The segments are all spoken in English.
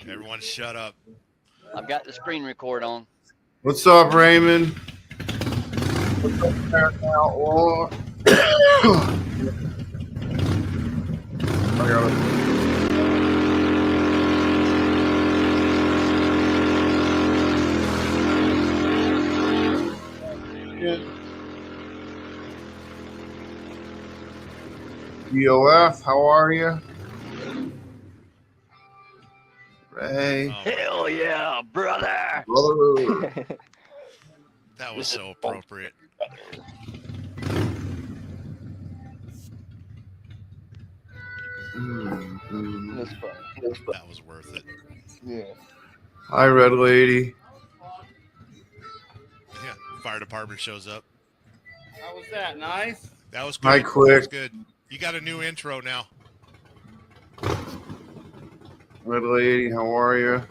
Everyone shut up. I've got the screen record on. What's up, Raymond? What's up, American Outlaw? I got it. CAWFFEE, how are you? Ray. Hell yeah, brother. Brother. That was so appropriate. That's funny. That was worth it. Yeah. Hi, Red Lady. Yeah, fire department shows up. How was that? Nice? That was good. Hi, That Quick. was good. You got a new intro now. Red Lady, how are you?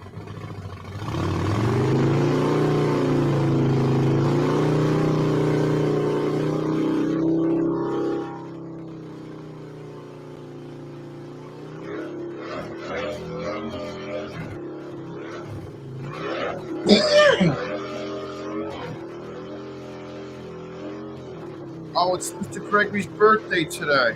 Oh, it's Mr. Gregory's birthday today.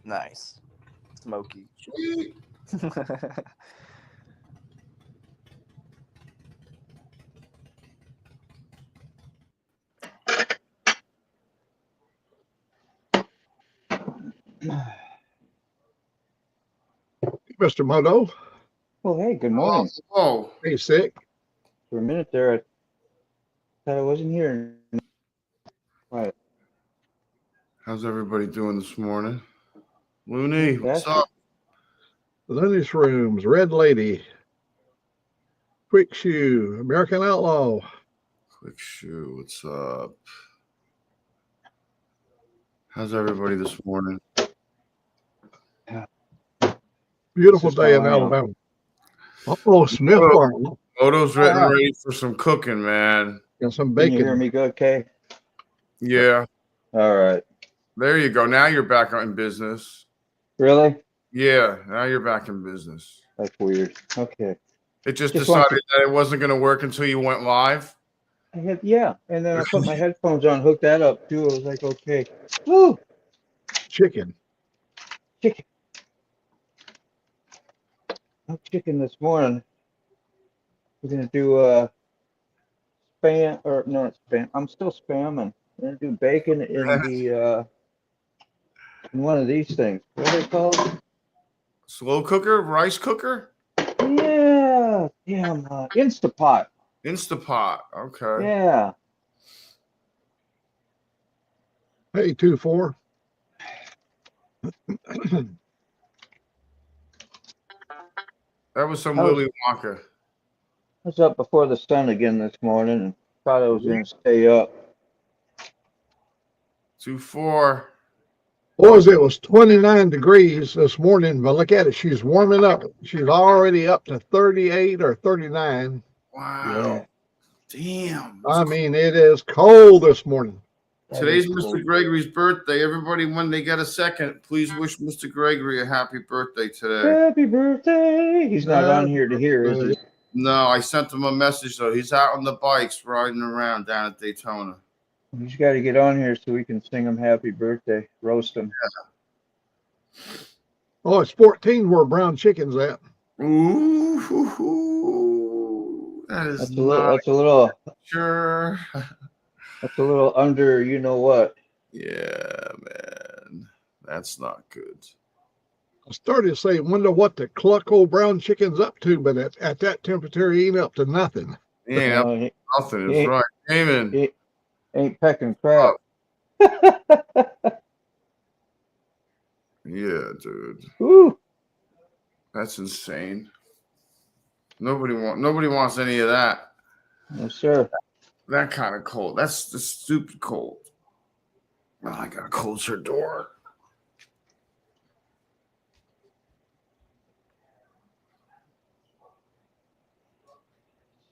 Nice. Smoky. Sweet. Mr. Moto. Well, hey, good morning. Oh, Hey, sick. For a minute there, I thought I wasn't here. Right. how's everybody doing this morning? Looney, what's Fantastic. up? Lenny's Rooms, Red Lady, Quick Shoe, American Outlaw. Quick Shoe, what's up? How's everybody this morning? Beautiful This is day in how I am. Alabama. Oh, Smith Oh. Farm. Moto's getting Ah. ready for some cooking, man. Got some Can you hear bacon. me good, Kay? Yeah, All right. there you go. Now you're back in business. Really? Yeah, now you're back in business. That's weird. Okay. It just Just want decided that it wasn't going to work until you went live. Yeah, and then I put my headphones on, hooked that up too. I was like, okay. Woo! Chicken. Chicken. No chicken this morning. We're gonna do spam, or no, not spam. I'm still spamming. We're gonna do bacon in the in one of these things. What are they called? Slow cooker, rice cooker, Yeah, damn, Instapot. Instapot. Okay. Yeah. Hey, 2-4. That was some I was- Willy Wonka. I was up before the sun again this morning and thought I was gonna stay up. 2-4. Boys, it was 29 degrees this morning, but look at it. She's warming up. She's already up to 38 or 39. Wow. Damn. I mean, it is cold this morning. That Today's is Mr. cool. Gregory's birthday. Everybody, when they get a second, please wish Mr. Gregory a happy birthday today. Happy birthday! He's not on here to hear, is he? No, I sent him a message though. He's out on the bikes riding around down at Daytona. He's got to get on here so we can sing him happy birthday, roast him. Oh, it's 14 where brown chicken's at. Ooh, hoo, hoo. That is That's a not little. sure. That's a little under. You know what? Yeah, man, that's not good. I started to say, wonder what the cluck old brown chicken's up to, but at that temperature, he ain't up to nothing. Yeah, No, he nothing is right. Amen. ain't pecking crap. Yeah, dude. Woo. That's insane. Nobody wants any of that. No, sir. That kind of cold. That's the stupid cold. Oh, I gotta close her door.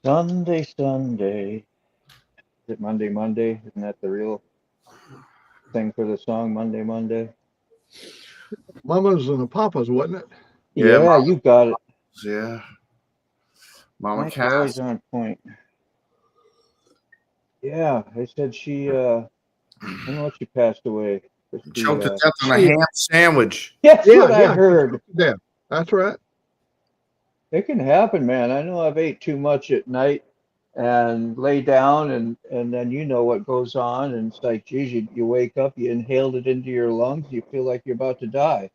Sunday, Sunday. Is it Monday, Monday? Isn't that the real thing for the song, Monday, Monday? Mamas and the Papas, wasn't it? Yeah, Yeah, you got it. Yeah. Mama Mike, you're always Cass. on point. Yeah, they said she, I don't know what she passed away. Choked to death on a ham sandwich. That's Yeah, what I yeah. heard. Yeah, that's right. It can happen, man. I know I've ate too much at night and lay down and then you know what goes on and it's like, geez, you wake up, you inhaled it into your lungs, you feel like you're about to die.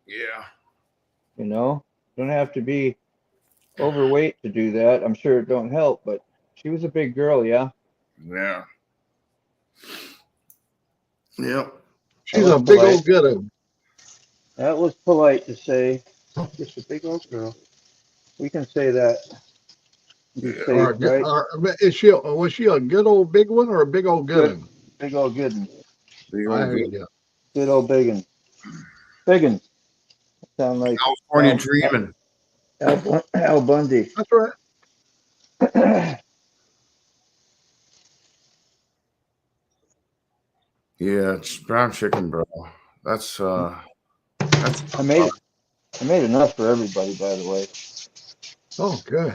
Yeah. You know? Don't have to be overweight to do that. I'm sure it don't help, but she was a big girl, yeah. Yeah. Yep. She's was a big polite. old good one. That was polite to say. Just a big old girl. We can say that. Be safe, Or, right? was she a good old big one or a big old good one? Big old good one. Big I old heard good. you. Good old big one. Big one. Sound like California dreaming. Al Bundy. That's right. Yeah, it's brown chicken, bro. That's I made enough for everybody, by the way. Oh, good.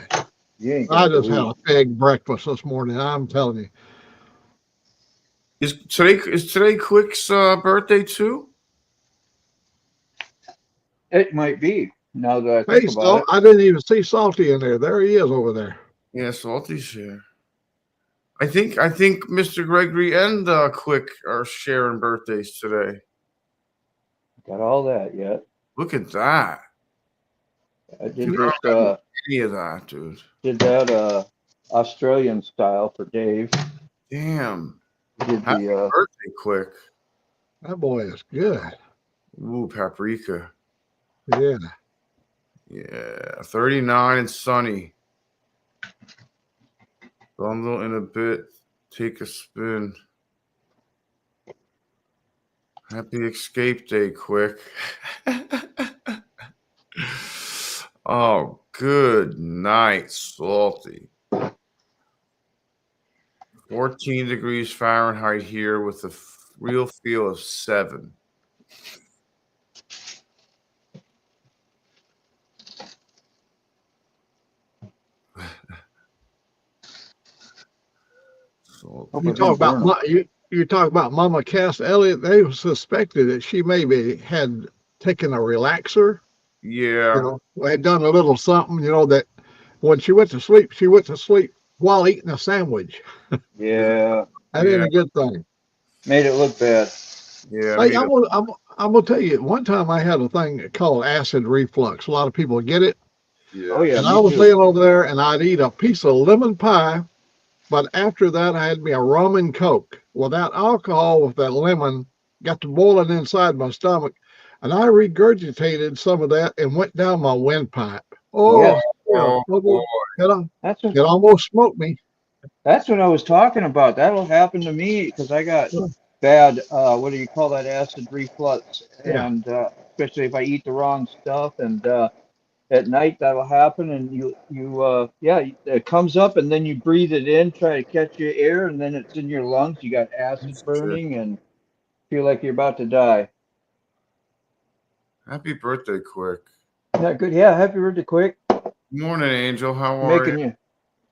You ain't I gonna just had a big breakfast this morning. I'm telling you. Is today Quick's birthday too? It might be. Now that I Hey, think about so it. I didn't even see Salty in there. There he is over there. Yeah, Salty's here. I think Mr. Gregory and Quick are sharing birthdays today. Got all that yet. Look at that. I did Dude, this I don't have any of that, dude. did that Australian style for Dave. Damn. Did Happy the birthday, Quick. That boy is good. Ooh, paprika. Yeah. Yeah, 39 and sunny. Bundle in a bit. Take a spin. Happy escape day, Quick. Oh, good night, Salty. 14 degrees Fahrenheit here with a real feel of 7. So, You talk about Mama Cass Elliott. They suspected that she maybe had taken a relaxer. yeah. You know, had done a little something. You know, that when she went to sleep while eating a sandwich. yeah, That ain't a good thing. made it look bad. Yeah. Hey, I'm gonna tell you. One time I had a thing called acid reflux. A lot of people get it. Oh yeah, And me I was too. laying over there, and I'd eat a piece of lemon pie. But after that, I had me a rum and Coke. Well, that alcohol with that lemon got to boiling inside my stomach, and I regurgitated some of that and went down my windpipe. Oh, Yes. boy. That's it almost smoked me. That's what I was talking about. That'll happen to me because I got bad, what do you call that, acid reflux, Yeah. and especially if I eat the wrong stuff, and at night that'll happen, and it comes up, and then you breathe it in, try to catch your air, and then it's in your lungs. You got acid burning, and feel like you're about to die. Happy birthday, Quick. Yeah, good. Yeah, happy birthday, Quick. Good morning, Angel. How are you?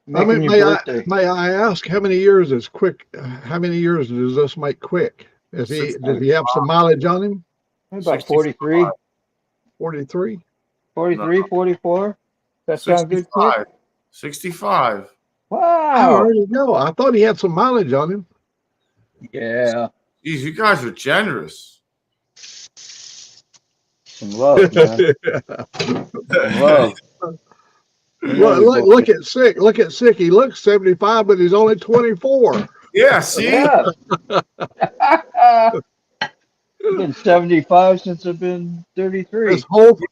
Making your birthday. May I ask how many years is Quick? How many years does this make Quick? Does he have some mileage on him? About 43, 43? 43, 44. That sounds good, Quick. 65. I Wow. already know. I thought he had some mileage on him. Yeah. Geez, you guys are generous. Some love, man. Some love. Look at Sick. Look at Sick. He looks 75, but he's only 24. Yeah, see? Yeah. I've been 75 since I've been 33. His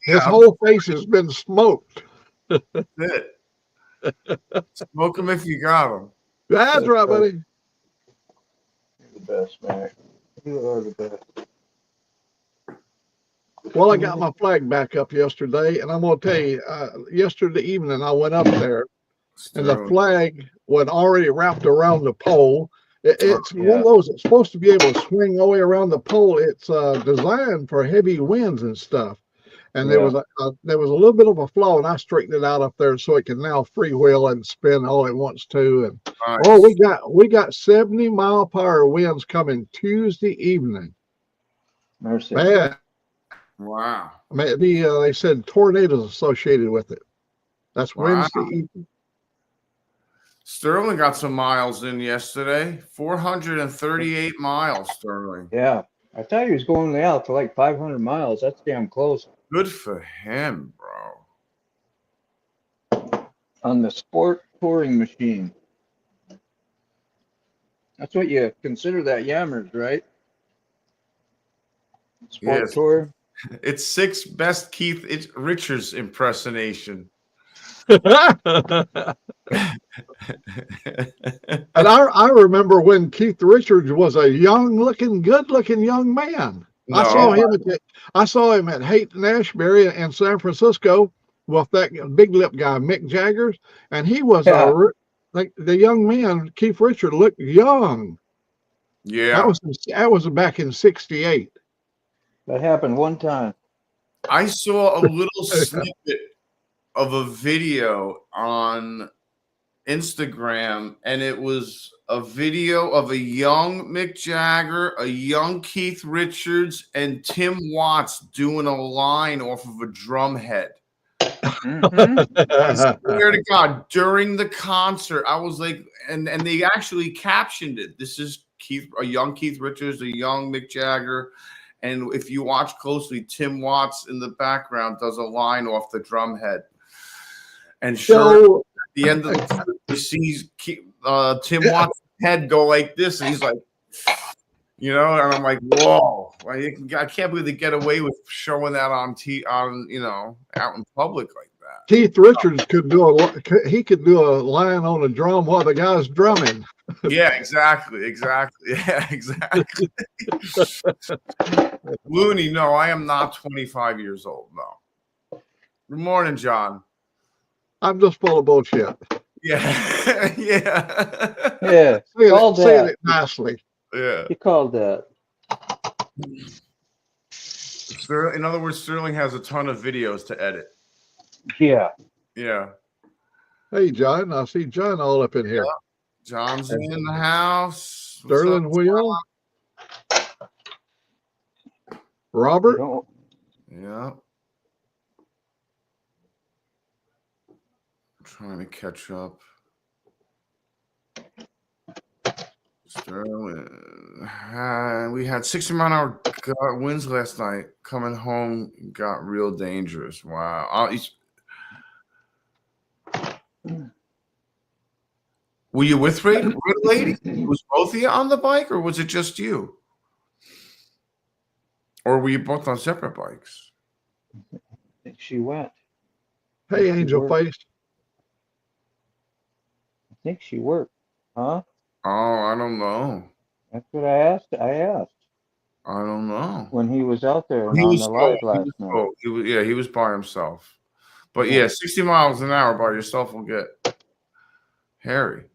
Yeah, whole face has been smoked. that's it. Smoke them if you got them. That's right, buddy. You're the best, Mac. You are the best. Well, I got my flag back up yesterday, and I'm going to tell you, yesterday evening I went up there, and the Sterling. flag was already wrapped around the pole. It's one Yeah. of those that's supposed to be able to swing all the way around the pole. It's designed for heavy winds and stuff. And there Yeah. was a little bit of a flaw, and I straightened it out up there so it can now freewheel and spin all it wants to. And oh, Nice. we got 70-mile-per-hour winds coming Tuesday evening. Mercy. Man, Wow. maybe they said tornadoes associated with it. That's Wow. Wednesday evening. Sterling got some miles in yesterday. 438 miles, Sterling. Yeah. I thought he was going out to like 500 miles. That's damn close. Good for him, bro. On the sport touring machine. That's what you consider that Yammers, right? Sport Yes. tour. It's sixth best Keith Richards impersonation. And I remember when Keith Richards was a good-looking young man. No. I saw him at Hayton Ashbury in San Francisco with that big lip guy Mick Jagger, and he was like the young man. Keith Richards looked young. Yeah. That was back in '68. That happened one time. I saw a little snippet of a video on Instagram, and it was a video of a young Mick Jagger, a young Keith Richards, and Tim Watts doing a line off of a drum head. I swear to God, during the concert, I was like, and they actually captioned it. This is a young Keith Richards, a young Mick Jagger. And if you watch closely, Tim Watts in the background does a line off the drum head. And sure, at the end of the clip, you see Tim Watts' head go like this, and he's like, and I'm like, whoa! I can't believe they get away with showing that on out in public like that. Keith Richards could do a line on a drum while the guy's drumming. Yeah, exactly. Yeah, exactly. Looney, no, I am not 25 years old. No. Good morning, John. I'm just full of bullshit. Yeah. Yeah. Say it nicely. Yeah. You called that. In other words, Sterling has a ton of videos to edit. Yeah. Yeah. Hey, John. I see John all up in here. John's in the house. Sterling Wheel. Robert. Yeah. Trying to catch up. Sterling. We had 60-mile-an-hour winds last night. Coming home got real dangerous. Wow. Were you with Red Lady? Was both of you on the bike, or was it just you? Or were you both on separate bikes? I think she went. Hey, Angel Face. I think she worked. Huh? Oh, I don't know. That's what I asked. I don't know. when he was out there He on was the live last night. He was by himself. But yeah, 60 miles an hour by yourself will get hairy.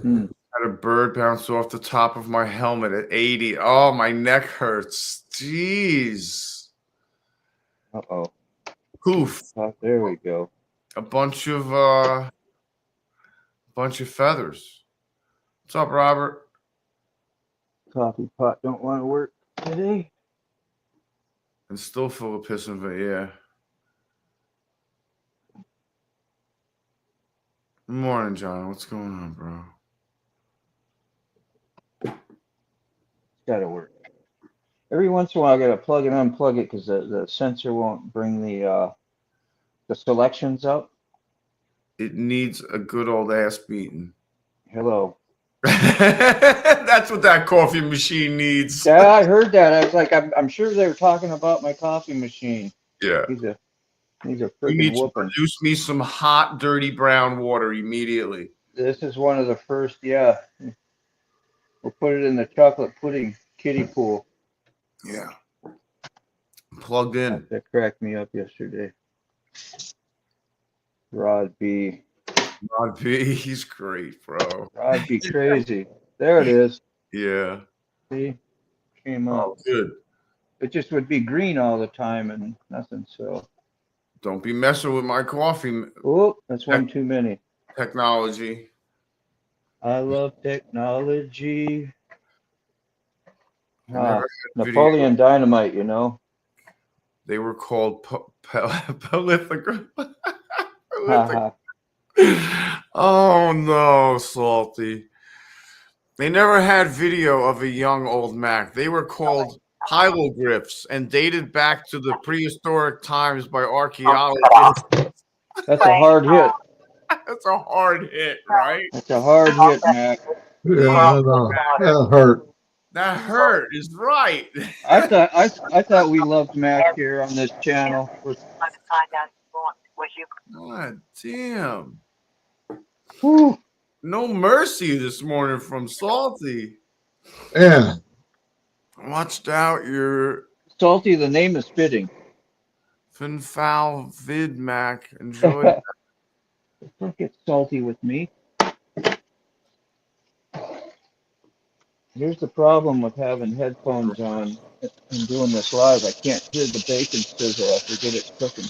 Had a bird bounce off the top of my helmet at 80. Oh, my neck hurts. Jeez. Uh-oh. Poof. Oh, there we go. A bunch of feathers. What's up, Robert? Coffee pot don't want to work today. And still full of piss and yeah. Good morning, John. What's going on, bro? It's gotta work. Every once in a while I gotta plug and unplug it because the sensor won't bring the selections up. It needs a good old ass beating. Hello. That's what that coffee machine needs. Yeah, I heard that. I was like, I'm sure they were talking about my coffee machine. Yeah. He's a You freaking need to whooping. produce me some hot, dirty brown water immediately. This is one of the first. Yeah, we'll put it in the chocolate pudding kiddie pool. Yeah. Plugged in. That cracked me up yesterday. Rod B. Rod P, he's great, bro. Rod B crazy. There it is. Yeah. See? Came up. Oh, good. It just would be green all the time and nothing. So. Don't be messing with my coffee Oh, that's one too many. technology. I love technology. I never had Napoleon video. Dynamite, you know. They were called polythograph. Haha. Oh no, Salty. They never had video of a young old Mac. They were called hieroglyphs and dated back to the prehistoric times by archaeologists. That's a hard hit. That's a hard hit, right? That's a hard hit, Mac. Yeah, I know. That hurt. That hurt is right. I thought we loved Mac here on this channel. God damn. Whew. No mercy this morning from Salty. Yeah. Watched out your Salty, the name is fitting. Finfoul vid Mac. Enjoy that. Don't get salty with me. Here's the problem with having headphones on and doing this live. I can't hear the bacon sizzle. I forget it's cooking.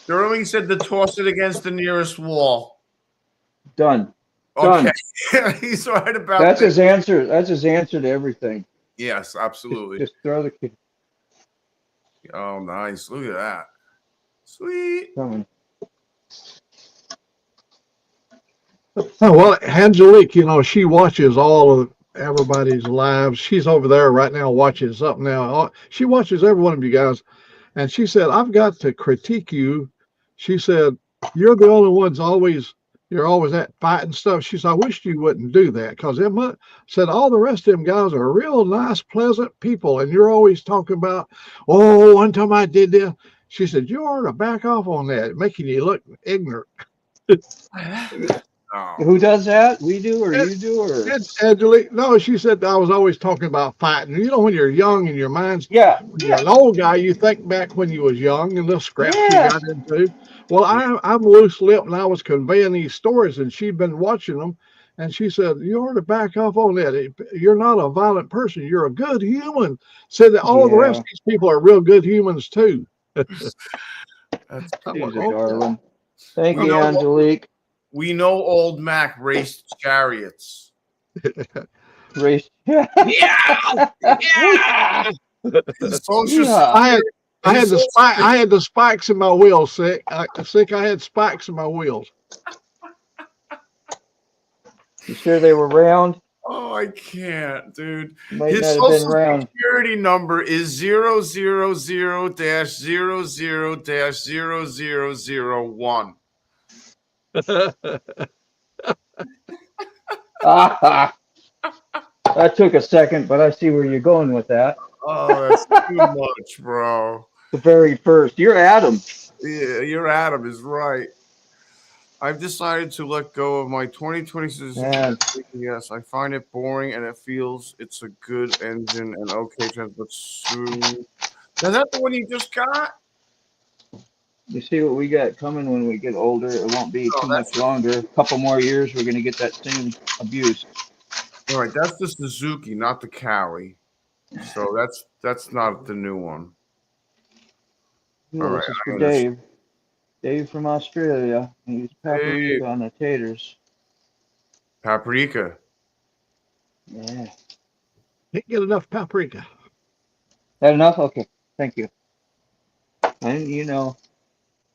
Sterling said to toss it against the nearest wall. Done. Okay. Done. He's right about That's that. his answer. That's his answer to everything. Yes, absolutely. Just throw the kid. Oh, nice. Look at that. Sweet. Coming. Oh, well, Angelique, you know, she watches all of everybody's lives. She's over there right now watching something now. She watches every one of you guys. And she said, I've got to critique you. She said, you're the only ones you're always at fighting stuff. She said, I wish you wouldn't do that because said all the rest of them guys are real nice, pleasant people. And you're always talking about, oh, one time I did this. She said, you ought to back off on that, making you look ignorant. Oh. Who does that? We do or you do? Or Angelique, no, she said I was always talking about fighting. You know, when you're young and your mind's when you're an old guy, you think back when you was young and little scraps you got into. Well, I'm loose lipped and I was conveying these stories and she'd been watching them. And she said, you ought to back off on that. You're not a violent person. You're a good human. Said that all the rest of these people are real good humans too. She's a darling. Thank you, Angelique. We know old Mac raced chariots. Yeah. I had the spikes in my wheels. Sick. I had spikes in my wheels. You sure they were round? Oh, I can't, dude. Might His not have social been round. security number is 000-000001. That took a second, but I see where you're going with that. Oh, that's too much, bro. The very first. You're Adam. Yeah, your Adam is right. I've decided to let go of my 2026. Yes, I find it boring and it feels it's a good engine and okay, but soon. Is that the one you just got? You see what we got coming when we get older. It won't be too much longer. A couple more years, we're going to get that same abuse. All right, that's the Suzuki, not the Cali. So that's not the new one. Yeah, All this right, is for Dave. Dave from Australia. He's paprika on the taters. Paprika. Yeah. Can't get enough paprika. That enough? Okay. Thank you. And you know,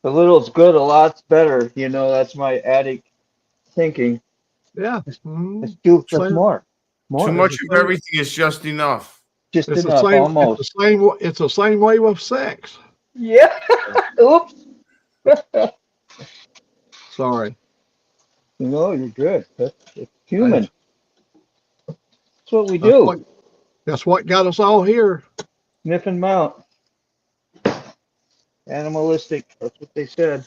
a little's good, a lot's better. You know, that's my addict thinking. Yeah. Let's do more. Too much of everything is just enough. Just enough, almost. It's the same way with sex. Yeah. Oops. Sorry. No, you're good. It's human. That's what we do. That's what got us all here. Sniff and mount. Animalistic. That's what they said.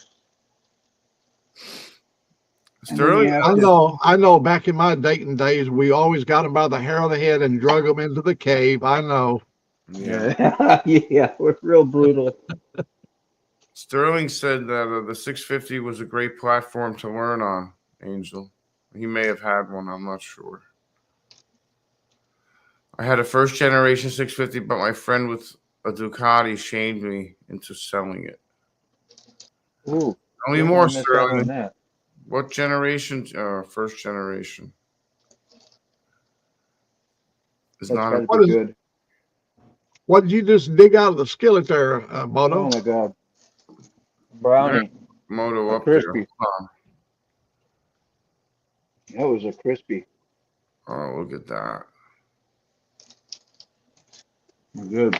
Sterling, I know. Back in my dating days, we always got them by the hair of the head and drug them into the cave. I know. yeah. Yeah, we're real brutal. Sterling said that the 650 was a great platform to learn on, Angel. He may have had one. I'm not sure. I had a first generation 650, but my friend with a Ducati shamed me into selling it. Ooh. Tell me more, miss out on Sterling. that. What generation? First generation. Is That's not a, gotta be good. What did you just dig out of the skillet there, Moto? Oh my God. Brownie. moto A up crispy. there. Huh. That was a crispy. Oh, look at that. Good.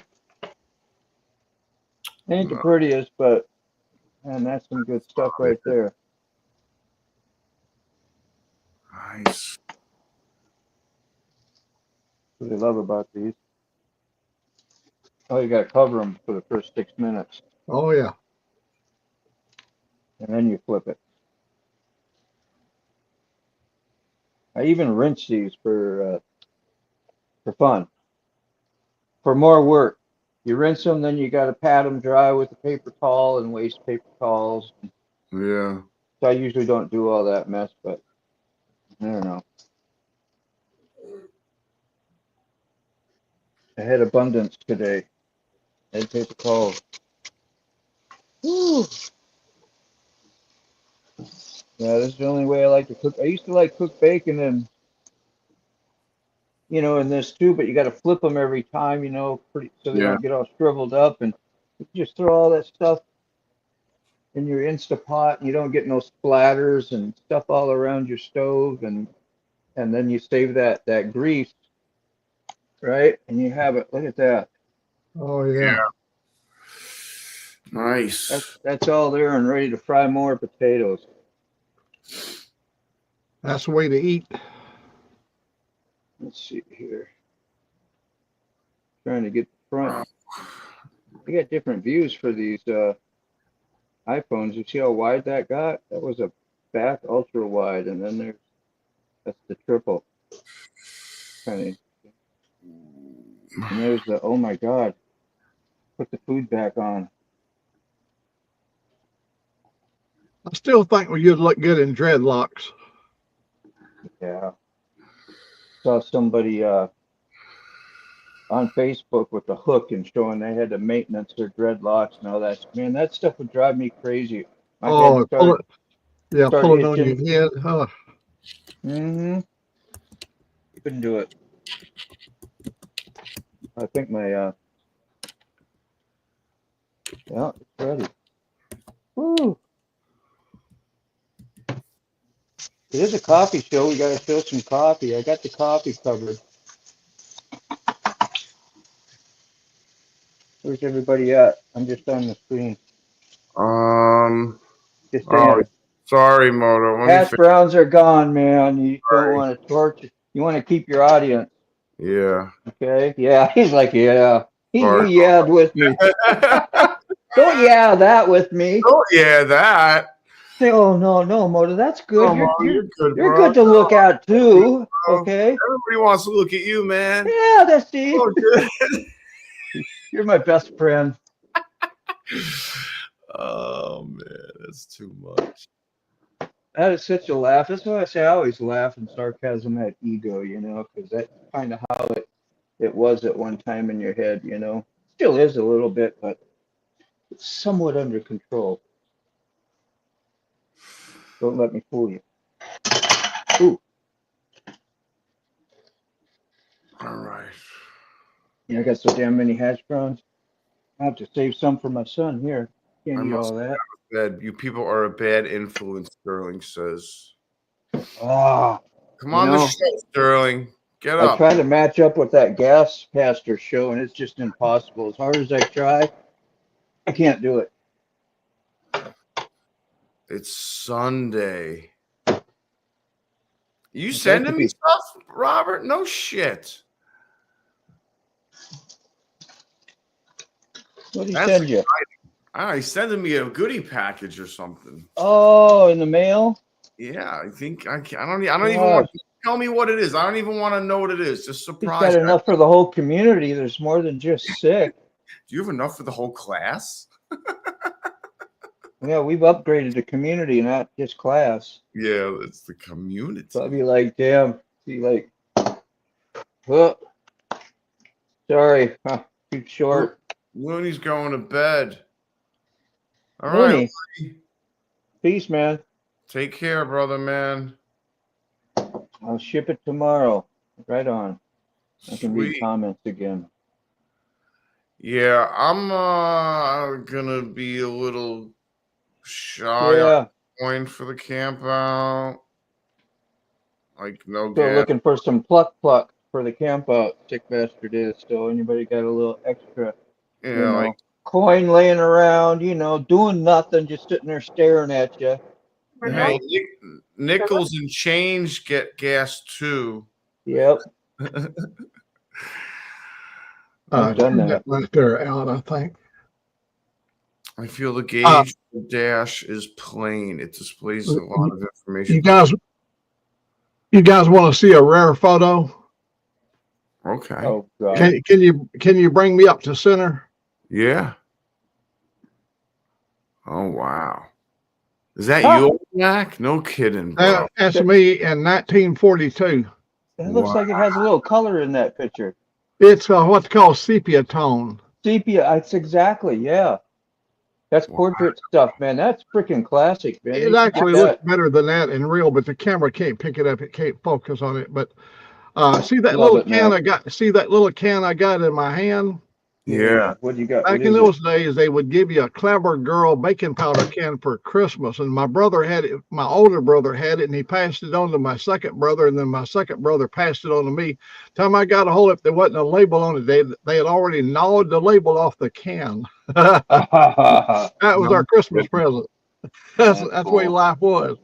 Ain't the No. prettiest, but man, that's some good stuff right there. Nice. What I love about these. Oh, you gotta cover them for the first 6 minutes, Oh, yeah. and then you flip it. I even rinse these for fun, for more work. You rinse them, then you gotta pat them dry with a paper towel and waste paper towels. Yeah. So I usually don't do all that mess, but I don't know. I had abundance today. I had paper towels. Woo. Yeah, this is the only way I like to cook. I used to like cook bacon and in this too, but you got to flip them every time, so they Yeah. don't get all shriveled up, and you just throw all that stuff in your Instapot, and you don't get no splatters and stuff all around your stove, and then you save that grease, right? And you have it. Look at that. Oh, yeah. Nice. That's all there and ready to fry more potatoes. That's the way to eat. Let's see here. Trying to get the front. You got different views for these iPhones. You see how wide that got? That was a back ultra wide, and then that's the triple. Kind of. And there's the, oh my God, put the food back on. I still think you'd look good in dreadlocks. Yeah. Saw somebody on Facebook with the hook and showing they had to maintenance their dreadlocks and all that. Man, that stuff would drive me crazy. My head Pull it on itching. your head. Huh. Mm-hmm. Couldn't do it. I think my yeah, it's ready. Woo. It is a coffee show. We gotta show some coffee. I got the coffee covered. Where's everybody at? I'm just on the screen. Just saying. Sorry, Moto. Hash browns are gone, man. You don't want to torture. You want to keep your audience. Yeah. Okay. Yeah. He's like, yeah. You yabbed with me. Don't yeah that with me. Oh yeah, that. Say, oh no, Moto, that's good. You're good, you're bro. good to look at too. Okay. Everybody wants to look at you, man. Yeah, that's Steve. Oh, good. You're my best friend. Oh man, that's too much. That is such a laugh. That's why I say I always laugh in sarcasm at ego, because that's kind of how it was at one time in your head, Still is a little bit, but it's somewhat under control. Don't let me fool you. Ooh. All right. Yeah, I got so damn many hash browns. I have to save some for my son here. Can't eat all that. Bad. You people are a bad influence, Sterling says. Ah. Come on the show, Sterling. Get up. I try to match up with that gas pastor show, and it's just impossible. As hard as I try, I can't do it. It's Sunday. You It's sending like me to stuff, Robert? No shit. What did he That's send you? he's sending me a goodie package or something. Oh, in the mail? Yeah, I think I don't even Gosh. want to tell me what it is. I don't even want to know what it is. Just He's surprise. got enough for the whole community. There's more than just sick. Do you have enough for the whole class? Yeah, we've upgraded the community, not just class. Yeah, it's the community. So I'd be like, damn, be like, oh, sorry, too short. Looney's going to bed. All right, Looney, Looney. peace, man. Take care, brother, man. I'll ship it tomorrow. Right on. I can read Sweet. comments again. Yeah, I'm gonna be a little shy Yeah, on going for the camp out. Like no still gas. looking for some pluck for the camp out. Sick bastard is. So anybody got a little extra, Yeah, you know, like coin laying around, you know, doing nothing, just sitting there staring at you. You know? hey, nickels and change get gas too. Yep. I've done that. Right there out, I think. I feel the gauge dash is plain. It displays a lot of information. You guys want to see a rare photo? Okay. Oh God. Can you bring me up to center? Yeah. Oh wow. Is that you, Mac? No kidding, bro. That's me in 1942. It looks like it has a little color in that picture. It's what's called sepia tone. Sepia, that's exactly, yeah. That's portrait stuff, man. That's freaking classic, man. It actually looks better than that in real, but the camera can't pick it up. It can't focus on it. But see that little can I got? See that little can I got in my hand? Yeah. What you got? Back in those days, they would give you a Clever Girl baking powder can for Christmas, and my brother had it. My older brother had it, and he passed it on to my second brother, and then my second brother passed it on to me. Time I got a hold of it, there wasn't a label on it. They had already gnawed the label off the can. That was our Christmas present. That's the way life was.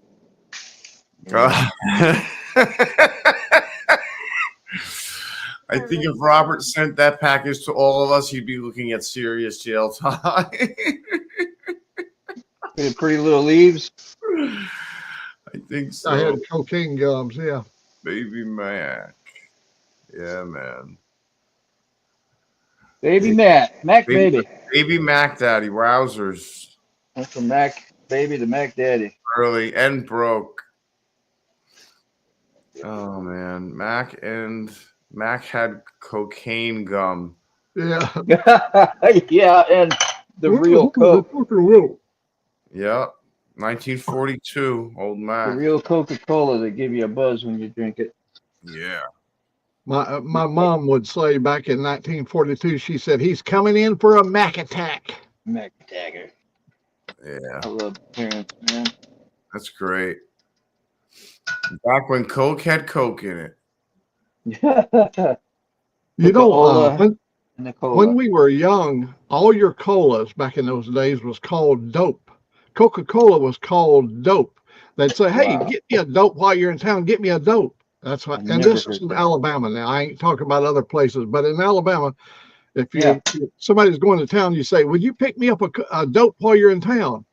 I think if Robert sent that package to all of us, he'd be looking at serious jail time. Pretty Little Leaves. I think so. I had cocaine gums, yeah. Baby Mac. Yeah, man. Baby Mac. Mac Baby. Baby Mac Daddy. Wowzers. That's from Mac Baby to Mac Daddy. Early and broke. Oh, man. Mac had cocaine gum. Yeah. Yeah, and the real Coke. Yep. 1942. Old Mac. The real Coca-Cola that give you a buzz when you drink it. Yeah. My mom would say back in 1942, she said, he's coming in for a Mac attack. Mac Tagger. Yeah. I love parents, man. That's great. Back when Coke had Coke in it. You know, Nicola. when we were young, all your colas back in those days was called dope. Coca-Cola was called dope. They'd say, hey, get me a dope while you're in town. Get me a dope. That's what. And this is in Alabama now. I ain't talking about other places, but in Alabama, if somebody's going to town, you say, would you pick me up a dope while you're in town?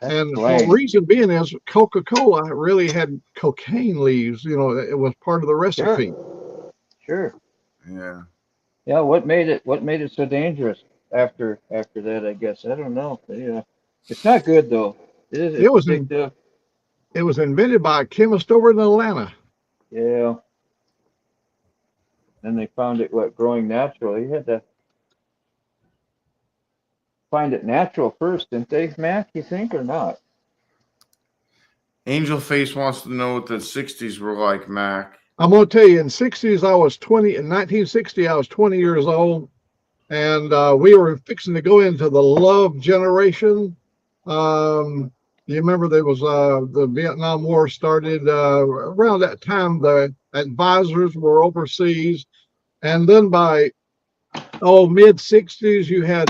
And the reason being is Coca-Cola really had cocaine leaves. You know, it was part of the recipe. Sure. Yeah. Yeah. What made it so dangerous after that? I guess I don't know. But, yeah, it's not good though. It was addictive. It was invented by a chemist over in Atlanta. Yeah. And they found it growing naturally. You had to find it natural first, didn't they, Mac? You think or not? Angel Face wants to know what the 60s were like, Mac. I'm going to tell you, in 60s, I was 20. In 1960, I was 20 years old, and we were fixing to go into the love generation. You remember there was the Vietnam War started around that time. The advisors were overseas, and then by mid 60s, you had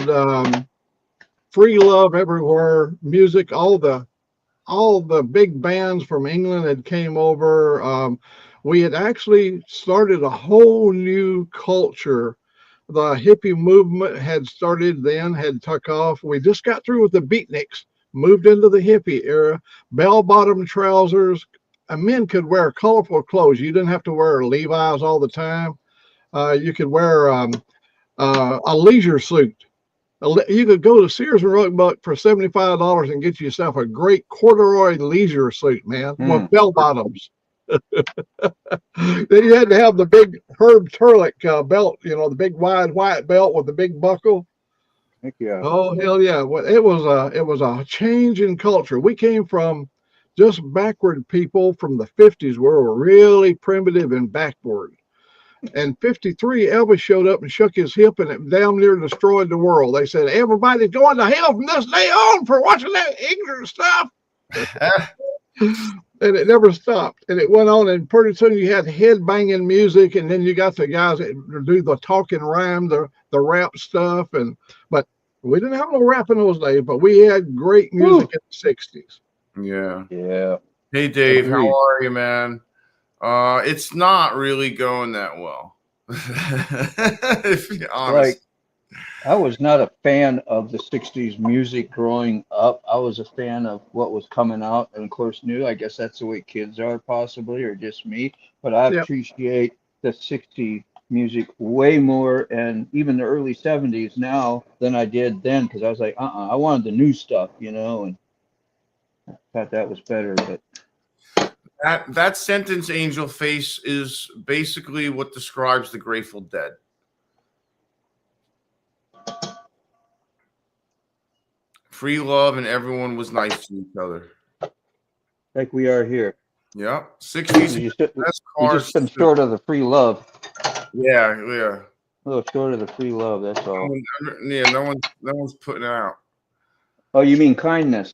free love everywhere, music, all the all the big bands from England had came over. We had actually started a whole new culture. The hippie movement had started then, had took off. We just got through with the beatniks, moved into the hippie era, bell-bottom trousers. Men could wear colorful clothes. You didn't have to wear Levi's all the time. You could wear a leisure suit. You could go to Sears and Roebuck for $75 and get yourself a great corduroy leisure suit, man, with bell bottoms. Then you had to have the big Herb Turlick belt, you know, the big wide white belt with the big buckle. Heck yeah. Oh hell yeah! Well, it was a change in culture. We came from just backward people from the 50s, where we're really primitive and backward. And 53, Elvis showed up and shook his hip, and it damn near destroyed the world. They said, everybody's going to hell from this day on for watching that ignorant stuff. And it never stopped. And it went on, and pretty soon you had head-banging music, and then you got the guys that do the talking rhyme, the rap stuff. But we didn't have no rap in those days, but we had great music in the 60s. Yeah. Yeah. Hey, Dave, Agreed. how are you, man? It's not really going that well. If you're honest. Like, I was not a fan of the 60s music growing up. I was a fan of what was coming out, and of course, new. I guess that's the way kids are, possibly, or just me. But I Yep. appreciate the 60s music way more, and even the early 70s now than I did then, because I was like, I wanted the new stuff, you know, and I thought that was better. But That sentence, Angel Face, is basically what describes the Grateful Dead. Free love, and everyone was nice to each other. like we are here, Yep. 60s we just, best we cars. just been short of the free love. Yeah. A little short of the free love. That's all. Yeah, no one's putting it out. Oh, you mean kindness?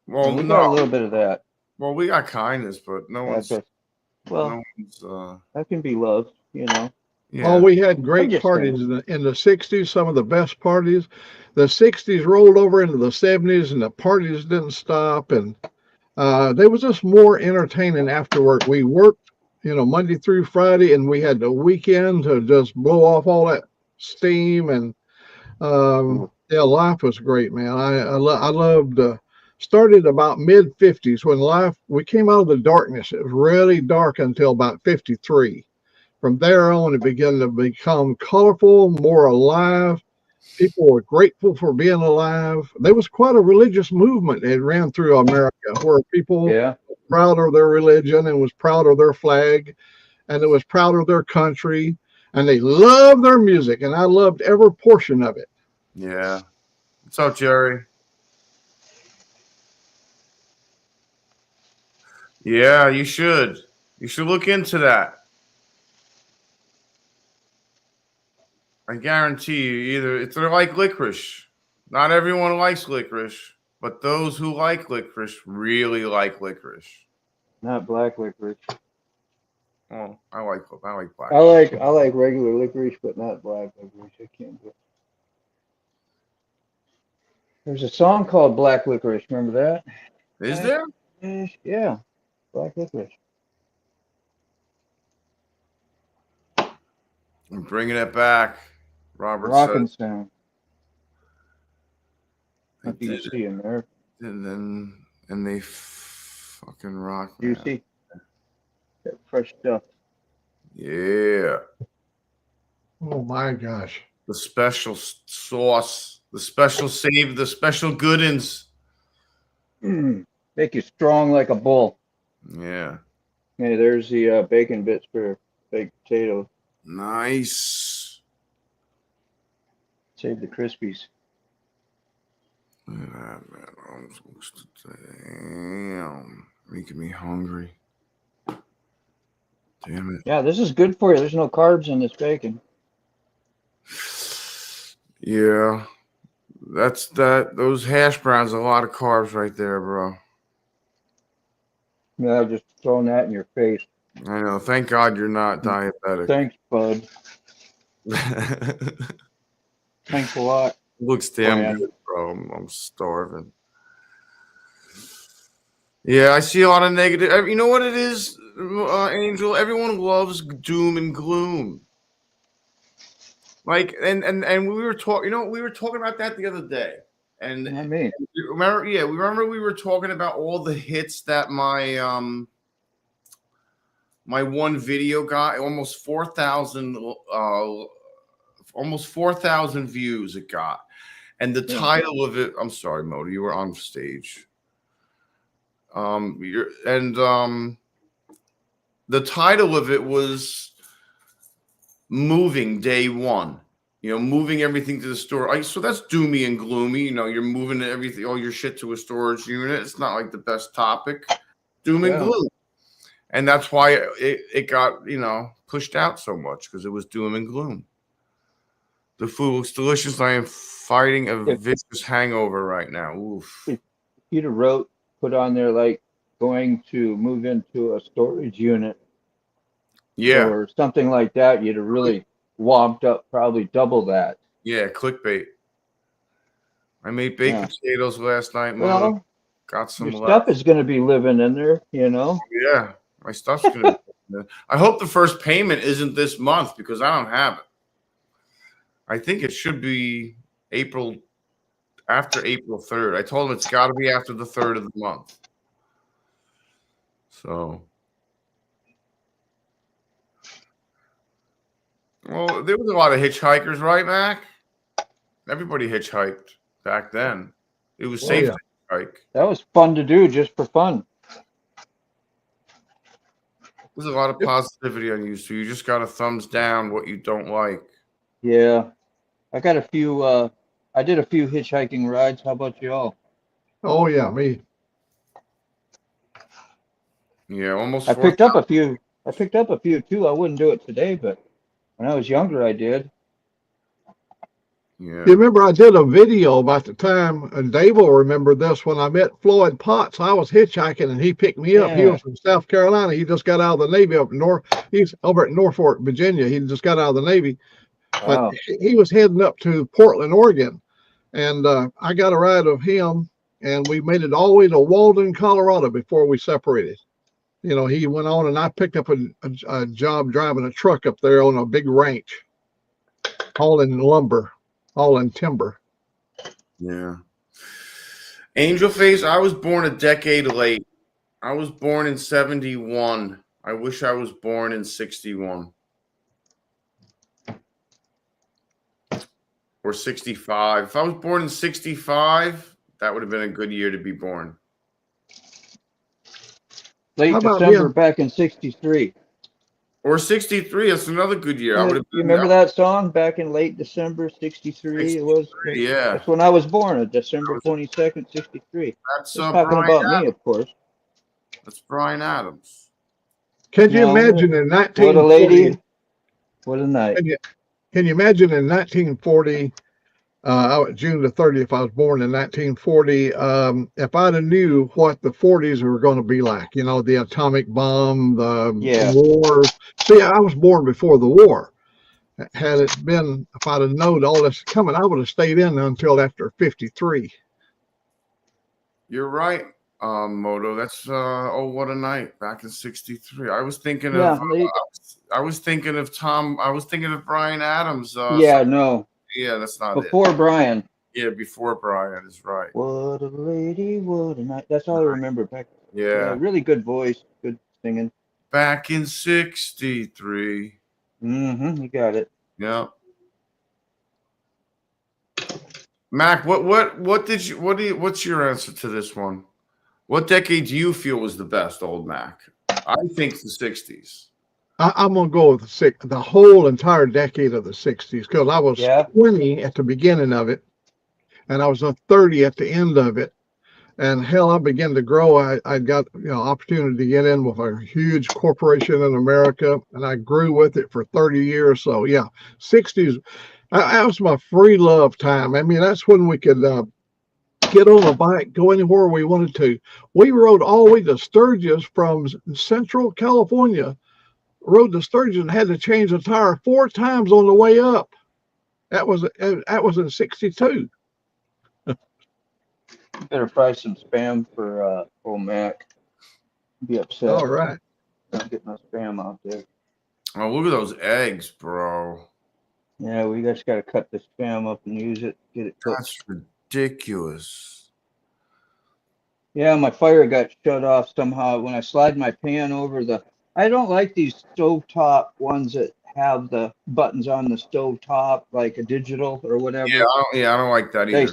Well, We got a no. little bit of that. Well, we got kindness, but no one's. That's well, No one's. that can be love, you know. Yeah. Oh, we had great just parties in the 60s, some of the best parties. The 60s rolled over into the 70s, and the parties didn't stop. And they was just more entertaining after work. We worked, you know, Monday through Friday, and we had the weekend to just blow off all that steam. And yeah, life was great, man. I loved. Started about mid 50s when we came out of the darkness. It was really dark until about 53. From there on, it began to become colorful, more alive. People were grateful for being alive. There was quite a religious movement that ran through America, where people Yeah. were proud of their religion and was proud of their flag, and it was proud of their country, and they loved their music, and I loved every portion of it. Yeah. What's up, Jerry? Yeah, you should. You should look into that. I guarantee you, if they're like licorice. Not everyone likes licorice, but those who like licorice really like licorice. Not black licorice. Well, I like black. I like regular licorice, but not black licorice. I can't do it. There's a song called Black Licorice. Remember that? Is there? Yeah, black licorice. I'm bringing it back. Robert Rockin' says. sound. What do you see in there? And they fucking rock. Do you man. see that fresh stuff? Yeah. Oh my gosh. The special sauce, the special save, the special goodins. Make you strong like a bull. Yeah. Hey, there's the bacon bits for baked potatoes. Nice. Save the crispies. Look at that, man. I'm supposed to. Damn. Making me hungry. Damn it. Yeah, this is good for you. There's no carbs in this bacon. Yeah. Those hash browns, a lot of carbs right there, bro. Yeah, I'm just throwing that in your face. I know. Thank God you're not diabetic. Thanks, bud. Thanks a lot. Looks damn man. good, bro. I'm starving. Yeah, I see a lot of negative. You know what it is, Angel? Everyone loves doom and gloom. Like, and we were talking. We were talking about that the other day. And Not me. remember, yeah, we remember we were talking about all the hits that my one video got. Almost 4,000 views it got. And the title of it, I'm sorry, Moto, you were on stage. The title of it was Moving Day One. Moving everything to the store. So that's doomy and gloomy. You're moving everything, all your shit to a storage unit. It's not like the best topic. Doom and gloom. And that's why it got, pushed out so much, because it was doom and gloom. The food looks delicious. I am fighting a vicious hangover right now. Oof. If you'd have put on there like going to move into a storage unit, or something like that, you'd have really womped up probably double that. Yeah, clickbait. I made baked potatoes last night. Well, got some your left. stuff is going to be living in there, Yeah, my stuff's going to be. I hope the first payment isn't this month, because I don't have it. I think it should be after April 3rd. I told him it's got to be after the 3rd of the month. So, well, there was a lot of hitchhikers, right, Mac? Everybody hitchhiked back then. It was safe to hitchhike. That was fun to do, just for fun. There's a lot of positivity on you, so you just got to thumbs down what you don't like. Yeah, I got a few. I did a few hitchhiking rides. How about y'all? Oh yeah, me. Yeah, almost. I picked up a few too. I wouldn't do it today, but when I was younger, I did. Yeah. You remember I did a video about the time, and Dave will remember this, when I met Floyd Potts. I was hitchhiking and he picked me up. He was from South Carolina. He just got out of the Navy up north. He's over at Norfolk, Virginia. He just got out of the Navy. Wow. But he was heading up to Portland, Oregon. And I got a ride of him, and we made it all the way to Walden, Colorado before we separated. He went on, and I picked up a job driving a truck up there on a big ranch, hauling lumber. All in timber. Yeah. Angel Face, I was born a decade late. I was born in 71. I wish I was born in 61. Or 65. If I was born in 65, that would have been a good year to be born. Late December back in 63. Or 63. That's another good year. I would have. You remember that song back in late December 63? It was. Yeah. That's when I was born, December 22nd, 63. That's talking about me, of course. That's Bryan Adams. Can you imagine in 1940? What a lady. What a night. Can you imagine in 1940? June the 30th, I was born in 1940. If I'd have knew what the 40s were going to be like, the atomic bomb, the wars. See, I was born before the war. Had it been, if I'd have known all this coming, I would have stayed in until after 53. You're right, Moto. That's what a night back in 63. I was thinking of I was thinking of Bryan Adams. Yeah, that's not before Brian. Yeah, before Brian is right. What a lady, what a night. That's all I remember back. Yeah. Really good voice, good singing. Back in 63. You got it. Yeah. Mac, what's your answer to this one? What decade do you feel was the best, old Mac? I think the 60s. I'm going to go with the whole entire decade of the 60s, because I was 20 at the beginning of it, and I was 30 at the end of it. And hell, I began to grow. I got opportunity to get in with a huge corporation in America, and I grew with it for 30 years. So yeah, 60s, that was my free love time. I mean, that's when we could get on a bike, go anywhere we wanted to. We rode all the way to Sturgis from Central California. Rode to Sturgis and had to change the tire 4 times on the way up. That was in 62. Better fry some spam for old Mac. Be upset. All right. Not getting no spam out there. Oh, look at those eggs, bro. Yeah, we just got to cut the spam up and use it, get it cooked. That's ridiculous. Yeah, my fire got shut off somehow when I slide my pan over the. I don't like these stovetop ones that have the buttons on the stovetop, like a digital or whatever. I don't like that They either.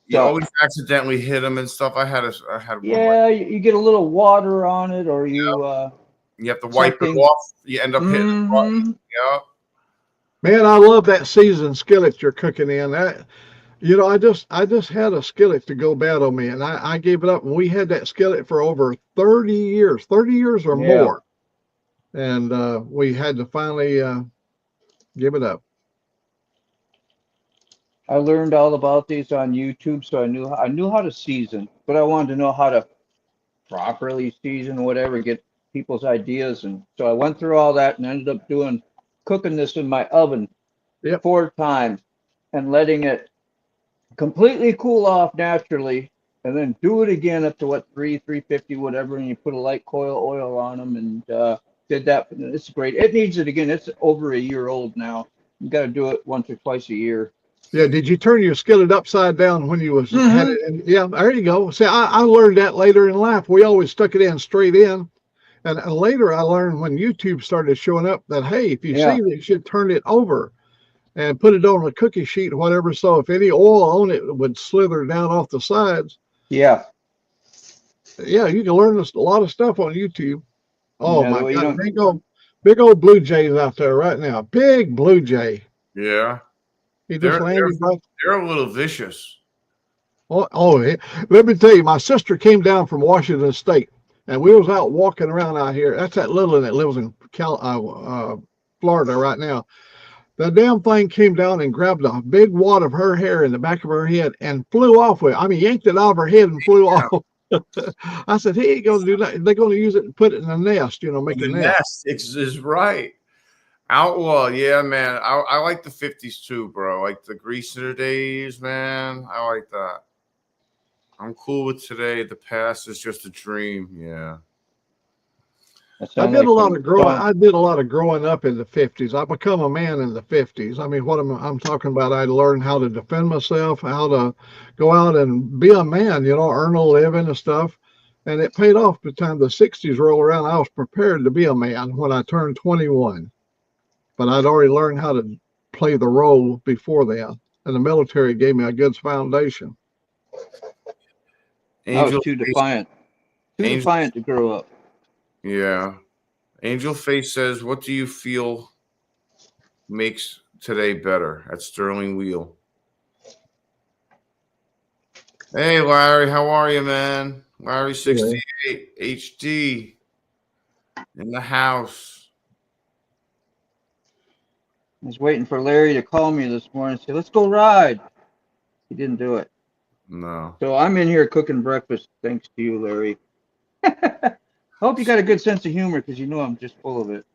You suck. always accidentally hit them and stuff. I had one. Yeah, you get a little water on it, or you You have to wipe it something. off. You end up hitting the button. Yeah. Man, I love that seasoned skillet you're cooking in. That, you know, I just had a skillet to go bad on me, and I gave it up. And we had that skillet for over 30 years or Yeah. more, and we had to finally give it up. I learned all about these on YouTube, so I knew how to season, but I wanted to know how to properly season whatever, get people's ideas, and so I went through all that and ended up cooking this in my oven 4 times and letting it completely cool off naturally, and then do it again up to 350 whatever, and you put a light coil oil on them and did that. It's great. It needs it again. It's over a year old now. You got to do it once or twice a year. Yeah, did you turn your skillet upside down when you was had it in? Yeah, there you go. See, I learned that later in life. We always stuck it in straight in. And later I learned when YouTube started showing up that, hey, if you see that, you should turn it over and put it on a cookie sheet or whatever. So if any oil on it would slither down off the sides. Yeah. Yeah, you can learn a lot of stuff on YouTube. Oh, Yeah, my well, God. Big old blue jays out there right now. Big blue jay. Yeah. He just landed right. They're a little vicious. Let me tell you, my sister came down from Washington State, and we was out walking around out here. That's that little one that lives in Florida right now. The damn thing came down and grabbed a big wad of her hair in the back of her head and flew off with it. I mean, yanked it out of her head and flew off. I said, he ain't going to do that. They're going to use it and put it in a nest, make a nest. Is right. Outlaw, yeah, man. I like the 50s too, bro. Like the greaser days, man. I like that. I'm cool with today. The past is just a dream. Yeah. I did a lot of growing up in the 50s. I become a man in the 50s. I mean, what I'm talking about, I learned how to defend myself, how to go out and be a man, earn a living and stuff. And it paid off by the time the 60s rolled around. I was prepared to be a man when I turned 21. But I'd already learned how to play the role before then. And the military gave me a good foundation. I was too defiant. Defiant to grow up. Yeah. Angel Face says, what do you feel makes today better? At Sterling Wheel. Hey, Larry. How are you, man? Larry 68 HD in the house. I was waiting for Larry to call me this morning and say, let's go ride. He didn't do it. No. So I'm in here cooking breakfast thanks to you, Larry. I hope you got a good sense of humor because I'm just full of it.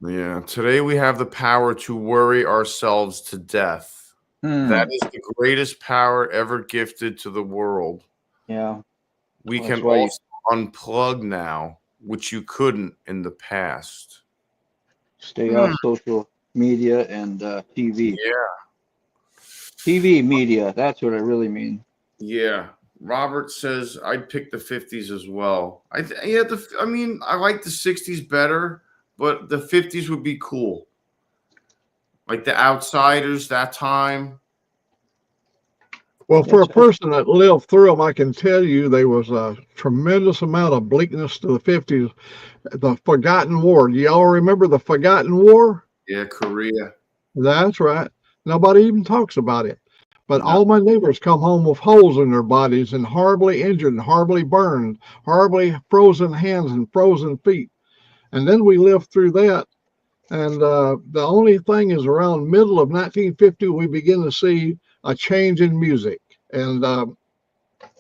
Yeah. Today we have the power to worry ourselves to death. That is the greatest power ever gifted to the world. Yeah. We can also unplug now, which you couldn't in the past. Stay off social media and TV. Yeah. TV media. That's what I really mean. Yeah. Robert says I'd pick the 50s as well. I like the 60s better, but the 50s would be cool. Like the Outsiders, that time. Well, for a person that lived through them, I can tell you there was a tremendous amount of bleakness to the 50s. The Forgotten War. Do y'all remember the Forgotten War? Yeah, Korea. That's right. Nobody even talks about it. But all my neighbors come home with holes in their bodies and horribly injured and horribly burned, horribly frozen hands and frozen feet. And then we lived through that. And the only thing is around middle of 1950, we begin to see a change in music. And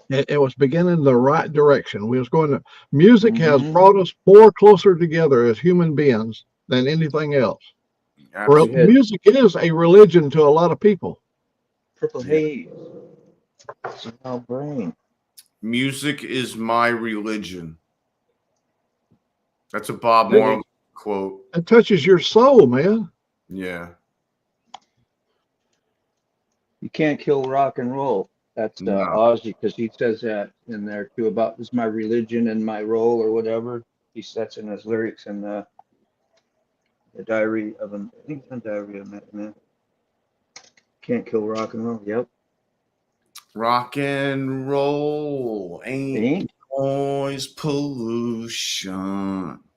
it was beginning the right direction. We was going to, music has brought us more closer together as human beings than anything else. Music is a religion to a lot of people. Purple haze. No brain. Music is my religion. That's a Bob Marley quote. It touches your soul, man. Yeah. You can't kill rock and roll. That's No. Ozzy, because he says that in there too about this is my religion and my role or whatever. He sets in his lyrics in the diary of an I think it's a diary of man. Can't kill rock and roll. Yep. Rock and roll ain't noise pollution.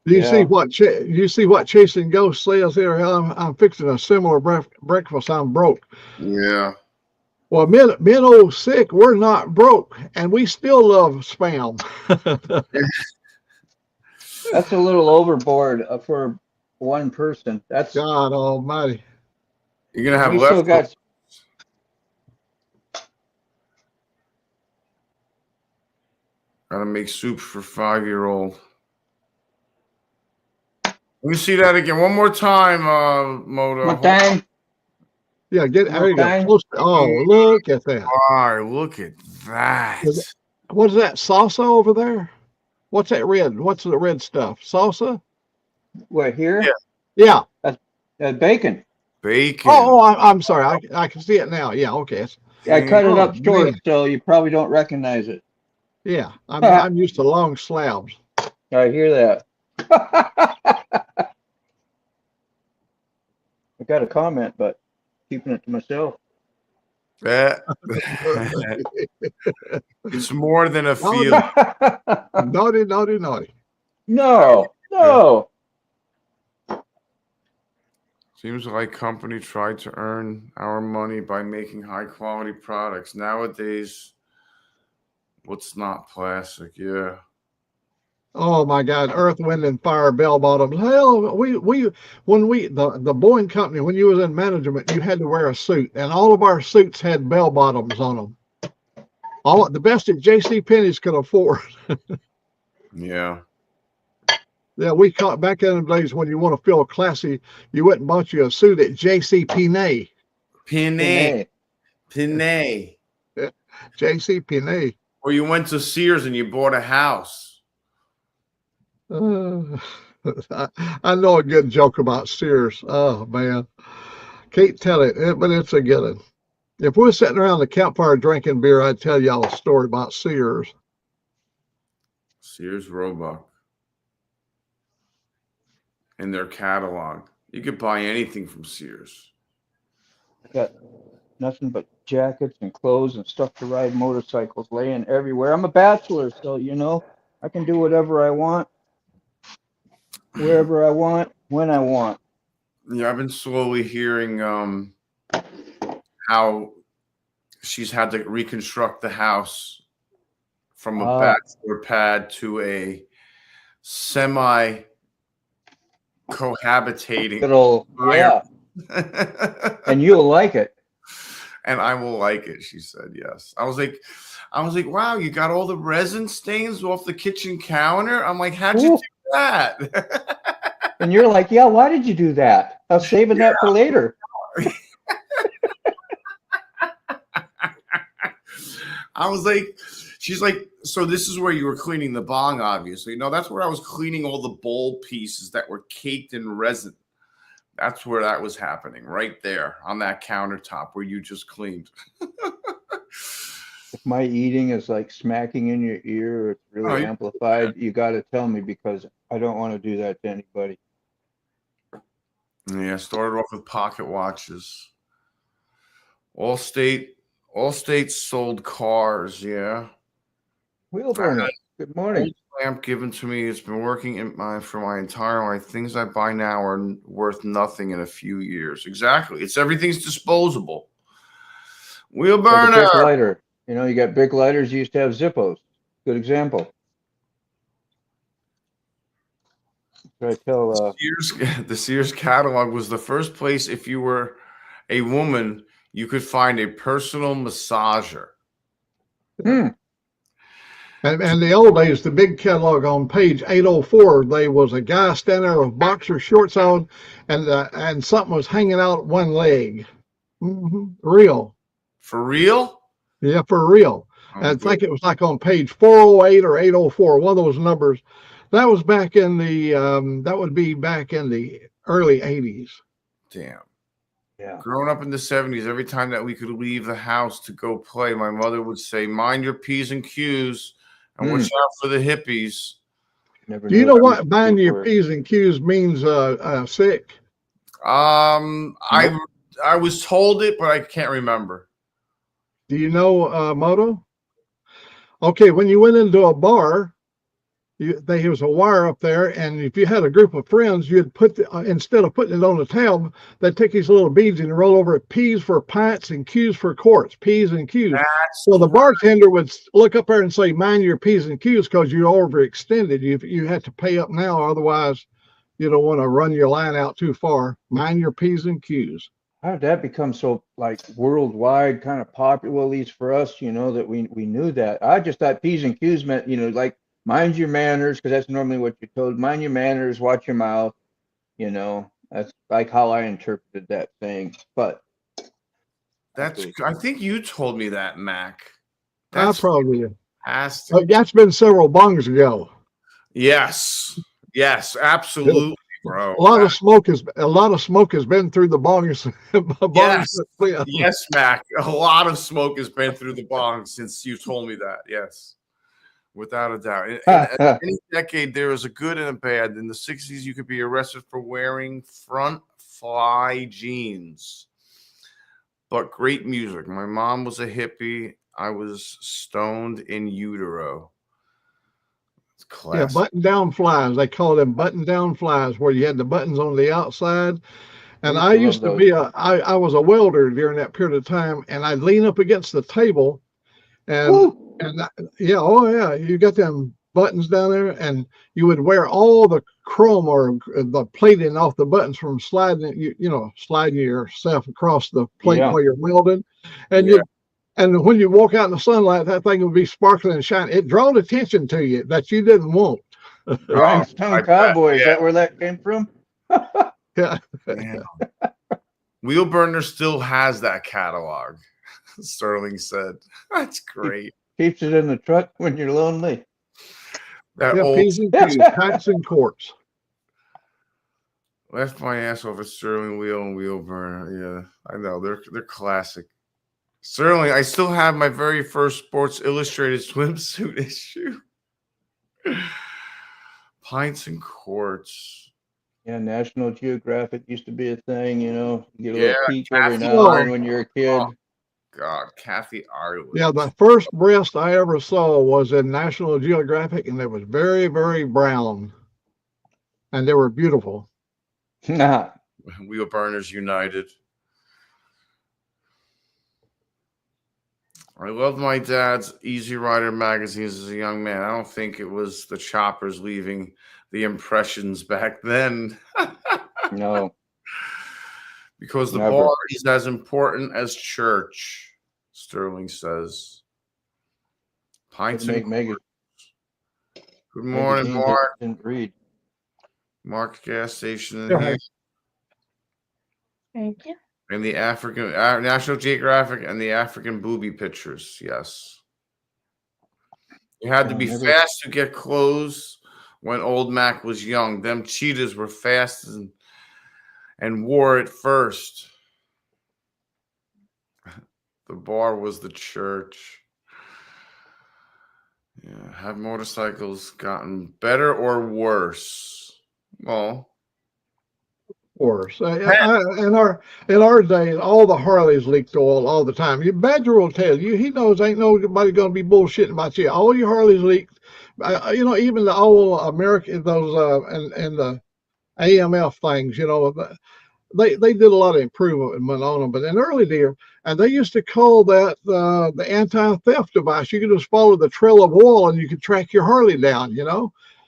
Do you Yeah. see what you see what Chasing Ghost says here? I'm fixing a similar breakfast. I'm broke. Yeah. Well, men old sick, we're not broke, and we still love spam. That's a little overboard for one person. That's God Almighty. You're gonna have we still leftovers. got. Gotta make soup for 5-year-old. Let me see that again. One more time, Moto. One time. Yeah, there you go. Okay. Oh, look at that. All right, look at that. What is that salsa over there? What's that red? What's the red stuff? Salsa? What here? Yeah. Yeah. Bacon. Bacon. Oh, I'm sorry. I can see it now. Yeah. Okay. I cut it Oh, up short, man. so you probably don't recognize it. Yeah. I'm used to long slabs. I hear that. I got a comment, but keeping it to myself. That- it's more than a feel. Naughty. No. Seems like company tried to earn our money by making high quality products. Nowadays, what's not plastic? Yeah. Oh my God! Earth, Wind, and Fire, bell bottoms. Hell, the Boeing company, when you was in management, you had to wear a suit, and all of our suits had bell bottoms on them. All the best that J.C. Penney's could afford. Yeah. Yeah, we caught back in the days when you want to feel classy, you went and bought you a suit at J.C. Penney. Pinay. J.C. Penney. Or you went to Sears and you bought a house. I know a good joke about Sears. Oh man, can't tell it, but it's a good one. If we're sitting around the campfire drinking beer, I'd tell y'all a story about Sears. Sears Roebuck. In their catalog. You could buy anything from Sears. Got nothing but jackets and clothes and stuff to ride motorcycles laying everywhere. I'm a bachelor, so I can do whatever I want, wherever I want, when I want. Yeah, I've been slowly hearing how she's had to reconstruct the house from a bachelor pad to a semi cohabitating. Yeah. And you'll like it. And I will like it, she said. Yes. I was like, wow, you got all the resin stains off the kitchen counter. I'm like, how'd you do that? And you're like, yeah, why did you do that? I was saving that for later. I was like, she's like, so this is where you were cleaning the bong, obviously. No, that's where I was cleaning all the bowl pieces that were caked in resin. That's where that was happening, right there on that countertop where you just cleaned. If my eating is like smacking in your ear or it's really amplified, you got to tell me because I don't want to do that to anybody. Yeah, started off with pocket watches. Allstate sold cars, yeah. Wheel burner. Good morning. Lamp given to me. It's been working for my entire life. Things I buy now are worth nothing in a few years. Exactly. Everything's disposable. Wheel burner. Like a big lighter. You got big lighters. You used to have Zippos. Good example. I tell the Sears catalog was the first place if you were a woman you could find a personal massager. And the old days, the big catalog on page 804, there was a guy standing there with boxer shorts on, and something was hanging out one leg. Real. For real? Yeah, for real. Oh, I think it was like on page 408 or 804, one of those numbers. That was back in the that would be back in the early 80s. Damn. Yeah. Growing up in the 70s, every time that we could leave the house to go play, my mother would say, mind your P's and Q's and watch out for the hippies. Never Do you knew know what what these buying your were. P's and Q's means, sick? I Nope. I was told it, but I can't remember. Do you know, Moto? Okay, when you went into a bar, there was a wire up there, and if you had a group of friends, you'd put instead of putting it on the tab, they'd take these little beads and roll over it, P's for pints and Q's for quarts, P's and Q's. That's So the bartender would look up there and say, mind your P's and Q's, because you overextended. You had to pay up now, otherwise you don't want to run your line out too far. Mind your P's and Q's. How did that become so like worldwide kind of popular, well, at least for us, you know, that we knew that. I just thought P's and Q's meant, you know, like mind your manners, because that's normally what you're told. Mind your manners, watch your mouth, you know. That's like how I interpreted that thing. But that's I think you told me that, Mac. I That's probably fantastic. that's been several bongs ago. Yes, absolutely, bro. A lot of smoke has been through the bongs. Yes. Yes, Mac. A lot of smoke has been through the bong since you told me that. Yes, without a doubt. In any decade, there is a good and a bad. In the 60s, you could be arrested for wearing front fly jeans. But great music. My mom was a hippie. I was stoned in utero. It's classic. Yeah, button down flies. They call them button down flies, where you had the buttons on the outside. And I used to be I was a welder during that period of time, and I'd lean up against the table, and you got them buttons down there, and you would wear all the chrome or the plating off the buttons from sliding sliding yourself across the plate while you're welding, and and when you walk out in the sunlight, that thing would be sparkling and shining. It drew attention to you that you didn't want. Rhinestone Cowboy, is that where that came from? Yeah. Wheelburner still has that catalog, Sterling said. That's great. Keeps it in the truck when you're lonely. That old P's and Q's, pints and quarts. Left my ass off a Sterling wheel and Wheelburner. Yeah, I know. They're classic. Sterling, I still have my very first Sports Illustrated swimsuit issue. Pints and quarts. Yeah, National Geographic used to be a thing, you know. You get a little peek every Kathy now and then when you're a kid. Oh, God, Kathy Ireland. Yeah, the first breast I ever saw was in National Geographic, and they was very, very brown, and they were beautiful. Wheelburners United. I loved my dad's Easy Rider magazines as a young man. I don't think it was the choppers leaving the impressions back then. No. Because the bar is as important as church, Sterling says. Pints and Good morning, Mark. Didn't read. Mark gas station in here. Thank you. And the African National Geographic and the African booby pictures. Yes. You had to be fast to get clothes when old Mac was young. Them cheetahs were fast and wore it first. The bar was the church. Yeah. Have motorcycles gotten better or worse? Well, Worse. In our days, all the Harleys leaked oil all the time. Badger will tell you, he knows ain't nobody going to be bullshitting about you. All your Harleys leaked. Even the old American, those and the AMF things, they did a lot of improvement on them. But in early days, and they used to call that the anti-theft device. You could just follow the trail of oil and you could track your Harley down,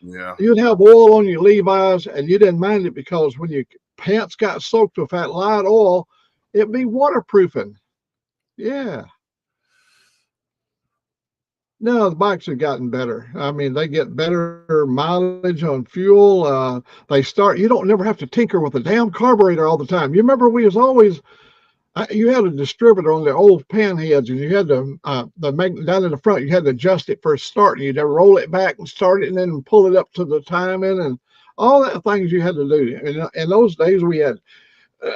Yeah. You'd have oil on your Levi's and you didn't mind it, because when your pants got soaked with that light oil, it'd be waterproofing. Yeah. No, the bikes have gotten better. I mean, they get better mileage on fuel. You don't never have to tinker with the damn carburetor all the time. You remember we was always You had a distributor on the old pan heads, and you had to down in the front. You had to adjust it for start, and you'd roll it back and start it, and then pull it up to the timing, and all that things you had to do. In those days, we had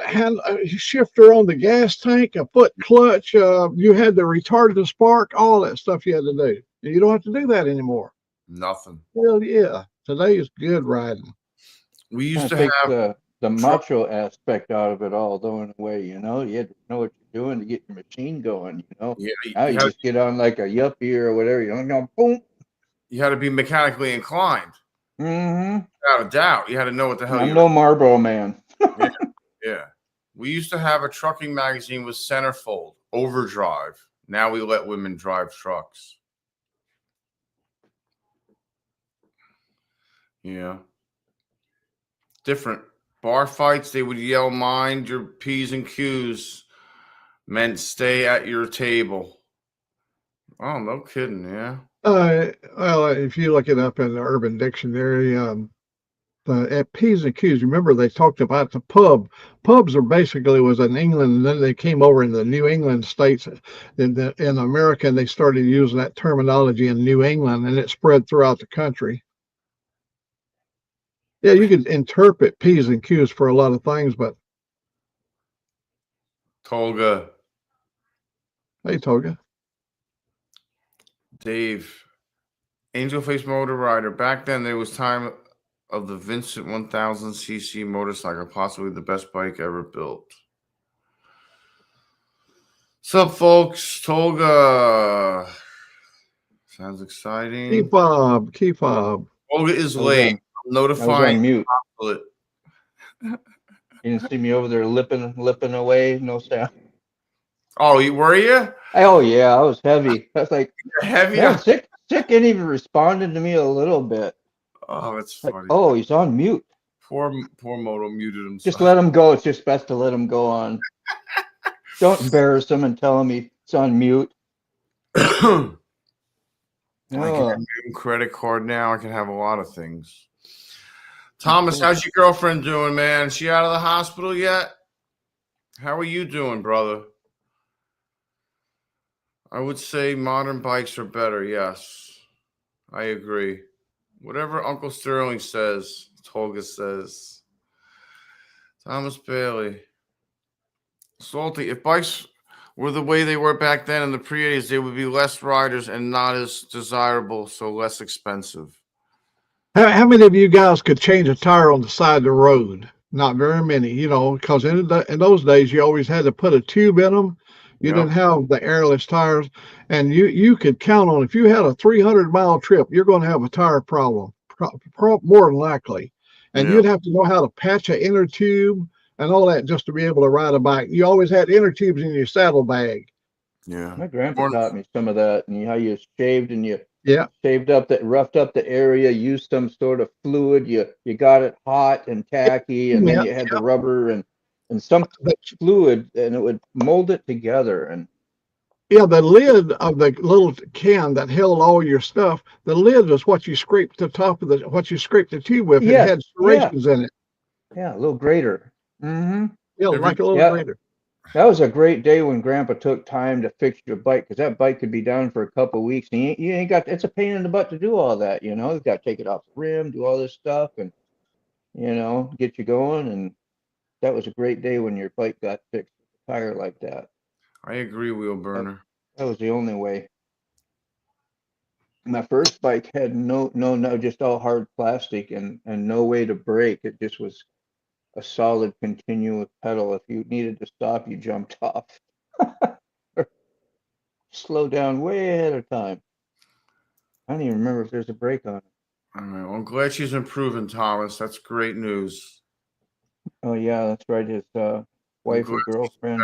hand shifter on the gas tank, a foot clutch. You had to retard the spark, all that stuff you had to do. You don't have to do that anymore. Nothing. Hell yeah, today is good riding. We used to take have the macho aspect out of it all, though, in a way, you know. You had to know what you're doing to get your machine going, you know. yeah, Now you just get on like a yuppie or whatever, you know, boom. you had to be mechanically inclined. Mm-hmm. Without a doubt. You had to know what the hell I'm you no Marlboro man. Yeah. We used to have a trucking magazine with centerfold, overdrive. Now we let women drive trucks. Yeah. Different. Bar fights, they would yell, mind your P's and Q's. Meant stay at your table. Oh, no kidding, yeah. Well, if you look it up in the Urban Dictionary, at P's and Q's, remember they talked about the pub. Pubs are basically was in England, and then they came over in the New England states in America, and they started using that terminology in New England, and it spread throughout the country. Yeah, you could interpret P's and Q's for a lot of things, but Tolga, hey, Toga. Dave, Angel Face Motor Rider. Back then, there was time of the Vincent 1000cc motorcycle, possibly the best bike ever built. What's up, folks? Tolga. Sounds exciting. Key fob. Tolga is late. I'm I was notifying on mute. it. You didn't see me over there lipping away, no sound. Oh, were you? Oh yeah, I was heavy. I was like, Heavy? man, sick ain't even responded to me a little bit. Oh, that's Like, funny. oh, he's on mute. Poor Moto muted himself. Just let him go. It's just best to let him go on. Don't embarrass him and tell him he's on mute. I can Oh, have a credit card now. I can have a lot of things. Thomas, how's your girlfriend doing, man? Is she out of the hospital yet? How are you doing, brother? I would say modern bikes are better. Yes, I agree. Whatever Uncle Sterling says, Tolga says. Thomas Bailey. Salty. If bikes were the way they were back then in the pre-80s, they would be less riders and not as desirable, so less expensive. How many of you guys could change a tire on the side of the road? Not very many, you know, because in those days you always had to put a tube in them. You didn't have the airless tires, and you could count on if you had a 300-mile trip, you're going to have a tire problem, more than likely, and you'd have to know how to patch an inner tube and all that just to be able to ride a bike. You always had inner tubes in your saddlebag. Yeah. my grandpa taught me some of that, and how you shaved and you Yeah. shaved up that, roughed up the area, used some sort of fluid. You got it hot and tacky, and then you had the rubber and some fluid, and it would mold it together. And yeah, the lid of the little can that held all your stuff, the lid is what you scraped the top of what you scraped the tube with. Yes, It had serrations in it. yeah, a little grater. Mm-hmm. Yeah, like a little grater. That was a great day when Grandpa took time to fix your bike, because that bike could be down for a couple of weeks, and you ain't got. It's a pain in the butt to do all that, you know. You got to take it off the rim, do all this stuff, and get you going. And that was a great day when your bike got fixed, tire like that. I agree, Wheel Burner. That was the only way. My first bike had no, just all hard plastic and no way to brake. It just was a solid continuous pedal. If you needed to stop, you jumped off. Slow down way ahead of time. I don't even remember if there's a brake on it. All right. Well, I'm glad she's improving, Thomas. That's great news. Oh yeah, that's right. His wife or girlfriend.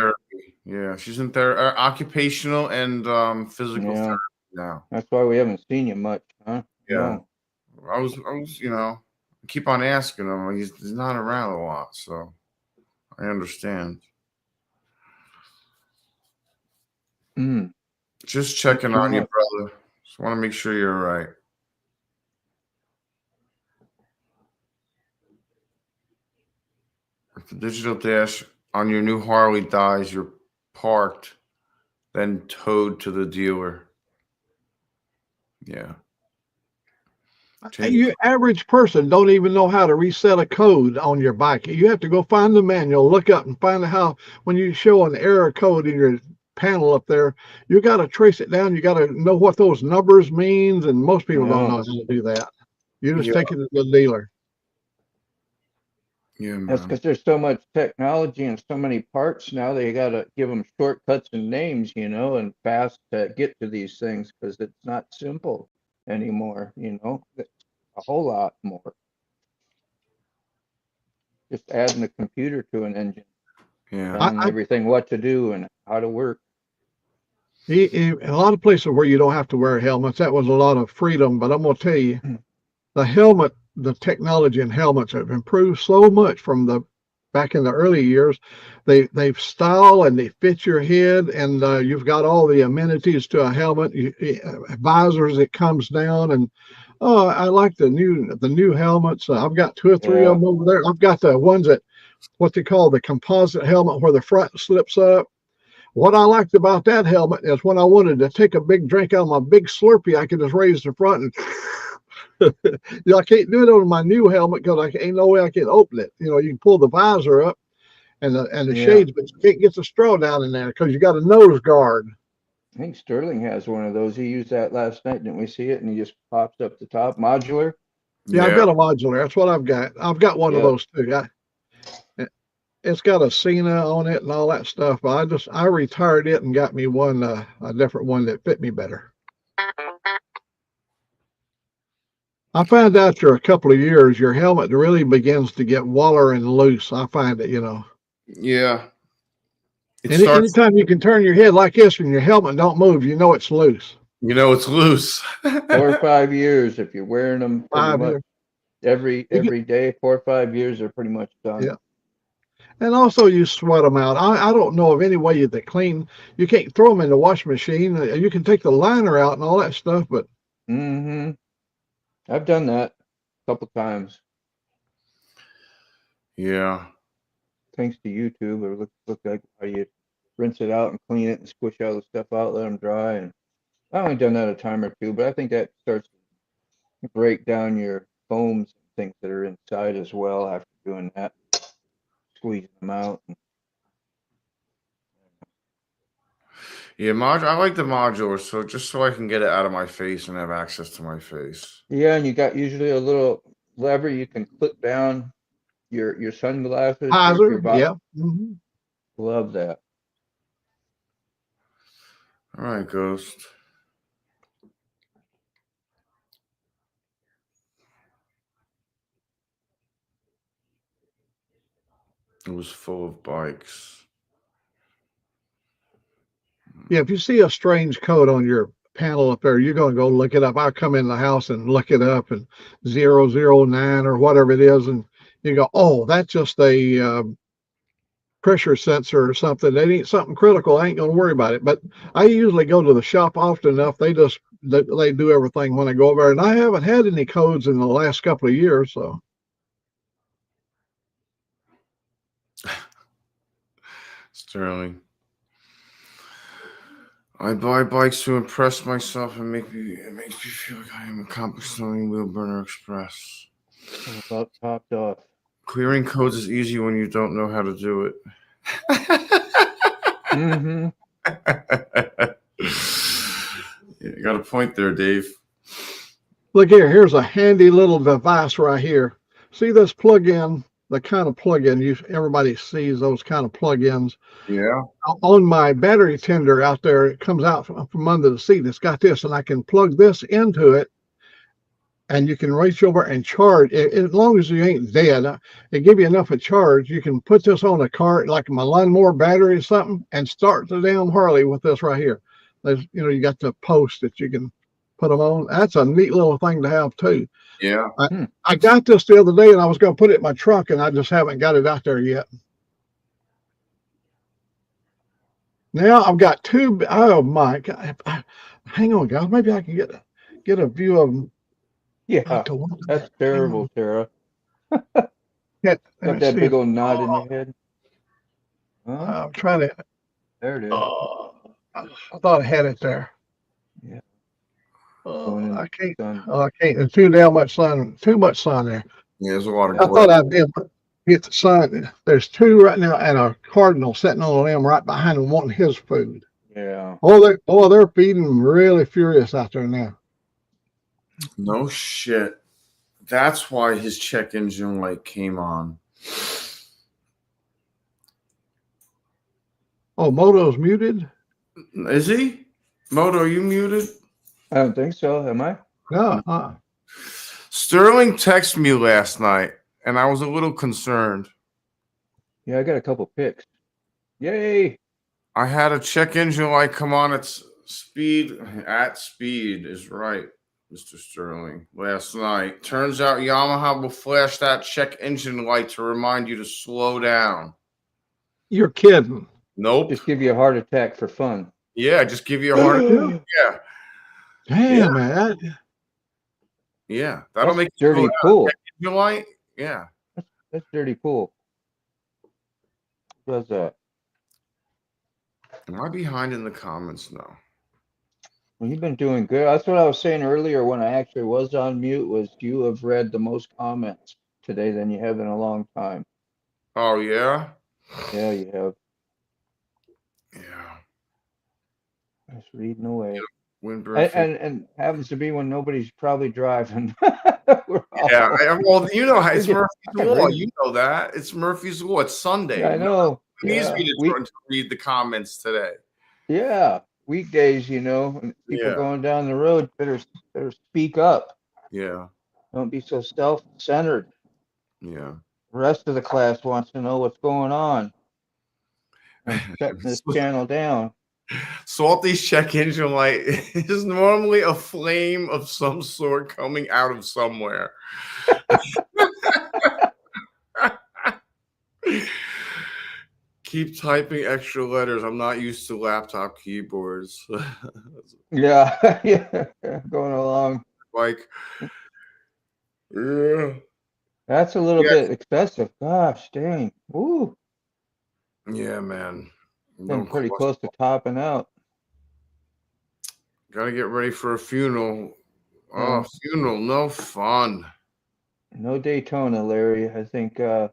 Yeah, she's in therapy, occupational and physical therapy now. That's why we haven't seen you much, huh? Yeah. No. I was, I keep on asking him. He's not around a lot, so I understand. Just checking on you, brother. Just want to make sure you're all right. If the digital dash on your new Harley dies, your parked, then towed to the dealer. Yeah. You average person don't even know how to reset a code on your bike. You have to go find the manual, look up and find out how, when you show an error code in your panel up there, you got to trace it down. You got to know what those numbers means. And most people don't know how to do that. You just take it to the dealer. Yeah, That's man. because there's so much technology and so many parts now. They got to give them shortcuts and names, you know, and fast to get to these things because it's not simple anymore, you know. It's a whole lot more. Just adding a computer to an engine, Yeah. telling everything what to do and how to work. A lot of places where you don't have to wear helmets, that was a lot of freedom. But I'm going to tell you, the helmet, the technology in helmets have improved so much from the back in the early years. They've style and they fit your head, and you've got all the amenities to a helmet. Visors, it comes down, and oh, I like the new helmets. I've got 2 or 3 of them over there. I've got the ones that what they call the composite helmet where the front slips up. What I liked about that helmet is when I wanted to take a big drink out of my big Slurpee, I could just raise the front and you know, I can't do it on my new helmet because I ain't no way I can open it. You know, you can pull the visor up and the shades, but you can't get the straw down in there because you got a nose guard. I think Sterling has one of those. He used that last night. Didn't we see it? And he just pops up the top, modular. Yeah, I've got a modular. That's what I've got. I've got one of those too. It's got a Cena on it and all that stuff, but I retired it and got me one a different one that fit me better. I found out after a couple of years, your helmet really begins to get waller and loose. I find it, you know. Yeah. Anytime you can turn your head like this and your helmet don't move, you know it's loose. You know it's loose. 4 or 5 years if you're wearing them pretty 5 much years. every day. 4 or 5 years are pretty much done. Yeah. And also you sweat them out. I don't know of any way you can clean. You can't throw them in the washing machine. You can take the liner out and all that stuff, but I've done that a couple times. Yeah. Thanks to YouTube, it look like how you rinse it out and clean it and squish all the stuff out, let them dry. And I've only done that a time or two, but I think that starts to break down your foams and things that are inside as well after doing that, squeezing them out. Yeah, I like the modular, so just so I can get it out of my face and have access to my face. Yeah, and you got usually a little lever you can clip down your sunglasses. Visor, your yeah. Love that. All right, Ghost. It was full of bikes. Yeah, if you see a strange code on your panel up there, you're going to go look it up. I'll come in the house and look it up and 009 or whatever it is. And you go, oh, that's just a pressure sensor or something. That ain't something critical. I ain't going to worry about it. But I usually go to the shop often enough. They do everything when I go over there. And I haven't had any codes in the last couple of years. So. Sterling. I buy bikes to impress myself and it makes me feel like I am accomplishing Wheel Burner Express. About popped off. Clearing codes is easy when you don't know how to do it. You got a point there, Dave. Look here, here's a handy little device right here. See this plug-in, the kind of plug-in everybody sees those kind of plug-ins. Yeah. On my battery tender out there, it comes out from under the seat. It's got this, and I can plug this into it, and you can reach over and charge. As long as you ain't dead, it give you enough of charge. You can put this on a cart, like my lawnmower battery or something, and start the damn Harley with this right here. There's, you got the post that you can put them on. That's a neat little thing to have too. Yeah. I got this the other day, and I was going to put it in my truck, and I just haven't got it out there yet. Now I've got two. Oh my God! Hang on, guys. Maybe I can get a view of them. Yeah, that's terrible, Tara. Got that big old knot in your head. I'm trying to. There it is. I thought I had it there. Yeah. Oh, I can't. Sun. Oh, I can't. There's too damn much sun. Too much sun there. Yeah, there's a lot of I glare. thought I'd be able to get the sun. There's two right now, and a cardinal sitting on a limb right behind him wanting his food. Yeah. They're feeding really furious out there now. No shit. That's why his check engine light came on. Oh, Moto's muted? Is he? Moto, are you muted? I don't think so. Am I? No. Sterling texted me last night, and I was a little concerned. Yeah, I got a couple pics. Yay! I had a check engine light come on at speed. At speed is right, Mr. Sterling. Last night. Turns out Yamaha will flash that check engine light to remind you to slow down. You're kidding. Nope. Just give you a heart attack for fun. Yeah, just give you a heart attack. Yeah. Damn, man. Yeah. That'll That's make you dirty slow down. pool. Check engine light? Yeah. That's dirty pool. Who does that? Am I behind in the comments now? Well, you've been doing good. That's what I was saying earlier when I actually was on mute, was you have read the most comments today than you have in a long time. Oh, yeah? Yeah, you have. Yeah. Just reading away. Windbreath. And happens to be when nobody's probably driving. Yeah, well, you know, it's We're Murphy's getting- Law. You know that. It's Murphy's Law. It's Sunday. Yeah, I know. It needs Yeah. me to read the comments today. Yeah, weekdays, you know, and people Yeah. going down the road better speak up. Yeah. Don't be so self-centered. Yeah. The rest of the class wants to know what's going on. I'm shutting this channel down. Salty's check engine light is normally a flame of some sort coming out of somewhere. Keep typing extra letters. I'm not used to laptop keyboards. Yeah, yeah, going along. Like, yeah. That's a little bit excessive. Gosh, dang. Woo. Yeah, man. Been pretty close to topping out. Gotta get ready for a funeral. Oh, funeral, no fun. No Daytona, Larry. I think that'll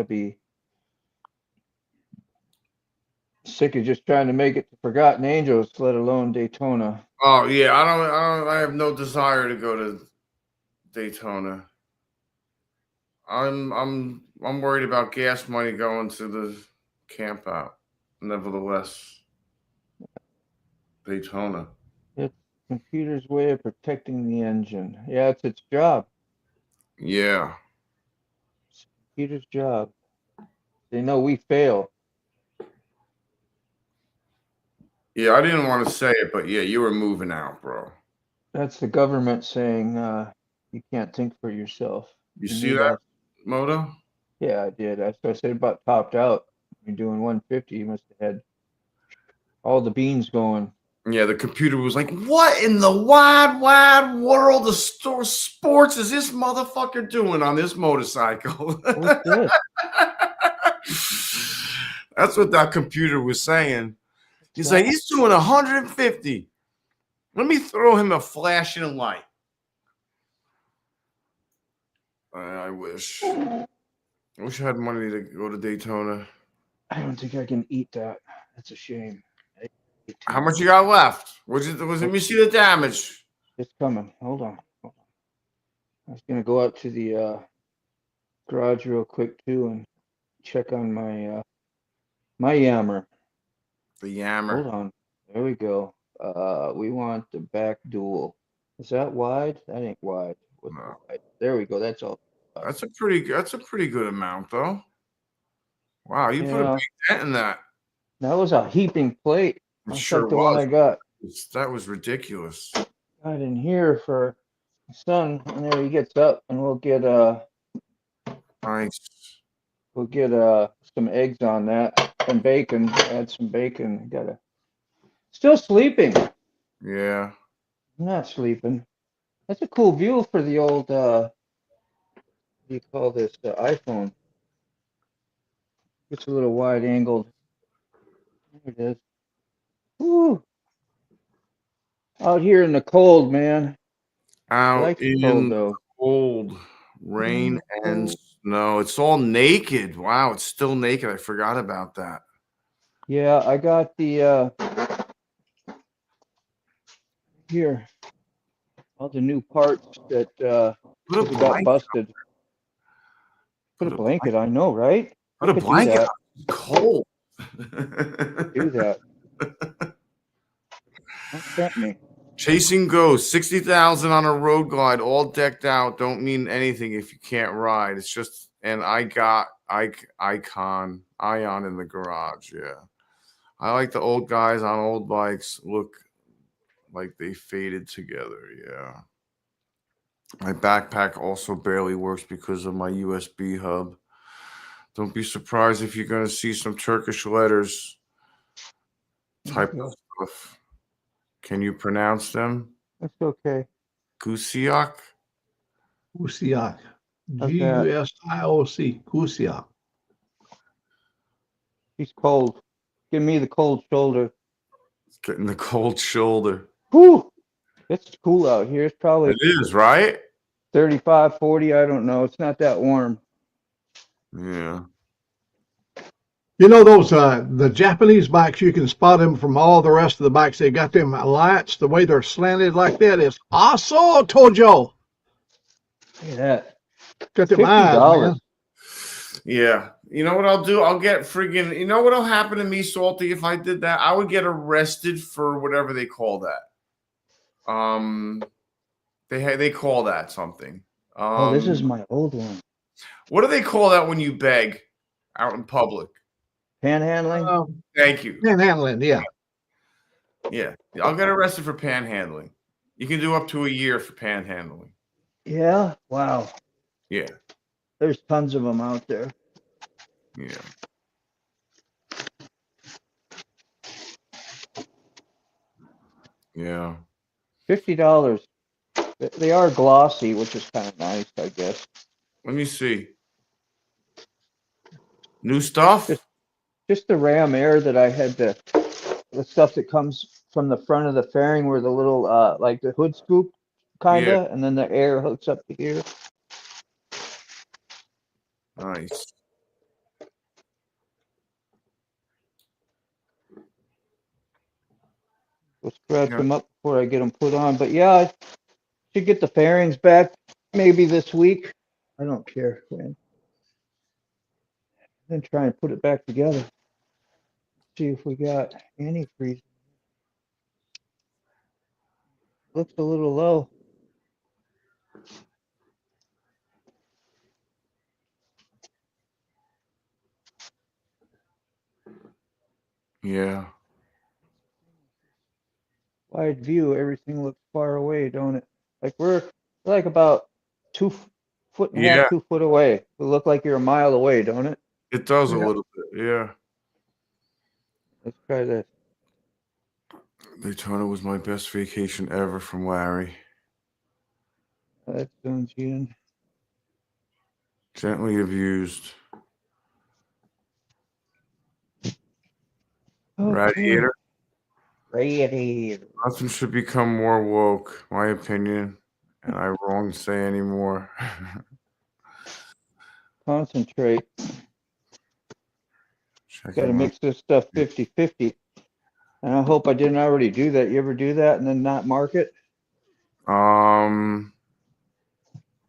be sick of just trying to make it to Forgotten Angels, let alone Daytona. Oh yeah, I have no desire to go to Daytona. I'm worried about gas money going to the camp out. Nevertheless, Daytona. It's computer's way of protecting the engine. Yeah, it's its job. Yeah. It's computer's job. They know we fail. Yeah, I didn't want to say it, but yeah, you were moving out, bro. That's the government saying you can't think for yourself. You see that, Moto? Yeah, I did. That's what I said about topped out. You're doing 150. You must have had all the beans going. Yeah, the computer was like, what in the wide world of sports is this motherfucker doing on this motorcycle? What's this? That's what that computer was saying. He's like, he's doing 150. Let me throw him a flashing light. I wish. I wish I had money to go to Daytona. I don't think I can eat that. That's a shame. How much you got left? Let me see the damage. It's coming. Hold on. I was gonna go out to the garage real quick too and check on my my Yammer. The Yammer. Hold on. There we go. We want the back dual. Is that wide? That ain't wide. No. Wide? There we go. That's all. That's a pretty good amount though. Wow, you put a big dent in that. That was a heaping plate. It Just sure like the was. one I got That was ridiculous. in here for the son. And there he gets up, and we'll get Nice. some eggs on that and bacon. Add some bacon. Still sleeping. Yeah. I'm not sleeping. That's a cool view for the old what do you call this? The iPhone. It's a little wide angled. It is. Woo. Out here in the cold, man. I Out like the in cold the though. cold, rain and Cold. snow. It's all naked. Wow, it's still naked. I forgot about that. Yeah, I got the here all the new parts that Put a got blanket. busted. Put a Put a blanket. I know, right? Put I a could do blanket that. on. It's cold. Do that. Don't tempt me. Chasing ghosts, 60,000 on a road glide, all decked out. Don't mean anything if you can't ride. It's just, and I got Ion in the garage. Yeah, I like the old guys on old bikes. Look like they faded together. Yeah, my backpack also barely works because of my USB hub. Don't be surprised if you're gonna see some Turkish letters type of stuff. Can you pronounce them? That's okay. Gusiak? Kusiak. How's that? Gusioc. Kusiak. He's cold. Give me the cold shoulder. It's getting the cold shoulder. Whew. It's cool out here. It's probably It is, right? 35, 40. I don't know. It's not that warm. Yeah. You know those the Japanese bikes, you can spot them from all the rest of the bikes. They got them lights, the way they're slanted like that is Aso Tojo. Look at that. Got them eyes, $50. man. Yeah. You know what I'll do? I'll get friggin', you know what'll happen to me, Salty, if I did that? I would get arrested for whatever they call that. They call that something. Oh, this is my old one. What do they call that when you beg out in public? Panhandling? Thank you. Panhandling, yeah. Yeah. I'll get arrested for panhandling. You can do up to a year for panhandling. Yeah. Wow. Yeah. There's tons of them out there. Yeah. Yeah. $50. They are glossy, which is kind of nice, I guess. Let me see. New stuff? Just the Ram Air that I had the stuff that comes from the front of the fairing where the little like the hood scoop kinda, and then the air hooks up to here. Nice. We'll scratch them up before I get them put on. But yeah, I should get the fairings back maybe this week. I don't care when. Then try and put it back together. See if we got antifreeze. Looks a little low. Yeah. Wide view, everything looks far away, don't it? Like we're like about 2 foot and a half, 2 foot away. It look like you're a mile away, don't it? It does a little bit, yeah. Let's try this. Daytona was my best vacation ever from Larry. That zones you in. Gently abused. Radiator. Radiator. Nothing should become more woke, my opinion. And I won't say anymore. Concentrate. Got to mix this stuff 50-50. And I hope I didn't already do that. You ever do that and then not mark it? I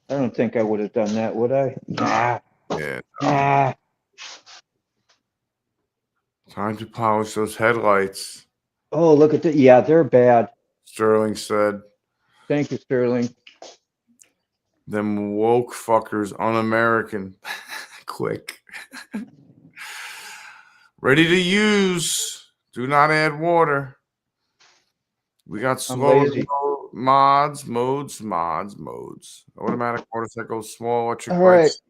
don't think I would have done that, would I? Nah. Yeah. Nah. Time to polish those headlights. Oh, look at that. Yeah, they're bad. Sterling said. Thank you, Sterling. Them woke fuckers un-American. Quick. Ready to use. Do not add water. We got slow mods. Automatic motorcycles, small electric All right. bikes.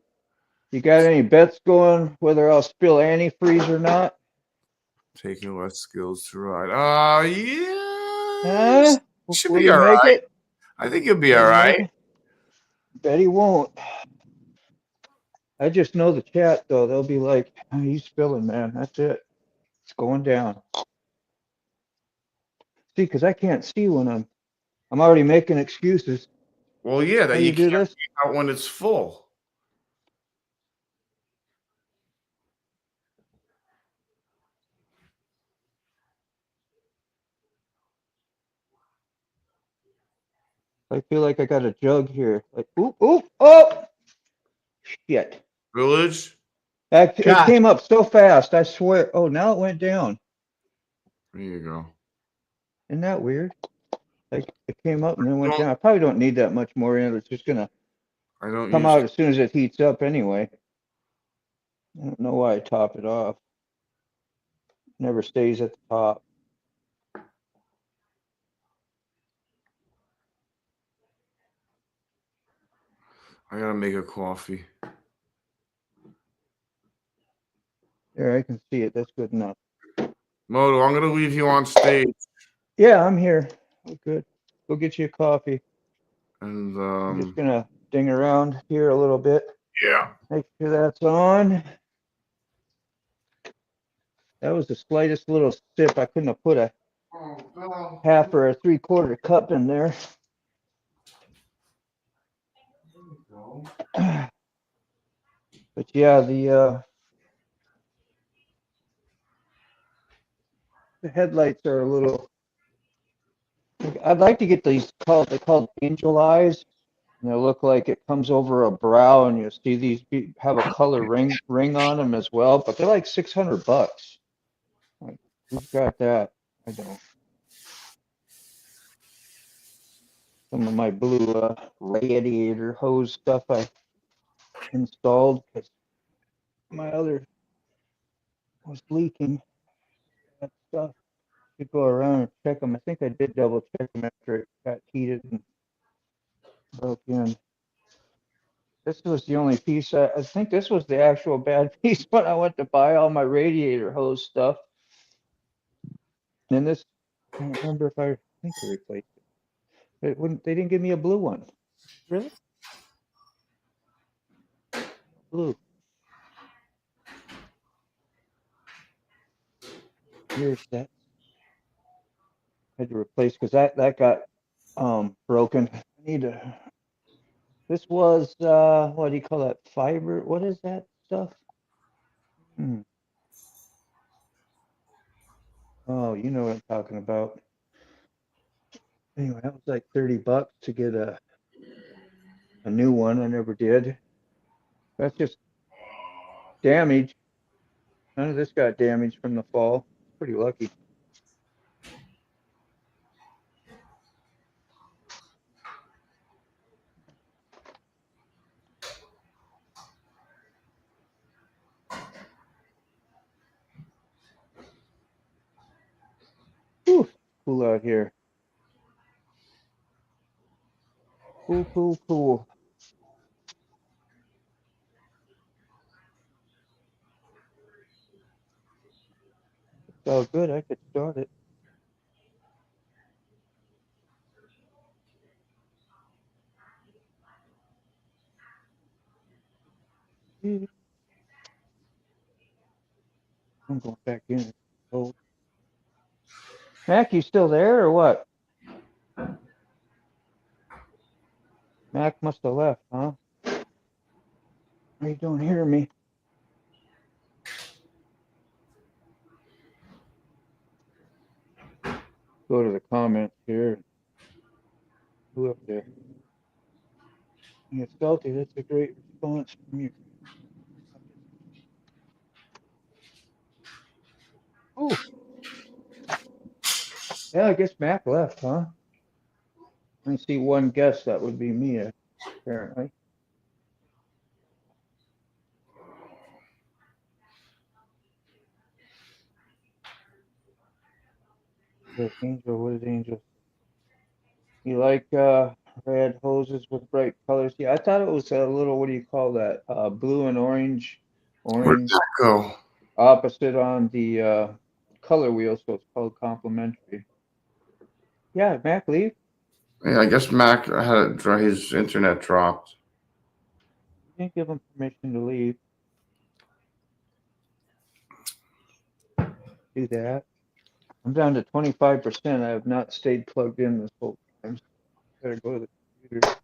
You got any bets going whether I'll spill antifreeze or not? Taking less skills to ride. Huh? Should Will be he all make right. it? I think you'll be all right. Bet he won't. I just know the chat though. They'll be like, oh, he's spilling, man. That's it. It's going down. See, because I can't see when I'm already making excuses. Well, yeah, How that you you do can't this? see out when it's full. I feel like I got a jug here. Like, oop, oop, oh, shit. Village. It Gosh. came up so fast, I swear. Oh, now it went down. There you go. Isn't that weird? Like, it came up and then went Don't- down. I probably don't need that much more in it. It's just going to I don't come use. out as soon as it heats up anyway. I don't know why I top it off. Never stays at the top. I gotta make a coffee. There, I can see it. That's good enough. Moto, I'm gonna leave you on stage, Yeah, I'm here. Oh, good. Go get you a coffee. and I'm just going to ding around here a little bit. yeah. Make sure that's on. That was the slightest little sip. I couldn't have put a half or a 3/4 cup in there. But yeah, the headlights are a little. I'd like to get these they're called angel eyes, and they look like it comes over a brow, and you see these have a color ring on them as well. But they're like $600. Like, who's got that? I don't. Some of my blue radiator hose stuff I installed because my other was leaking. That stuff. Should go around and check them. I think I did double check them after it got heated and broke in. This was the only piece. I think this was the actual bad piece when I went to buy all my radiator hose stuff. And this, I don't remember if I think I replaced it. It wouldn't. They didn't give me a blue one. Really? Blue. Here's that. I had to replace because that got broken. I need to. This was what do you call that? Fiber? What is that stuff? Oh, you know what I'm talking about. Anyway, that was like $30 to get a new one. I never did. That's just damage. None of this got damaged from the fall. Pretty lucky. Whew, cool out here. Cool, cool, cool. It's all good. I could start it. I'm going back in. Oh, Mac, you still there or what? Mac must have left, huh? You don't hear me. Go to the comments here. Who up there? Yeah, Salty, that's a great response from you. Oh, yeah, I guess Mac left, huh? I see one guess. That would be me, apparently. The Angel, what is Angel? You like red hoses with bright colors? Yeah, I thought it was a little, what do you call that? Blue and orange, Where'd orange that go? opposite on the color wheel, so it's called complementary. Yeah, Mac, leave. Yeah, I guess Mac had his internet dropped. You didn't give him permission to leave. do that. I'm down to 25%. I have not stayed plugged in this whole time. Better go to the computer.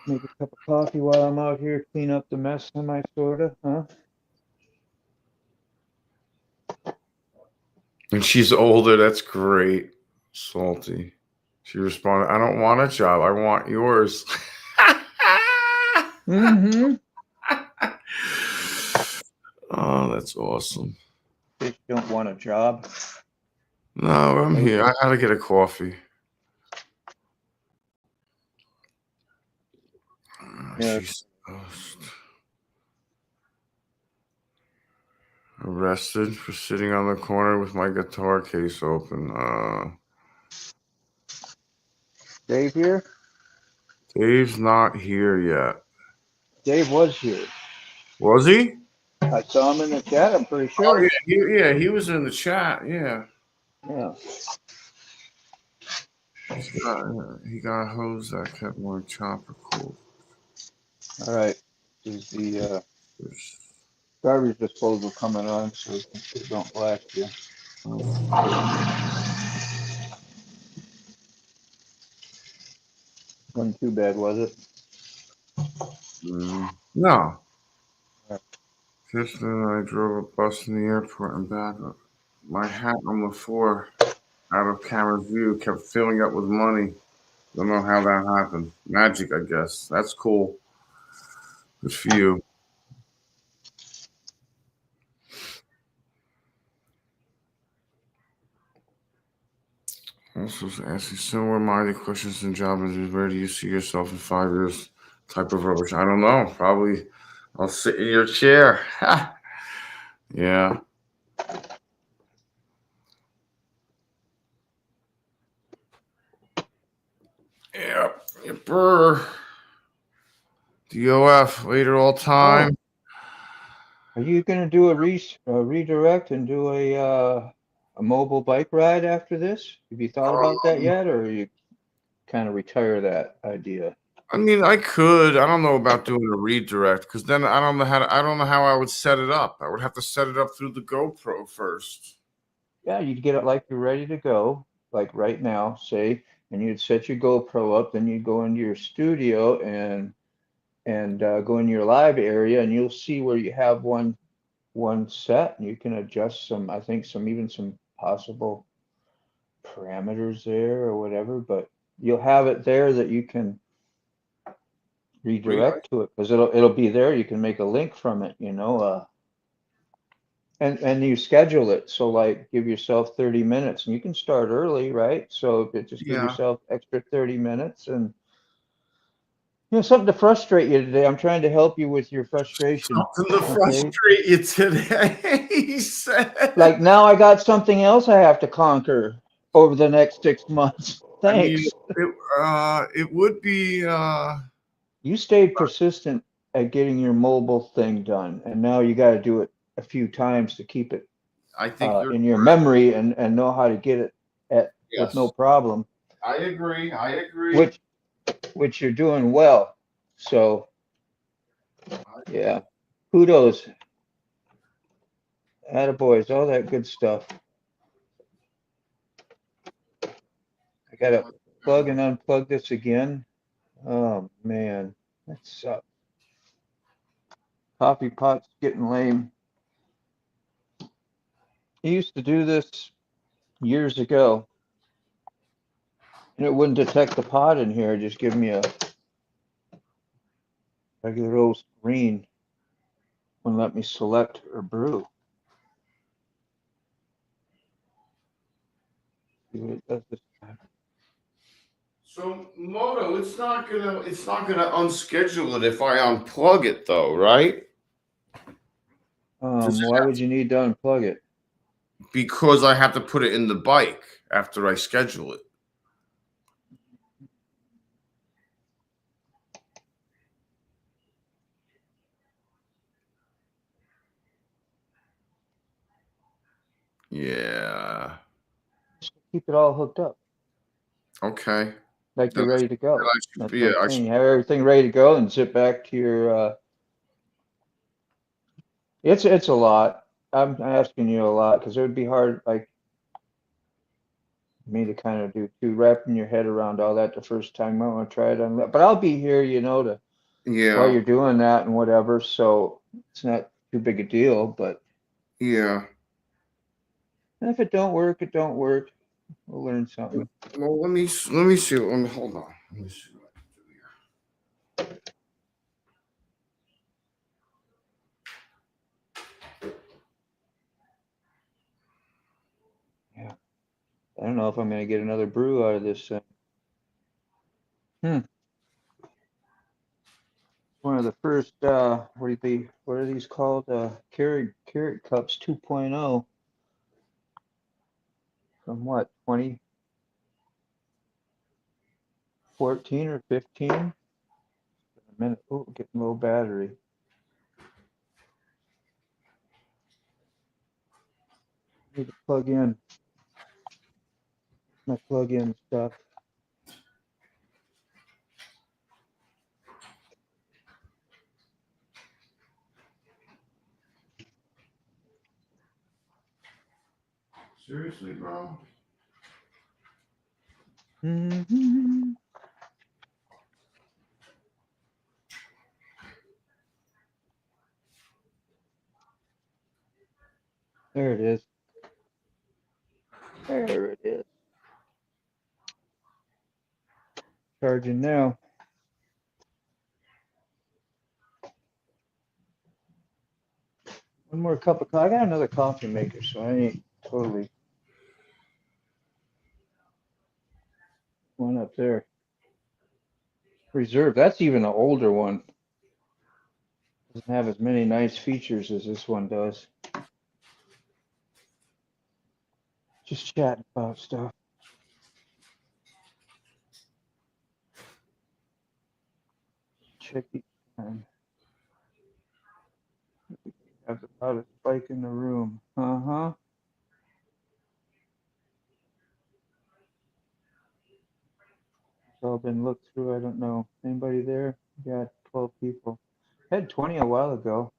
Make a cup of coffee while I'm out here, clean up the mess, sorta, huh? And she's older. That's great. Salty. She responded, I don't want a job. I want yours. Mm-hmm. Oh, that's awesome. You don't want a job. No, I'm here. I gotta get a coffee. Yeah. She's arrested for sitting on the corner with my guitar case open. Dave here? Dave's not here yet. Dave was here. Was he? I saw him in the chat, I'm pretty Oh, sure. yeah, he was in the chat. Yeah. Yeah. He got a hose that kept more chopper cool. All right. Is the garbage disposal coming on so it don't blast you? Wasn't too bad, was it? No. Just then I drove a bus in the airport and back up. My hat on the floor, out of camera view, kept filling up with money. Don't know how that happened. Magic, I guess. That's cool. Good for you. Also asking similar minded questions in job interviews. Where do you see yourself in 5 years? Type of rubbish. I don't know. Probably I'll sit in your chair. Yeah. Yeah. Yipper. DOF, later all time. Are you going to do a redirect and do a mobile bike ride after this? Have you thought about that yet, or are you kind of retire that idea? I mean, I could. I don't know about doing a redirect because then I don't know how I would set it up. I would have to set it up through the GoPro first. Yeah, you'd get it like you're ready to go, like right now, say, and you'd set your GoPro up, then you'd go into your studio and go in your live area, and you'll see where you have one set, and you can adjust some, I think some possible parameters there or whatever, but you'll have it there that you can redirect to it because it'll be there. You can make a link from it, and you schedule it. So like give yourself 30 minutes and you can start early, right? So just give yourself extra 30 minutes and something to frustrate you today. I'm trying to help you with your frustration. Something to frustrate you today, he said. Like now I got something else I have to conquer over the next 6 months. Thanks. I mean, it would be. You stayed persistent at getting your mobile thing done, and now you got to do it a few times to keep it I think in your memory and know how to get it with no problem. I agree. Which you're doing well. So, yeah, kudos. Attaboys, all that good stuff. I got to plug and unplug this again. Oh, man, that sucks. Coffee pot's getting lame. He used to do this years ago, and it wouldn't detect the pot in here. Just give me a regular old screen. Wouldn't let me select or brew. See what it does this time. So Moto, it's not gonna unschedule it if I unplug it though, right? Why would you need to unplug it? Because I have to put it in the bike after I schedule it. Yeah. Just keep it all hooked up. Okay. Like you're ready to go. You have everything ready to go and sit back to your It's a lot. I'm asking you a lot because it would be hard, like me to kind of do too, wrapping your head around all that the first time. I want to try it on that, but I'll be here, while Yeah, you're doing that and whatever. So it's not too big a deal. But yeah. if it don't work, it don't work. We'll learn something. Well, let me see. Let me hold on. Let me see what I can do here. Yeah. I don't know if I'm gonna get another brew out of this thing. One of the first what are these called? Carrot cups 2.0 from what, 2014 or 15? A minute. Oh, getting low battery. Need to plug in my plug-in stuff. Seriously, bro. Mhm. There it is. There it is. Charging now. One more cup of coffee. I got another coffee maker, so I ain't totally one up there. Reserve. That's even an older one. Doesn't have as many nice features as this one does. Just chatting about stuff. Check each time. Have about a spike in the room. Uh-huh. It's all been looked through. I don't know. Anybody there? Got 12 people. Had 20 a while ago.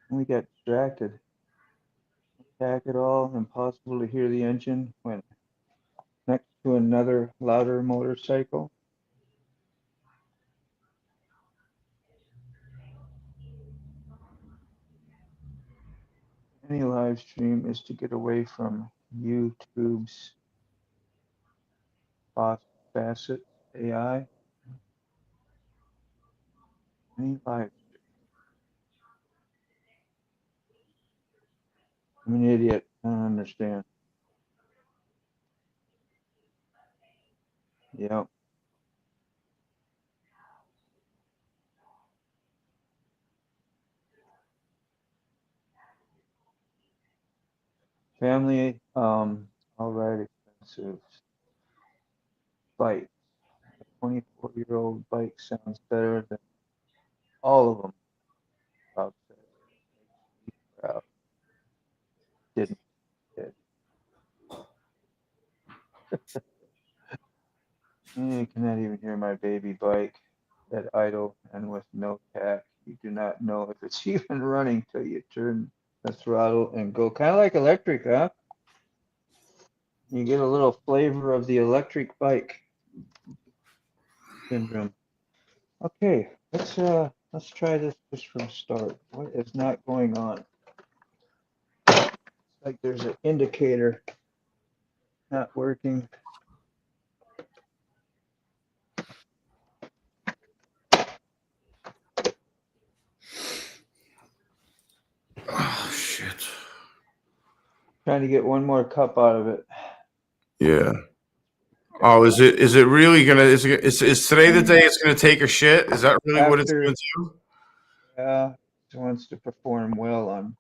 We got distracted. Attack it all. Impossible to hear the engine when next to another louder motorcycle. Any live stream is to get away from YouTube's facet AI. Any live I'm an idiot. I don't understand. Yep. Family, all right, expensive bike. A 24-year-old bike sounds better than all of them. Bob said. Makes me proud. Didn't it? You cannot even hear my baby bike at idle and with no tach. You do not know if it's even running till you turn the throttle and go. Kind of like electric, huh? You get a little flavor of the electric bike syndrome. Okay, let's try this just from start. What is not going on? It's like there's an indicator not working. Oh shit. Trying to get one more cup out of it. Yeah. Oh, is it really gonna is today the day it's gonna take a shit? Is that really what it's After, gonna do? it wants to perform well on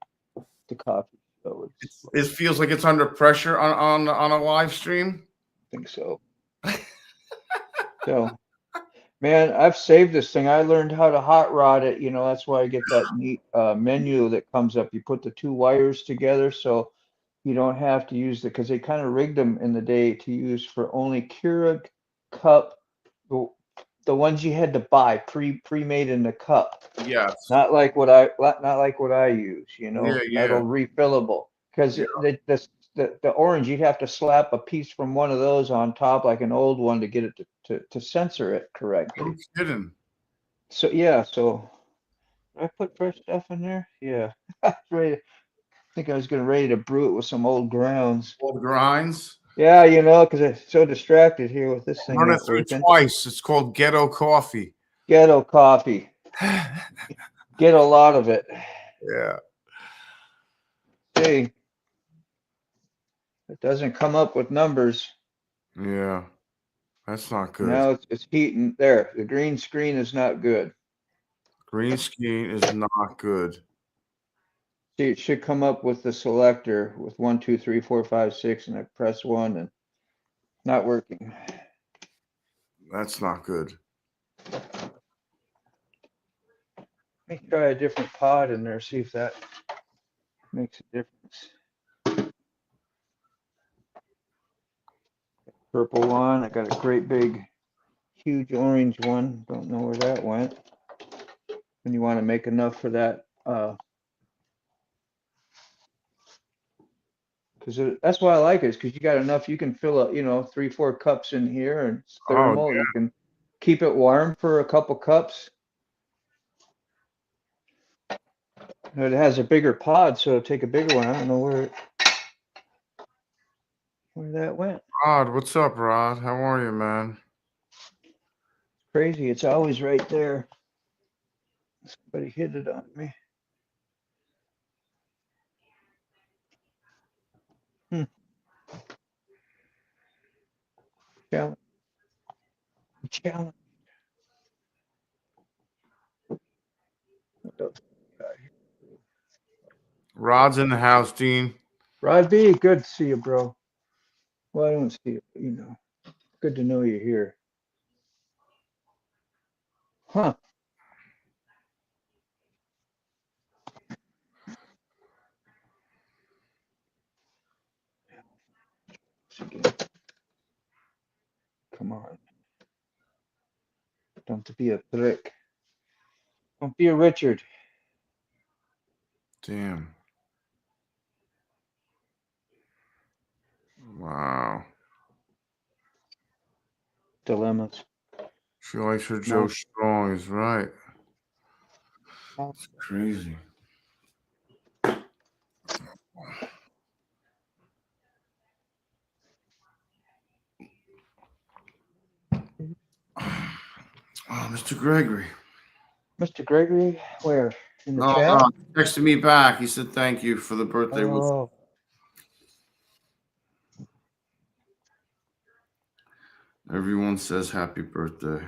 the coffee show. It feels like it's under pressure on a live stream. I think so. So, man, I've saved this thing. I learned how to hot rod it. That's why I get that neat menu that comes up. You put the two wires together, so you don't have to use because they kind of rigged them in the day to use for only Keurig cup, the ones you had to buy pre-made in the cup. Yes. Not like what I use, you know, Yeah, yeah. metal refillable. Because Yeah. the orange, you'd have to slap a piece from one of those on top, like an old one, to get it to censor it correctly. No kidding. So yeah, so did I put fresh stuff in there? Yeah. Ready. I think I was getting ready to brew it with some old grounds. All the grinds. Yeah, you know, because I'm so distracted here with this thing Run it not through working. twice. It's called ghetto coffee. Ghetto coffee. Get a lot of it. Yeah. See, it doesn't come up with numbers. Yeah. That's not good. Now it's heating. There, the green screen is not good. Green screen is not good. See, it should come up with the selector with 1, 2, 3, 4, 5, 6, and I press 1 and not working. That's not good. Let me try a different pod in there, see if that makes a difference. Purple one, I got a great big, huge orange one. Don't know where that went. And you want to make enough for that, because that's why I like it, is because you got enough. You can fill up, you know, 3, 4 cups in here, and it's thermal. You can keep it warm for a couple cups. It has a bigger pod, so it'll take a bigger one. I don't know where that went. Rod, what's up, Rod? How are you, man? Crazy. It's always right there. Somebody hit it on me. Challenge. Challenge. Rod's in the house, Dean. Rod B, good to see you, bro. Well, I don't see you, but you know. Good to know you're here. Huh. Come on. Don't be a prick. Don't be a Richard. Damn. Wow. Dilemmas. She likes her Joe Strong, is right. It's crazy. Oh, Mr. Gregory. Mr. Gregory, where? In the No, chat? no, he texted me back. He said thank you for the birthday wish. Oh, Everyone says happy birthday.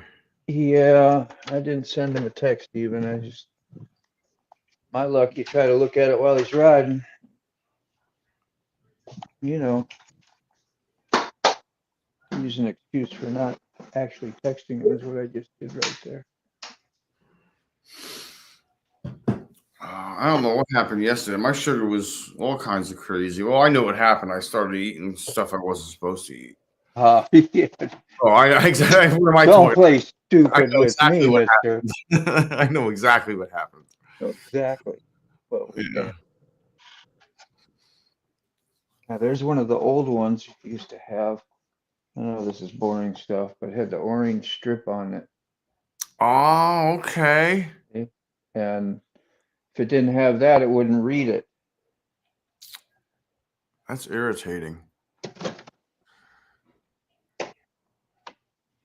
yeah. I didn't send him a text even. I just, my luck, you try to look at it while he's riding. You know, use an excuse for not actually texting him is what I just did right there. I don't know what happened yesterday. My sugar was all kinds of crazy. Well, I know what happened. I started eating stuff I wasn't supposed to eat. Yeah. Oh, I exactly. What am I Don't talking? play I stupid know with exactly me, what mister. happened. I know exactly what happened. Exactly. Well, Yeah. now there's one of the old ones you used to have. I know this is boring stuff, but it had the orange strip on it. Oh, okay. Okay? And if it didn't have that, it wouldn't read it. That's irritating.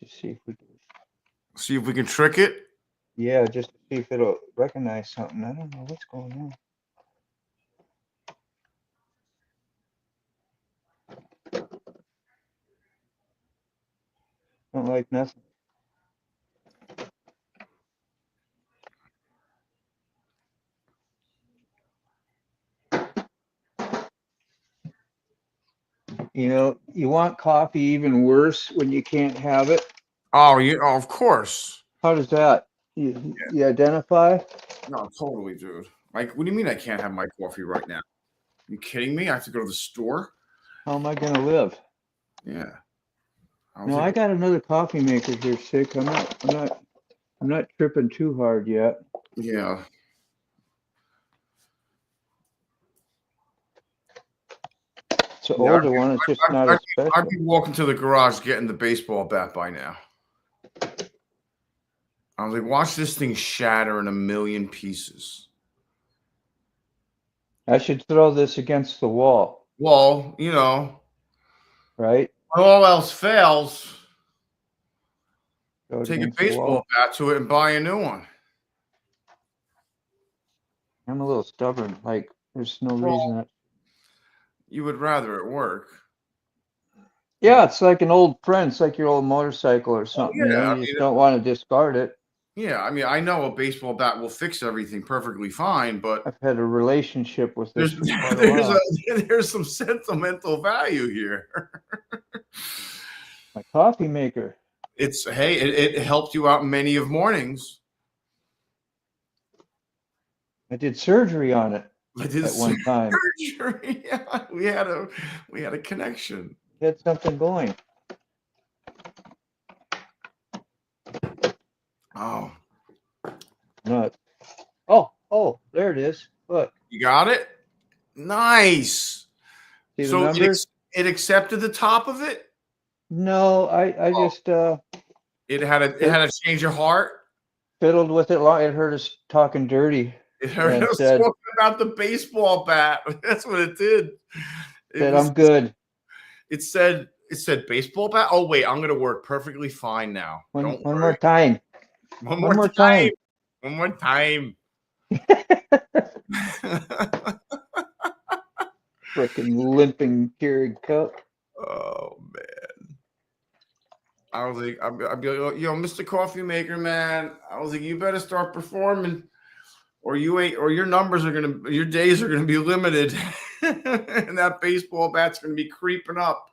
Just see if we can, See if we can trick it. yeah, just to see if it'll recognize something. I don't know what's going on. Don't like nothing. You know, you want coffee even worse when you can't have it. Oh, of course. How does that? You identify? No, totally, dude. Like, what do you mean I can't have my coffee right now? You kidding me? I have to go to the store. How am I going to live? Yeah. was No, like, I got another coffee maker here, sick. I'm not tripping too hard yet. yeah. It's an Yeah, older one. It's just not as I'd special. be walking to the garage getting the baseball bat by now. I was like, watch this thing shatter in a million pieces. I should throw this against the wall, Well, you know, right? when all else fails, Throw it take a against the baseball wall. bat to it and buy a new one. I'm a little stubborn. Like, there's no Well, reason. you would rather it work. Yeah, it's like an old friend. It's like your old motorcycle or something. You Yeah, know, I you just mean, don't want to discard it. yeah. I mean, I know a baseball bat will fix everything perfectly fine, but I've had a relationship with this there's for quite a while. there's some sentimental value here. My coffee maker. It's hey, it helped you out many of mornings. I did surgery on it I did at one time. surgery. Yeah, we had a connection. Had something going. Oh, No. Oh, there it is. Look, you got it. Nice. see the So numbers? it accepted the top of it. No, I Oh. just It had a change of heart. fiddled with it long. It heard us talking dirty. It heard And us said- talking about the baseball bat. That's what it did. Said I'm good. It said baseball bat. Oh wait, I'm gonna work perfectly fine now. Don't One worry. more time. One One more more time. time. One more time. Frickin' limping Keurig cup. Oh man. I was like, I'd be like, yo, Mr. Coffee Maker, man. I was like, you better start performing, or your numbers are your days are gonna be limited, and that baseball bat's gonna be creeping up.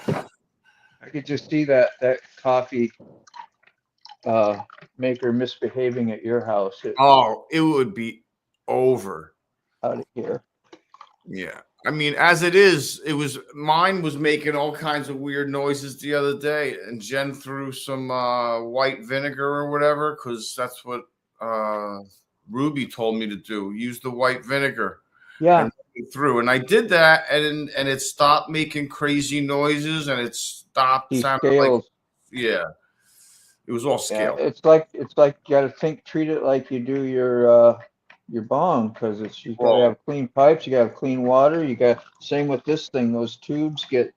I could just see that coffee maker misbehaving at your house. Oh, it would be over. Out of here. Yeah. I mean, as it is, mine was making all kinds of weird noises the other day, and Jen threw some white vinegar or whatever, because that's what Ruby told me to do. Use the white vinegar. Yeah. And through, and I did that, and it stopped making crazy noises, and it stopped He sounding like, scales. yeah, it was all Yeah, scale. it's like you gotta treat it like you do your bong, because you gotta Well, have clean pipes, you gotta have clean water, you got same with this thing. Those tubes get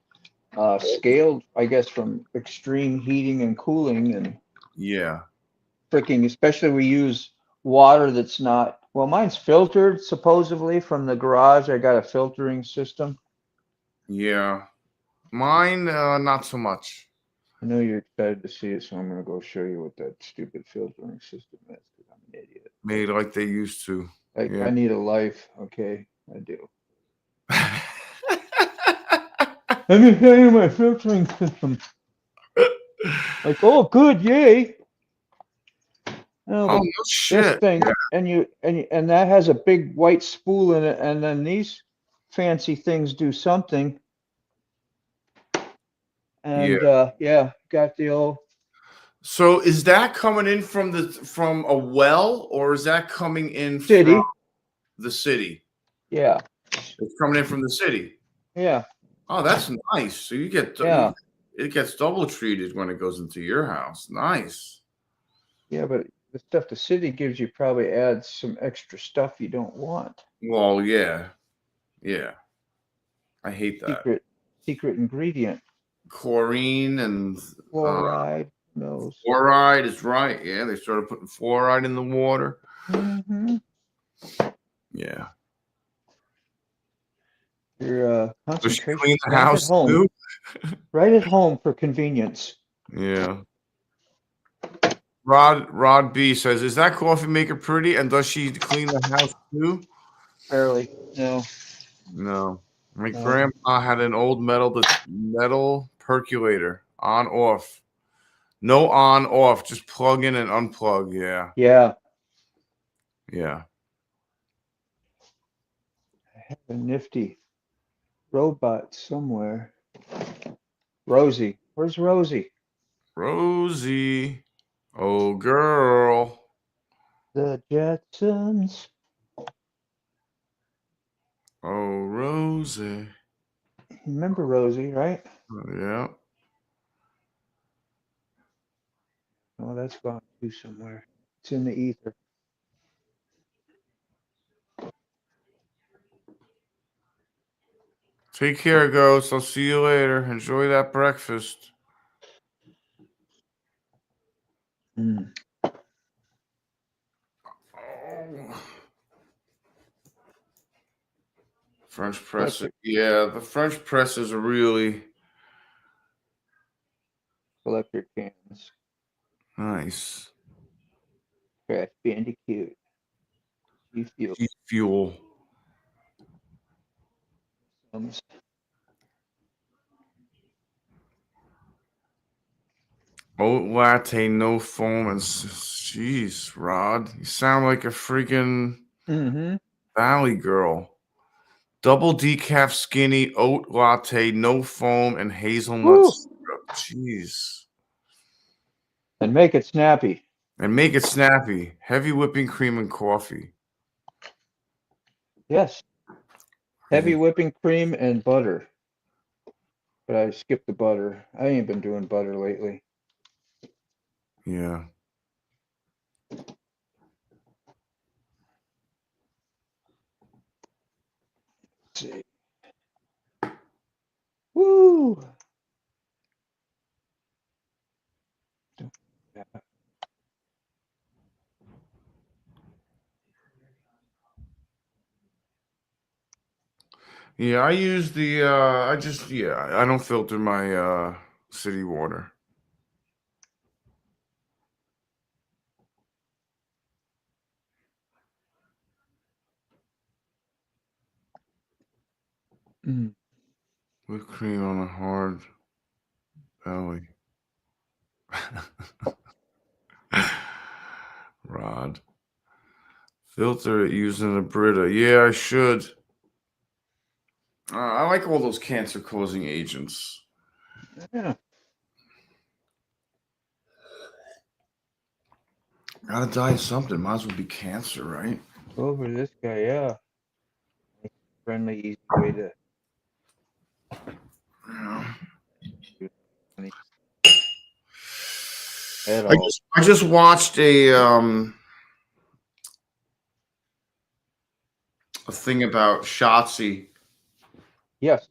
scaled, I guess, from extreme heating and cooling, and yeah, freaking, especially we use water that's not, well, mine's filtered supposedly from the garage. I got a filtering system. yeah. Mine, not so much. I know you're excited to see it, so I'm gonna go show you what that stupid filtering system is, because I'm an idiot. Made like they used to. Like, Yeah. I need a life. Okay, I do. Let me show you my filtering system. Like, oh, good, yay. No, Oh but no this shit! thing, Yeah. and that has a big white spool in it, and then these fancy things do something. And yeah, got the old. So is that coming in from a well, or is that coming in City. from the city? Yeah. It's coming in from the city. Yeah. Oh, that's nice. So you get Yeah. it gets double treated when it goes into your house. Nice. Yeah, but the stuff the city gives you probably adds some extra stuff you don't want. Well, yeah, yeah. I hate that. Secret ingredient. Chlorine and Fluoride. Knows. fluoride is right. Yeah, they started putting fluoride in the water. Mm-hmm. Yeah. Your So she concentration cleaned the right house at home. too. Right at home for convenience. Yeah. Rod B says, "Is that coffee maker pretty? And does she clean the house too?" Barely. No. No. My No. grandpa had an old metal percolator, on off. No on off, just plug in and unplug. Yeah. Yeah. Yeah. I have a nifty robot somewhere. Rosie. Where's Rosie? Rosie. Oh, girl. The Jetsons. Oh, Rosie. Remember Rosie, right? Yeah. Oh, that's gone too somewhere. It's in the ether. Take care, Ghost. I'll see you later. Enjoy that breakfast. Mm. Oh. French press. Electric. Yeah, the French presses are really Electric cans. nice. Crash Bandicoot. G Fuel. G Fuel. Oat latte, no foam, and jeez, Rod, you sound like a freaking Mm-hmm. Valley girl. Double decaf skinny oat latte, no foam, and hazelnut Woo! syrup. Jeez. And make it snappy. And make it snappy. Heavy whipping cream and coffee. Yes. Heavy whipping cream and butter. But I skipped the butter. I ain't been doing butter lately. Yeah. Let's see. Woo! Yeah, I use the I don't filter my city water. Mm. Whipped cream on a hard belly. Rod. Filter it using a Brita. Yeah, I should. I like all those cancer-causing agents. Yeah. Gotta die of something. Might as well be cancer, right? Over this guy, yeah. Friendly, easy way to. Yeah. At all. I just watched a thing about Shotzi. Yes.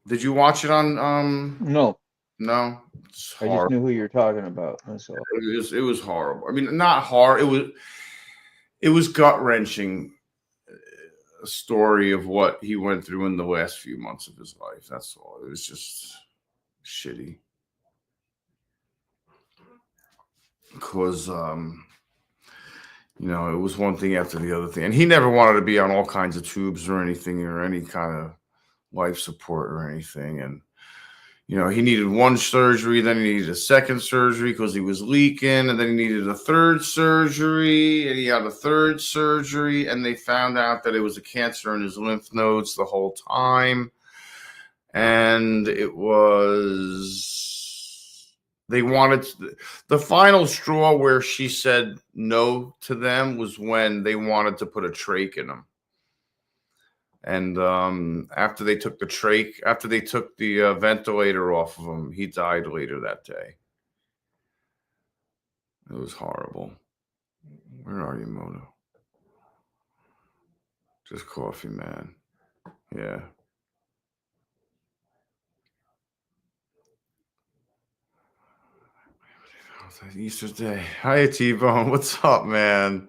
Did you watch it on No. No? It's I just horrible. knew who you were talking about. That's all. It was horrible. I mean, not hard. It was gut-wrenching. A story of what he went through in the last few months of his life. That's all. It was just shitty. Because you know, it was one thing after the other thing. And he never wanted to be on all kinds of tubes or anything or any kind of life support or anything. And, you know, he needed one surgery, then he needed a second surgery because he was leaking, and then he needed a third surgery, and he had a third surgery, and they found out that it was a cancer in his lymph nodes the whole time. And it was, they wanted the final straw where she said no to them was when they wanted to put a trach in him. And after they took the ventilator off of him, he died later that day. It was horrible. Where are you, Moto? Just coffee, man. Yeah. Easter Day. Hi, T-Bone. What's up, man?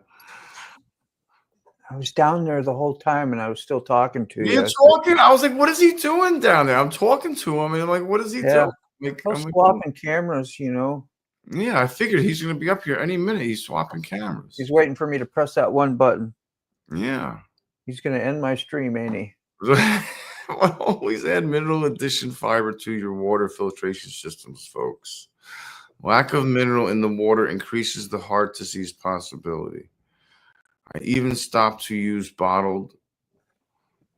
I was down there the whole time and I was still talking to You're you. talking? I was like, what is he doing down there? I'm talking to him, and I'm like, what is he doing? Like, I was swapping cameras, you know. Yeah, I figured he's going to be up here any minute. He's swapping cameras. He's waiting for me to press that one button. Yeah. He's going to end my stream, ain't he? Always add mineral addition fiber to your water filtration systems, folks. Lack of mineral in the water increases the heart disease possibility. I even stopped to use bottled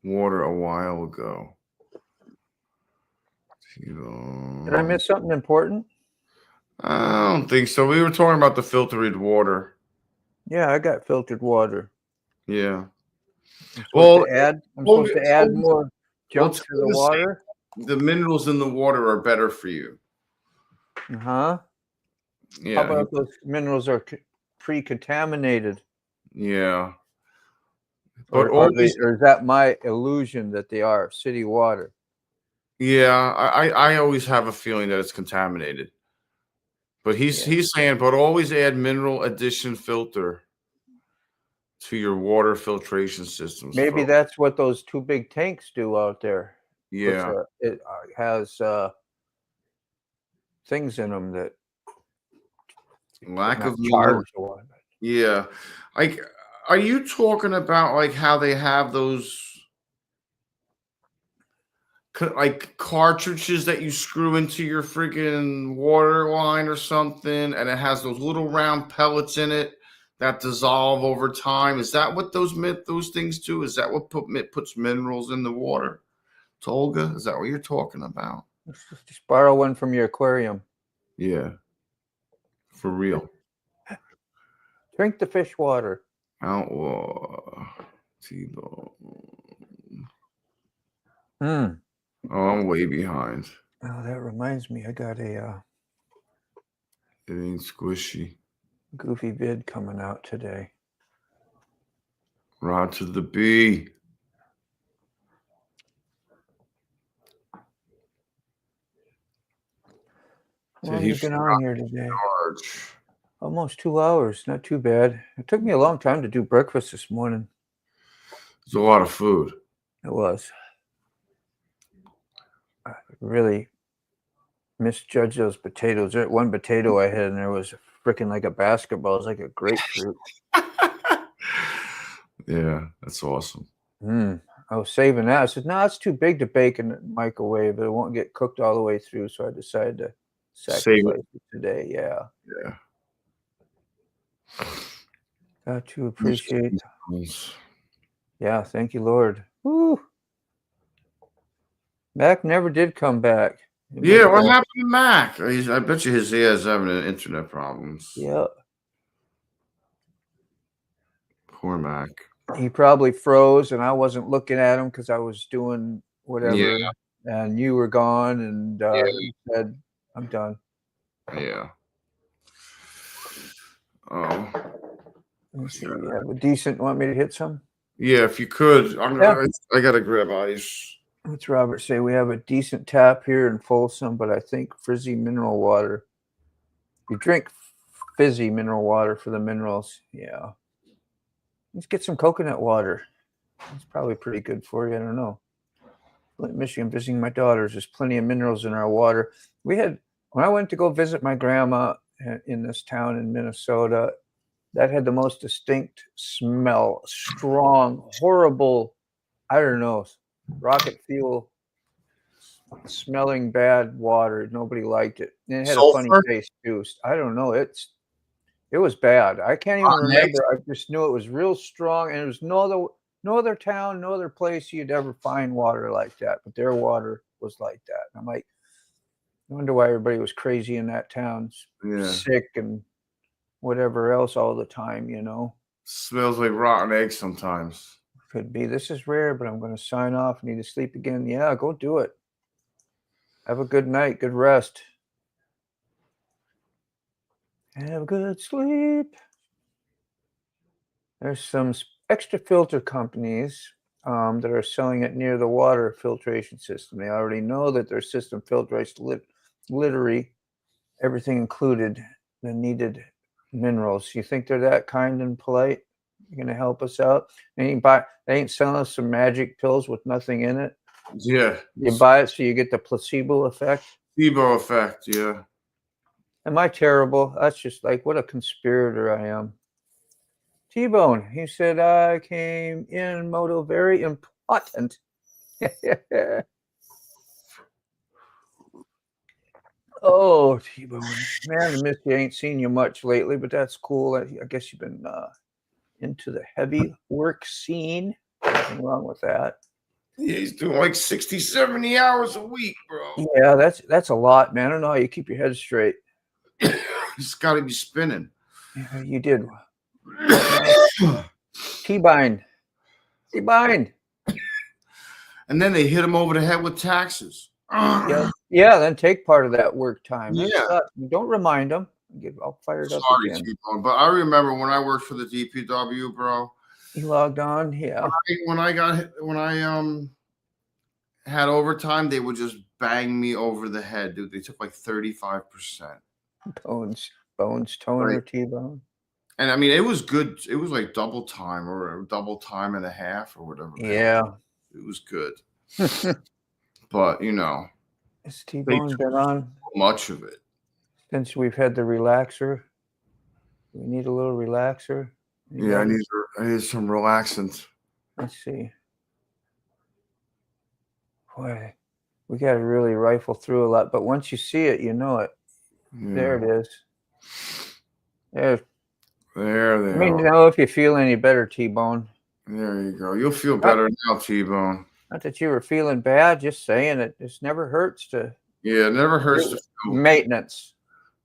water a while ago. Did I miss something important? I don't think so. We were talking about the filtered water. Yeah, I got filtered water. Yeah. I'm Well, supposed to add more junk to the water. The minerals in the water are better for you. How Yeah. about those minerals are pre-contaminated? Yeah. Or, But or is that my illusion that they are city water? yeah, I always have a feeling that it's contaminated. But he's saying, but always add mineral addition filter to your water filtration systems. Maybe that's what those two big tanks do out there. Yeah. It has things in them that Lack of charge. Yeah. Like, are you talking about like how they have those like cartridges that you screw into your freaking water line or something, and it has those little round pellets in it that dissolve over time? Is that what those things do? Is that what puts minerals in the water? Tolga, is that what you're talking about? Just borrow one from your aquarium. Yeah, for real. Drink the fish water. Outlaw T-bone. Oh, I'm way behind. Oh, that reminds me, I got a It ain't squishy. goofy vid coming out today. Rod to the B. How long have you been on here today? Almost 2 hours. Not too bad. It took me a long time to do breakfast this morning. It's a lot of food. It was. I really misjudged those potatoes. One potato I had in there was freaking like a basketball. It was like a grapefruit. Yeah, that's awesome. I was saving that. I said, no, it's too big to bake in the microwave. It won't get cooked all the way through. So I decided to sacrifice it today. Yeah. Yeah. Got to appreciate. Yeah, thank you, Lord. Woo. Mac never did come back. Yeah, what happened to Mac? I bet you he has having internet problems. Yeah. Poor Mac. He probably froze, and I wasn't looking at him because I was doing whatever. Yeah. And you were gone, and he said, I'm done. Yeah. Let me see. You have a decent. Want me to hit some? Yeah, if you could. I gotta grab ice. What's Robert say? We have a decent tap here in Folsom, but I think fizzy mineral water. You drink fizzy mineral water for the minerals. Yeah. Let's get some coconut water. It's probably pretty good for you. I don't know. Michigan, visiting my daughters. There's plenty of minerals in our water. When I went to go visit my grandma in this town in Minnesota, that had the most distinct smell. Strong, horrible, I don't know, rocket fuel smelling bad water. Nobody liked it. And it had a funny taste too. I don't know. It was bad. I can't even remember. I just knew it was real strong, and it was no other town, no other place you'd ever find water like that. But their water was like that. And I'm like, I wonder why everybody was crazy in that town, sick and whatever else all the time, you know. Smells like rotten eggs sometimes. Could be. This is rare, but I'm going to sign off. I need to sleep again. Yeah, go do it. Have a good night. Good rest. Have a good sleep. There's some extra filter companies that are selling it near the water filtration system. They already know that their system filters literally everything included the needed minerals. You think they're that kind and polite? You're going to help us out? They ain't selling us some magic pills with nothing in it. Yeah. You buy it so you get the placebo effect. Placebo effect, yeah. Am I terrible? That's just like what a conspirator I am. T-Bone, he said, I came in moto very important. Oh, T-Bone. Man, I miss you. Ain't seen you much lately, but that's cool. I guess you've been into the heavy work scene. Nothing wrong with that. Yeah, he's doing like 60, 70 hours a week, bro. Yeah, that's a lot, man. I don't know how you keep your head straight. He's got to be spinning. Yeah, you did. T-bind. T-bind. And then they hit him over the head with taxes. Yeah, yeah. Then take part of that work time. That Yeah. sucks. Don't remind them. Get all fired up Sorry, again. T-Bone, but I remember when I worked for the DPW, bro. You logged on, yeah. When I had overtime, they would just bang me over the head, dude. They took like 35%. Bones, toner, Right. T-bone. And I mean, it was good. It was like double time or double time and a half or whatever. Yeah. It was good. But, you know, Has T-bone been on much of it. since we've had the relaxer? We need a little relaxer. Yeah, I need some relaxants. Let's see. Boy, we got to really rifle through a lot, but once you see it, you know it. Yeah. There it is. There. There they Let me are. know if you feel any better, T-bone. There you go. You'll feel better now, T-Bone. Not that you were feeling bad, just saying it. It never hurts to Yeah, it never hurts to feel maintenance.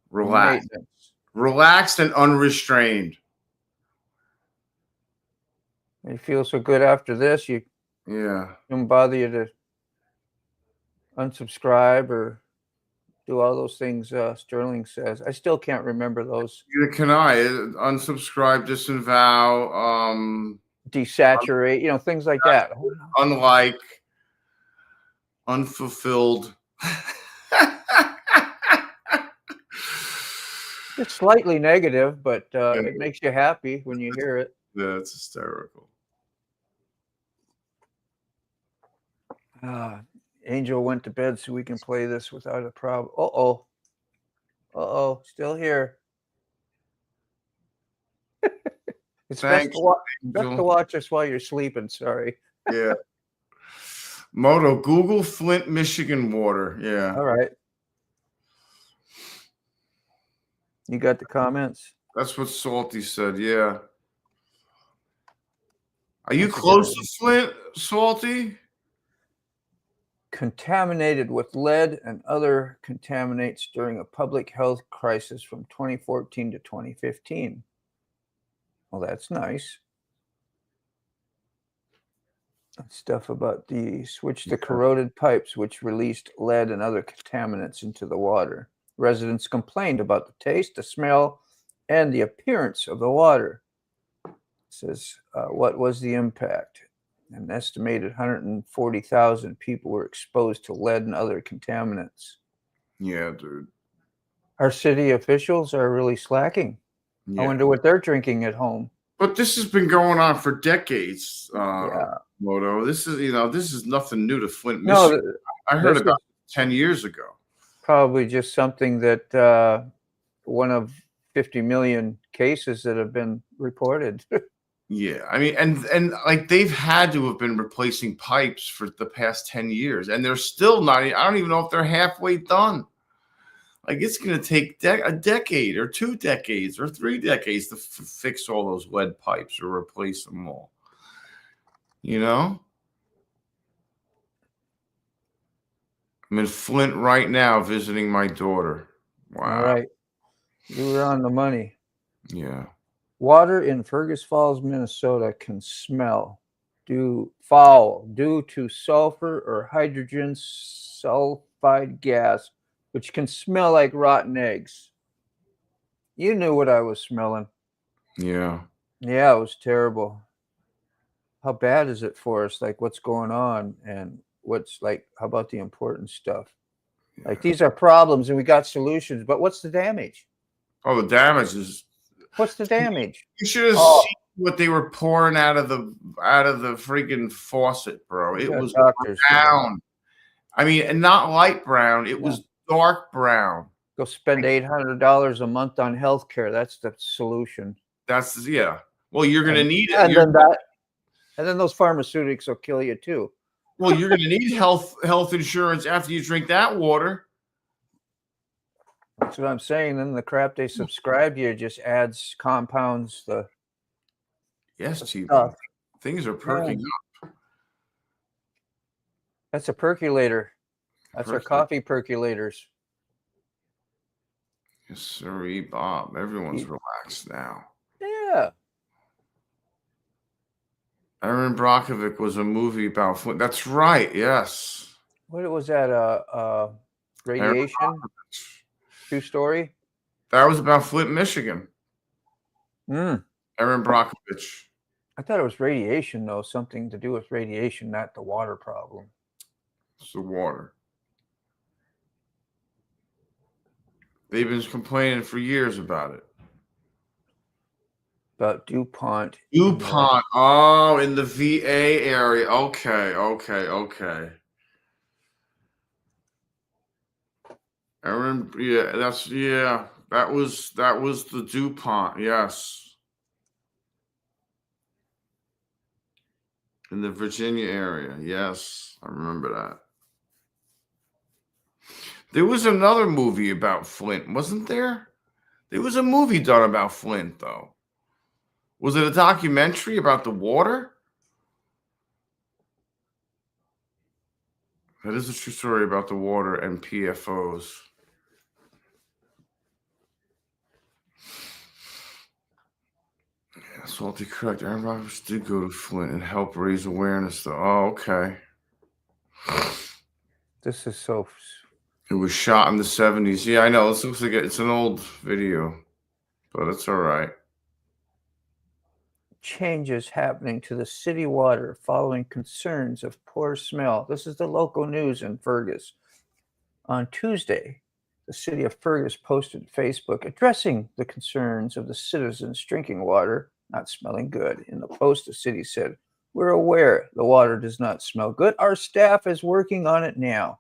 relaxed. Maintenance. Relaxed and unrestrained. You feel so good after this, you Yeah. don't bother you to unsubscribe or do all those things Sterling says. I still can't remember those. Neither can I. Unsubscribe, disavow, Desaturate, things like that. unlike, unfulfilled. It's slightly negative, but it makes you happy when you hear it. That's hysterical. Angel went to bed so we can play this without a problem. Uh-oh. Uh-oh. Still here. It's best to watch us while you're sleeping. Sorry. Yeah. Moto, Google Flint, Michigan water. Yeah. All right. You got the comments? That's what Salty said. Yeah. Are you close to Flint, Salty? Contaminated with lead and other contaminants during a public health crisis from 2014 to 2015. Well, that's nice. Stuff about the switch to corroded pipes, which released lead and other contaminants into the water. Residents complained about the taste, the smell, and the appearance of the water. It says, what was the impact? An estimated 140,000 people were exposed to lead and other contaminants. Yeah, dude. Our city officials are really slacking. Yeah. I wonder what they're drinking at home. But this has been going on for decades, Yeah. Moto. This is nothing new to Flint, No, Michigan. I heard about it 10 years ago. Probably just something that one of 50 million cases that have been reported. Yeah, I mean, and like they've had to have been replacing pipes for the past 10 years, and they're still not. I don't even know if they're halfway done. Like it's going to take a decade or 2 decades or 3 decades to fix all those lead pipes or replace them all. You know? I'm in Flint right now visiting my daughter. Wow. All right. You were on the money. Yeah. Water in Fergus Falls, Minnesota can smell foul due to sulfur or hydrogen sulfide gas, which can smell like rotten eggs. You knew what I was smelling. Yeah. Yeah, it was terrible. How bad is it for us? Like, what's going on? And how about the important stuff? Yeah. Like, these are problems and we got solutions, but what's the damage? Oh, the damage is... What's the damage? You should have seen what they were pouring out of the freaking faucet, bro. It was brown. I mean, and not light brown. It was dark brown. Go spend $800 a month on healthcare. That's the solution. Yeah. Well, you're going to need it. And then those pharmaceutics will kill you too. Well, you're going to need health insurance after you drink that water. That's what I'm saying. Then the crap they subscribe you just adds, compounds the stuff. Things are perking up. That's a percolator. That's our coffee percolators. Yes, sir, Bob. Everyone's relaxed now. Yeah. Erin Brockovich was a movie about Flint. That's right. Yes. What was that? Radiation? True story? That was about Flint, Michigan. Mm. Erin Brockovich. I thought it was radiation, though. Something to do with radiation, not the water problem. It's the water. They've been complaining for years about it. About DuPont. DuPont. Oh, in the VA area. Okay. Erin, that was the DuPont. Yes. In the Virginia area. Yes, I remember that. There was another movie about Flint, wasn't there? There was a movie done about Flint, though. Was it a documentary about the water? That is a true story about the water and PFOs. Yeah, Salty correct. Aaron Rodgers did go to Flint and help raise awareness, though. Oh, okay. This is so... It was shot in the 70s. Yeah, I know. This looks like it's an old video, but it's all right. Changes happening to the city water following concerns of poor smell. This is the local news in Fergus. On Tuesday, the city of Fergus posted Facebook addressing the concerns of the citizens' drinking water not smelling good. In the post, the city said, "We're aware the water does not smell good. Our staff is working on it now.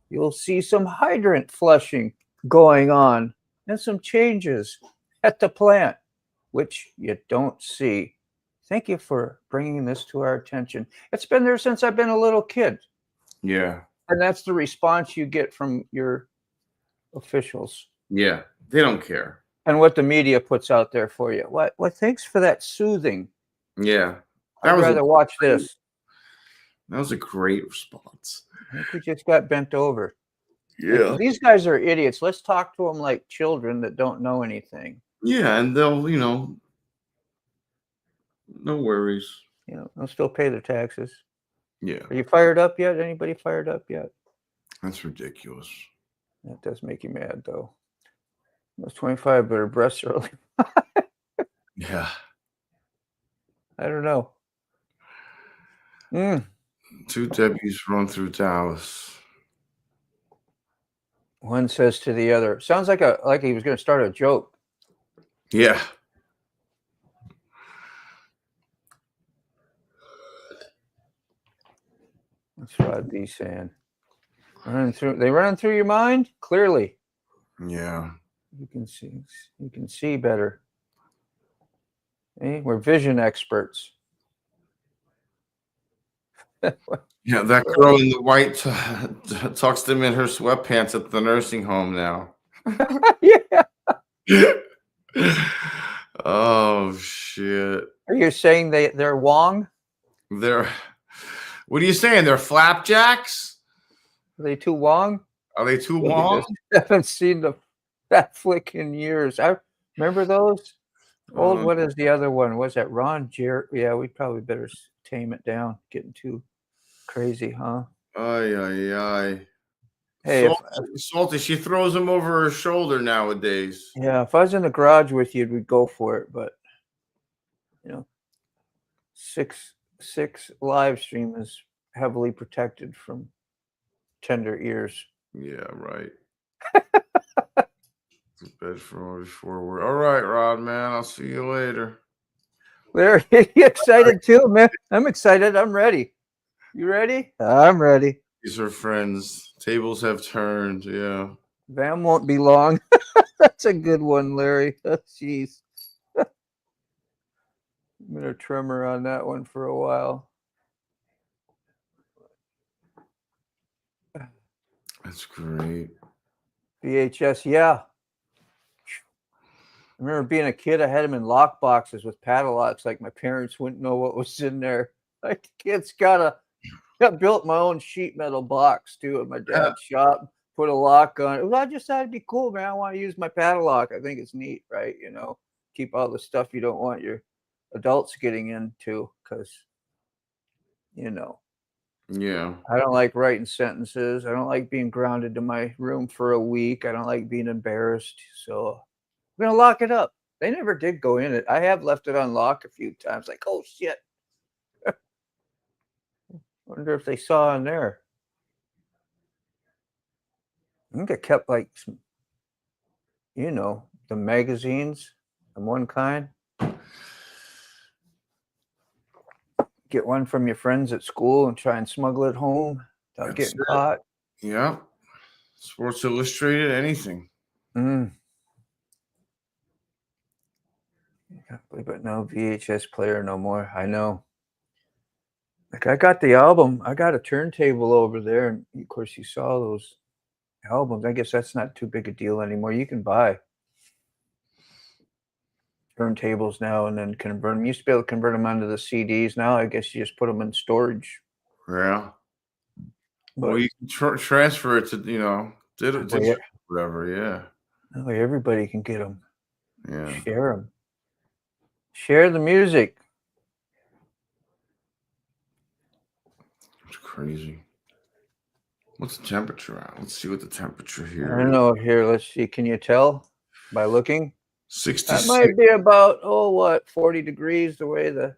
You'll see some hydrant flushing going on and some changes at the plant, which you don't see. Thank you for bringing this to our attention. It's been there since I've been a little kid." Yeah. And that's the response you get from your officials. Yeah. They don't care. And what the media puts out there for you. What? Thanks for that soothing. Yeah. I'd rather watch this. That was a great response. I think we just got bent over. Yeah. Like, these guys are idiots. Let's talk to them like children that don't know anything. Yeah, and they'll, no worries. They'll still pay their taxes. Yeah. Are you fired up yet? Anybody fired up yet? That's ridiculous. That does make you mad, though. Those 25 better breasts early. Yeah. I don't know. Two Debbies run through Dallas. One says to the other. Sounds like he was going to start a joke. Yeah. That's what I'd be saying. They running through your mind? Clearly. Yeah. You can see better. Hey, we're vision experts. Yeah, that girl in the white tucks them in her sweatpants at the nursing home now. Yeah. Oh shit. Are you saying they're Wong? What are you saying? They're flapjacks? Are they too Wong? Are they too long? I haven't seen that flick in years. I remember those. What is the other one? Was that Ron Jerry? Yeah, we probably better tame it down. Getting too crazy, huh? Ay. Hey, Salty, she throws them over her shoulder nowadays. Yeah, if I was in the garage with you, we'd go for it. But 6 live stream is heavily protected from tender ears. Yeah, right. Bed before we're all right, Rod, man. I'll see you later. Are you excited too, man? I'm excited. I'm ready. You ready? I'm ready. These are friends. Tables have turned. Yeah. Vam won't be long. That's a good one, Larry. Jeez. I'm gonna tremor on that one for a while. That's great. VHS, yeah. I remember being a kid, I had them in lock boxes with padlocks. Like my parents wouldn't know what was in there. Like the kid's got I built my own sheet metal box too at my dad's shop. Put a lock on it. Well, I just thought it'd be cool, man. I want to use my padlock. I think it's neat, right? You know, keep all the stuff you don't want your adults getting into, because, you know, Yeah. I don't like writing sentences. I don't like being grounded to my room for a week. I don't like being embarrassed. So I'm gonna lock it up. They never did go in it. I have left it unlocked a few times. Like, oh shit. Wonder if they saw in there. I think I kept like some, you know, the magazines of one kind. Get one from your friends at school and try and smuggle it home without That's getting it. caught. Yeah. Sports Illustrated, anything. Can't believe it. No VHS player no more. I know. Like, I got the album. I got a turntable over there, and of course you saw those albums. I guess that's not too big a deal anymore. You can buy turntables now and then convert them. You used to be able to convert them onto the CDs. Now I guess you just put them in storage. Yeah. But Well, you can transfer it to, you know, whatever. Yeah. no, everybody can get them. Yeah. Share them. Share the music. It's crazy. What's the temperature at? Let's see what the temperature here I don't is. know. Here, let's see. Can you tell by looking? 66. That might be about 40 degrees the way the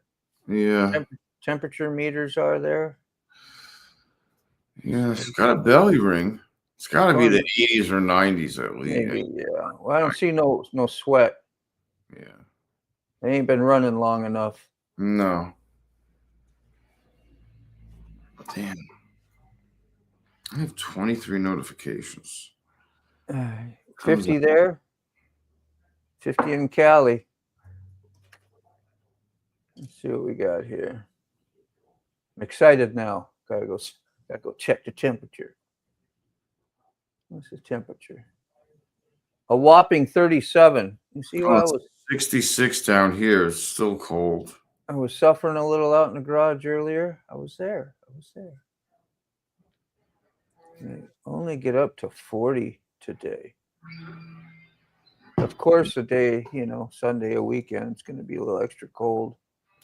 temperature meters are there. Yeah, it's got a belly ring. It's got to be the 80s or 90s at least. Maybe, yeah. Well, I don't see no sweat. Yeah. They ain't been running long enough. No. Damn. I have 23 notifications. 50 there. 50 in Cali. Let's see what we got here. I'm excited now. Gotta go check the temperature. What's the temperature? A whopping 37. You see why I was 66 down here. It's still cold. I was suffering a little out in the garage earlier. I was there. I only get up to 40 today. Of course, a day, you know, Sunday, a weekend, it's going to be a little extra cold.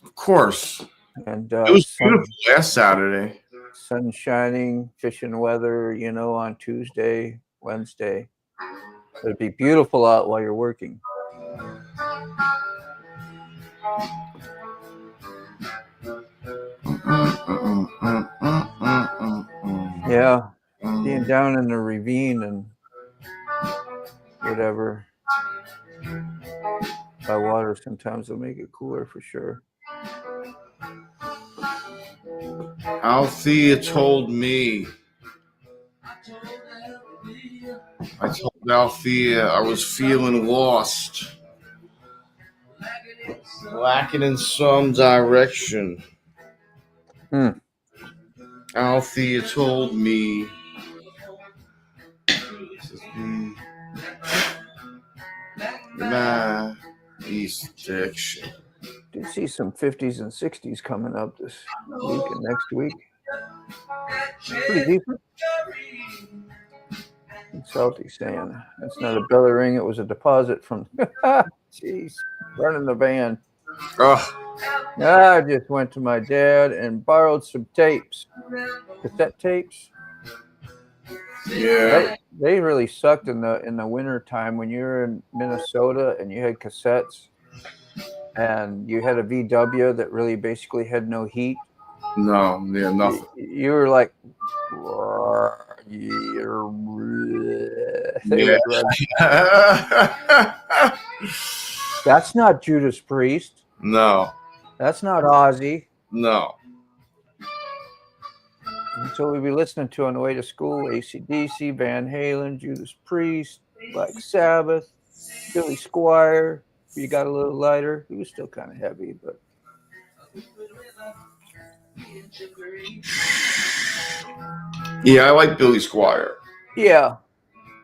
Of course. And it was beautiful last Saturday. Sun shining, fishing weather, you know, on Tuesday, Wednesday. It'd be beautiful out while you're working. Yeah, being down in the ravine and whatever by water sometimes will make it cooler for sure. Althea told me. I told Althea I was feeling lost, lacking in some direction. Althea told me. My East section. Do see some 50s and 60s coming up this week and next week. Pretty decent. Salty saying it's not a belly ring, it was a deposit from jeez, running the van. I just went to my dad and borrowed some tapes, cassette tapes. Yeah, they really sucked in the winter time when you were in Minnesota and you had cassettes and you had a VW that really basically had no heat. No, yeah, nothing. You were like, that's not Judas Priest. No. That's not Ozzy. No. And so we'd be listening to on the way to school, AC/DC, Van Halen, Judas Priest, Black Sabbath, Billy Squier. You got a little lighter. He was still kind of heavy, but. Yeah, I like Billy Squier. Yeah.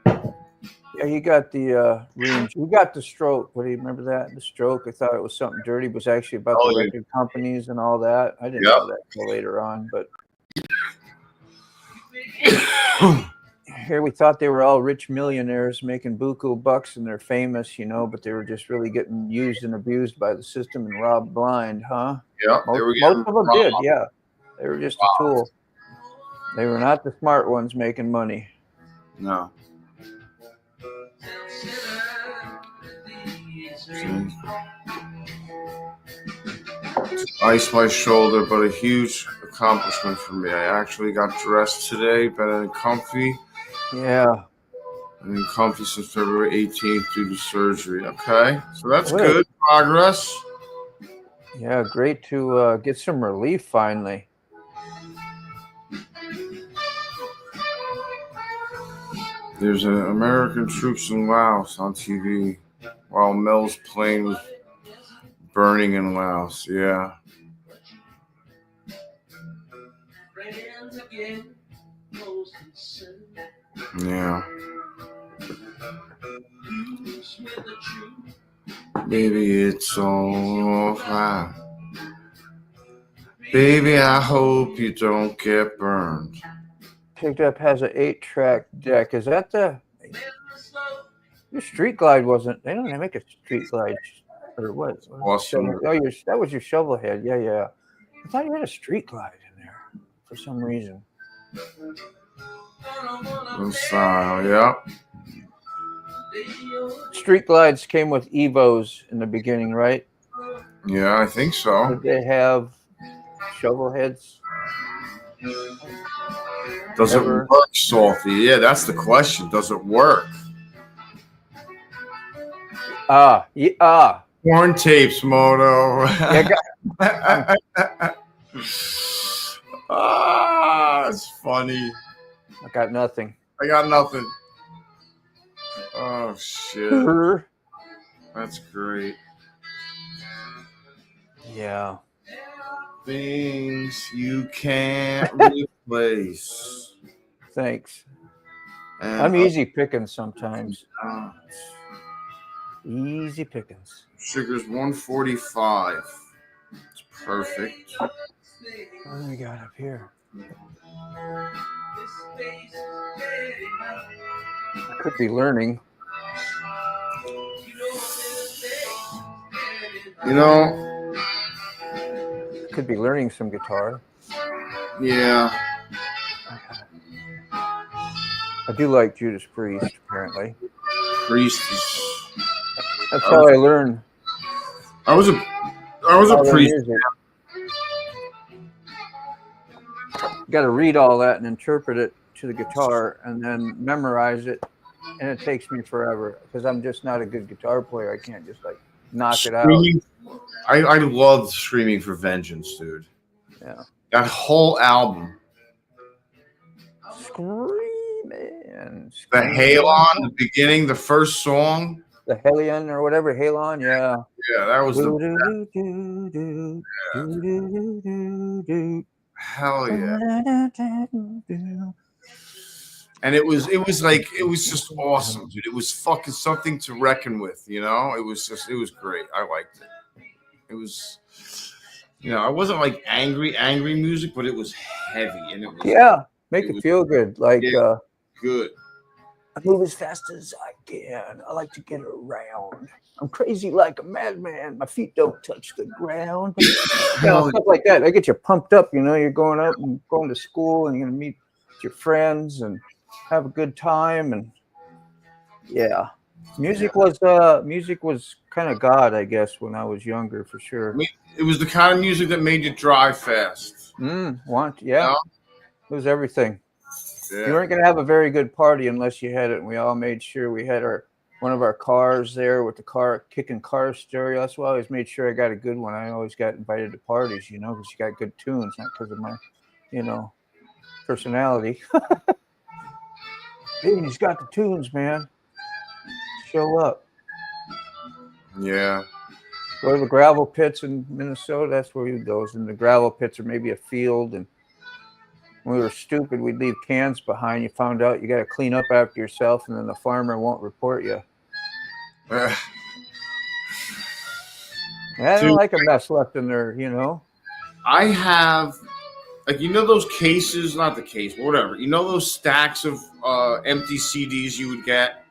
Yeah, he got the range. We got The Stroke. What do you remember that? The Stroke. I thought it was something dirty. It was actually about the record companies and all that. I didn't know that until later on, but Here we thought they were all rich millionaires making buku bucks and they're famous, you know, but they were just really getting used and abused by the system and robbed blind, huh? Yeah, they were Most getting of them robbed. did, yeah. They were just a tool. They were not the smart ones making money. No. Ice my shoulder, but a huge accomplishment for me. I actually got dressed today, better than comfy. Yeah. I've been comfy since February 18th due to surgery. Okay, so that's Good. good progress. Yeah, great to get some relief finally. There's American troops in Laos on TV while Mel's plane was burning in Laos. Yeah. Yeah. Baby, it's all right. Baby, I hope you don't get burned. Picked up has an 8-track deck. Is that the Street Glide? Wasn't they don't make a Street Glide or what? Awesome. Oh, that was your shovel head. Yeah. I thought you had a Street Glide in there for some reason. Style, yeah. Street Glides came with Evos in the beginning, right? Yeah, I think so. Did they have shovel heads? Does it work, Salty? Yeah, that's the question. Does it work? Porn tapes, Moto. It's funny. I got nothing. Oh, shit. That's great. Yeah. Things you can't replace. Thanks. And I'm easy picking sometimes. Easy pickings. Sugar's 145. It's perfect. What do we got up here? I could be learning. You know, could be learning some guitar. Yeah. I do like Judas Priest, apparently. Priest is... That's how I learn. I was a priest. Got to read all that and interpret it to the guitar and then memorize it. And it takes me forever because I'm just not a good guitar player. I can't just like knock it out. I love Screaming for Vengeance, dude. Yeah. That whole album. Screaming. The Halon, the beginning, the first song. The Helion or whatever, Halon, yeah. Yeah, that was hell yeah. And it was just awesome, dude. It was fucking something to reckon with, you know? It was great. I liked it. It was, you know, I wasn't like angry music, but it was heavy and it was make it feel good. Like good. I move as fast as I can. I like to get around. I'm crazy like a madman. My feet don't touch the ground. Stuff like that. I get you pumped up, you know, you're going out and going to school and you're gonna meet your friends and have a good time. And yeah. Music was kind of God, I guess, when I was younger, for sure. It was the kind of music that made you drive fast. You know? It was everything. Yeah. You weren't going to have a very good party unless you had it. And we all made sure we had one of our cars there with the kicking car stereo. That's why I always made sure I got a good one. I always got invited to parties, you know, because you got good tunes, not because of my, you know, personality. Hey, he's got the tunes, man. Show up. Yeah. Go to the gravel pits in Minnesota. That's where we would go. In the gravel pits or maybe a field. And when we were stupid, we'd leave cans behind. You found out you got to clean up after yourself, and then the farmer won't report you. I don't like a mess left in there, you know. I have like you know those cases, not the case, whatever. You know those stacks of empty CDs you would get.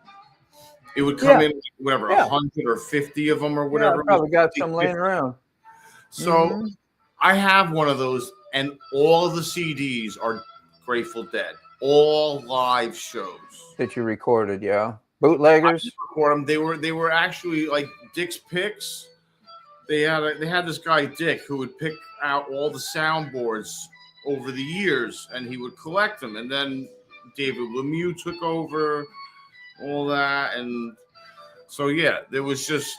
It would come in whatever, Yeah. 100 or 50 of them or Yeah, whatever. I probably got some laying around. So Mhm. I have one of those, and all of the CDs are Grateful Dead, all live shows That you recorded, yeah. Bootleggers. for them. They were actually like Dick's picks. They had this guy Dick who would pick out all the soundboards over the years, and he would collect them. And then David Lemieux took over all that, and so yeah, there was just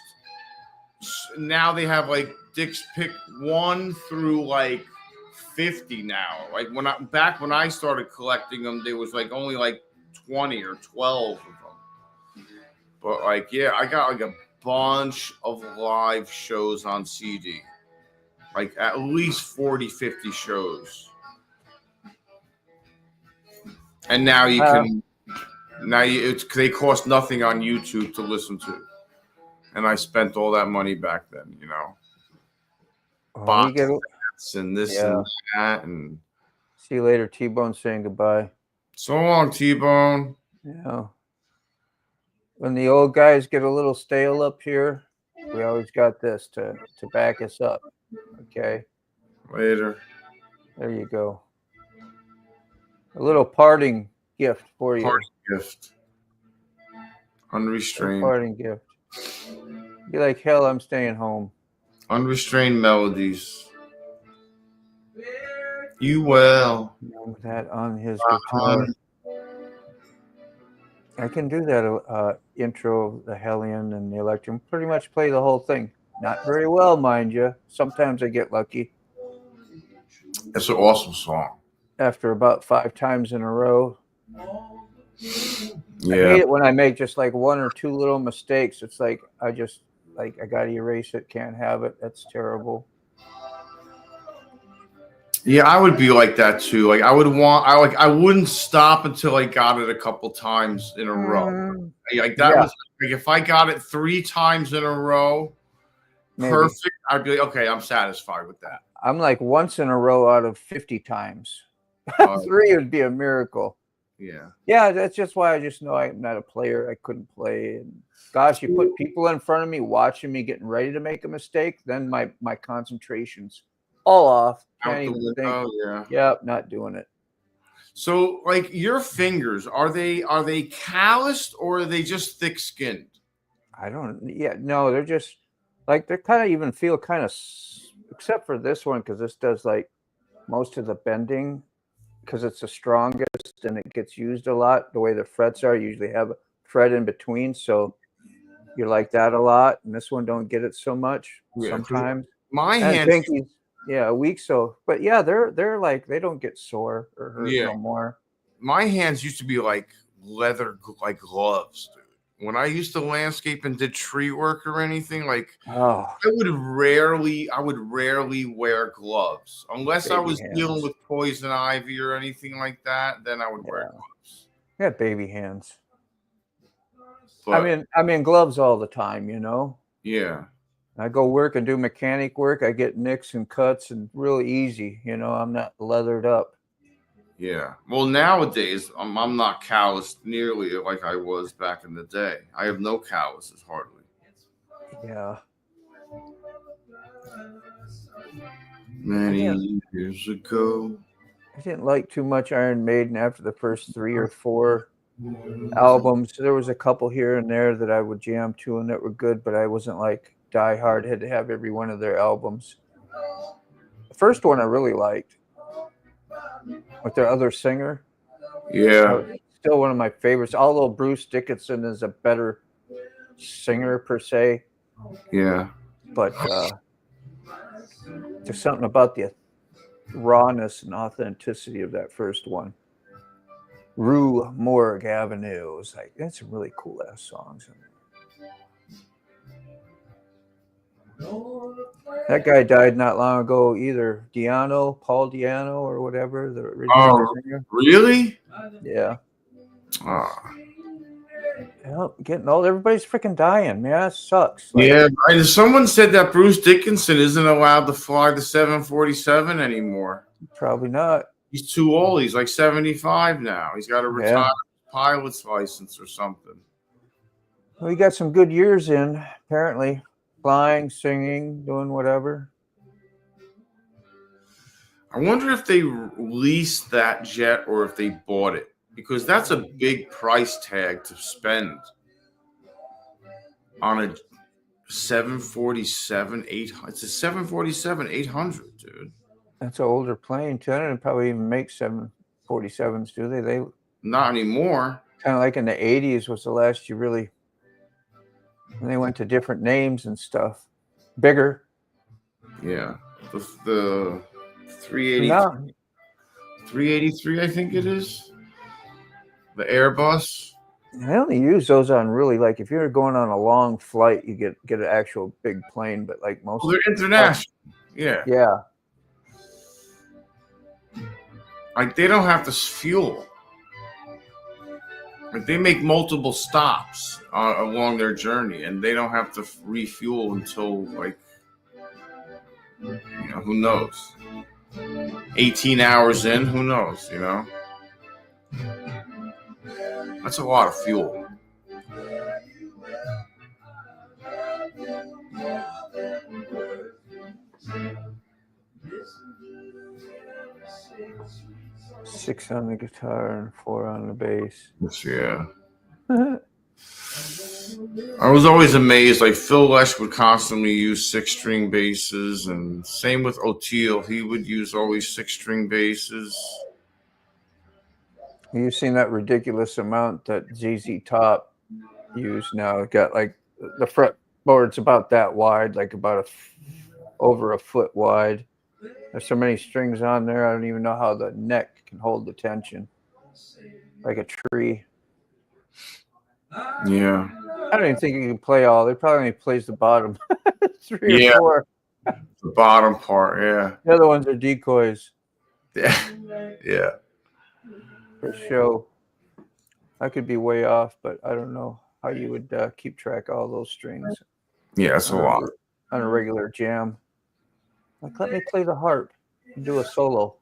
now they have like Dick's pick 1 through like 50 now. Like when I started collecting them, there was like only like 20 or 12 of them. But like yeah, I got like a bunch of live shows on CD. Like at least 40, 50 shows. And now you can they cost nothing on YouTube to listen to. And I spent all that money back then, you know. Oh, you get, And this and that, and see you later, T-Bone saying goodbye. so long, T-Bone. Yeah. When the old guys get a little stale up here, we always got this to back us up. Okay. Later. There you go. A little parting gift for you. Party gift. Unrestrained. Parting gift. Be like, hell, I'm staying home. Unrestrained melodies. You will. With that on his guitar. I can do that intro, the Hellion and the Electrum. Pretty much play the whole thing. Not very well, mind you. Sometimes I get lucky. It's an awesome song. After about 5 times in a row. Yeah. I hate it when I make just like 1 or 2 little mistakes. It's like I gotta erase it, can't have it. That's terrible. Yeah, I would be like that too. Like I wouldn't stop until I got it a couple times in a row. Like that was like if I got it 3 times in a row, perfect, I'd be like, okay, I'm satisfied with that. I'm like once in a row out of 50 times. 3 would be a miracle. Yeah. Yeah, that's just why I just know I'm not a player. I couldn't play. And gosh, you put people in front of me watching me getting ready to make a mistake, then my concentration's all off. Can't even think. Oh yeah. Yep, not doing it. So like your fingers, are they calloused or are they just thick skinned? I don't no, they're just like they're kind of even feel kind of, except for this one, because this does like most of the bending. Because it's the strongest and it gets used a lot. The way the frets are, you usually have a fret in between, so you like that a lot. And this one don't get it so much sometimes. My hands, weak. So, but yeah, they're like they don't get sore or hurt no more. My hands used to be like leather, like gloves, dude. When I used to landscape and did tree work or anything, like I would rarely wear gloves unless I was dealing with poison ivy or anything like that. Then I would wear gloves. Yeah, baby hands. But, I'm in gloves all the time, you know. Yeah. I go work and do mechanic work. I get nicks and cuts and really easy, you know. I'm not leathered up. Yeah. Well, nowadays, I'm not calloused nearly like I was back in the day. I have no calluses hardly. Yeah. Many years ago. I didn't like too much Iron Maiden after the first 3 or 4 albums. There was a couple here and there that I would jam to and that were good, but I wasn't like die hard, had to have every one of their albums. The first one I really liked. With their other singer. Yeah. Still one of my favorites. Although Bruce Dickinson is a better singer per se. Yeah. But there's something about the rawness and authenticity of that first one. Rue Morgue Avenue. It was like, that's some really cool ass songs. That guy died not long ago either. Paul Diano or whatever, the original singer. Really? Yeah. Well, getting old, everybody's freaking dying, man. That sucks. Like, Yeah, and someone said that Bruce Dickinson isn't allowed to fly the 747 anymore. probably not. He's too old. He's like 75 now. He's got a retired pilot's license or something. Well, he got some good years in, apparently. Flying, singing, doing whatever. I wonder if they leased that jet or if they bought it, because that's a big price tag to spend on a 747 800. It's a 747 800, dude. That's an older plane, too. They probably even make 747s, do they? They Not anymore. kind of like in the 80s was the last you really, when they went to different names and stuff. Bigger. Yeah. The 380, Now, 383, I think it is. The Airbus. they only use those on really, like, if you're going on a long flight, you get an actual big plane, but like most. Well, they're international. Yeah. Yeah. Like they don't have to fuel. Like they make multiple stops along their journey, and they don't have to refuel until like, who knows? 18 hours in, who knows? That's a lot of fuel. Six on the guitar and 4 on the bass. Yeah. I was always amazed. Like Phil Lesh would constantly use 6-string basses, and same with O'Teal. He would use always 6-string basses. You've seen that ridiculous amount that ZZ Top use now. It got like the fretboard's about that wide, like about over a foot wide. There's so many strings on there. I don't even know how the neck can hold the tension, like a tree. Yeah. I don't even think you can play all. They probably only plays the bottom 3 or 4. The bottom part, yeah. The other ones are decoys. Yeah. Yeah. For show. I could be way off, but I don't know how you would keep track of all those strings. Yeah, that's a lot. On a regular jam. Like, let me play the harp and do a solo.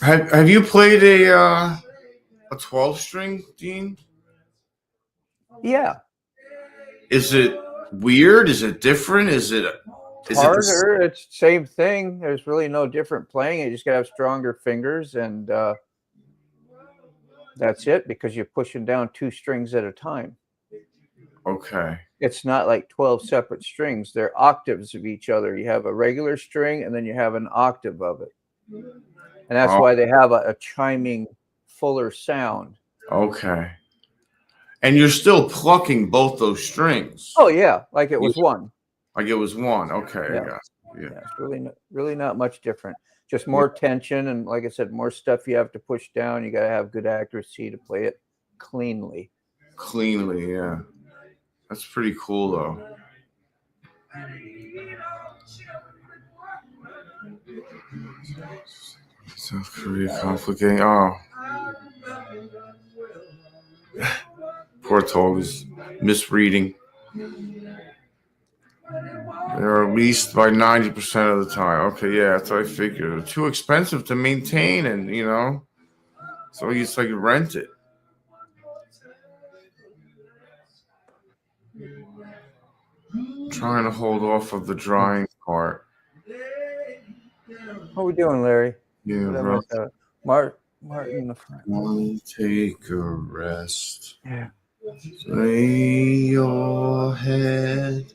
Have you played a 12-string, Dean? Yeah. Is it weird? Is it different? Is it harder? It's the same thing. There's really no different playing. You just gotta have stronger fingers, and that's it, because you're pushing down 2 strings at a time. Okay. It's not like 12 separate strings. They're octaves of each other. You have a regular string, and then you have an octave of it. And that's why they have a chiming, fuller sound. Okay. And you're still plucking both those strings. Oh, yeah. Like it was one. Like it was one. Okay. Yeah. I got you. Yeah. It's really not much different. Just more tension. And like I said, more stuff you have to push down. You got to have good accuracy to play it cleanly. Cleanly, yeah. That's pretty cool, though. South Korea complicating. Oh. Poor Toes. Misreading. They're leased by 90% of the time. Okay, yeah, that's what I figured. They're too expensive to maintain, and so it's like rent it. Trying to hold off of the drying part. How we doing, Larry? Yeah, bro. Martin the front. Take a rest. Yeah. Lay your head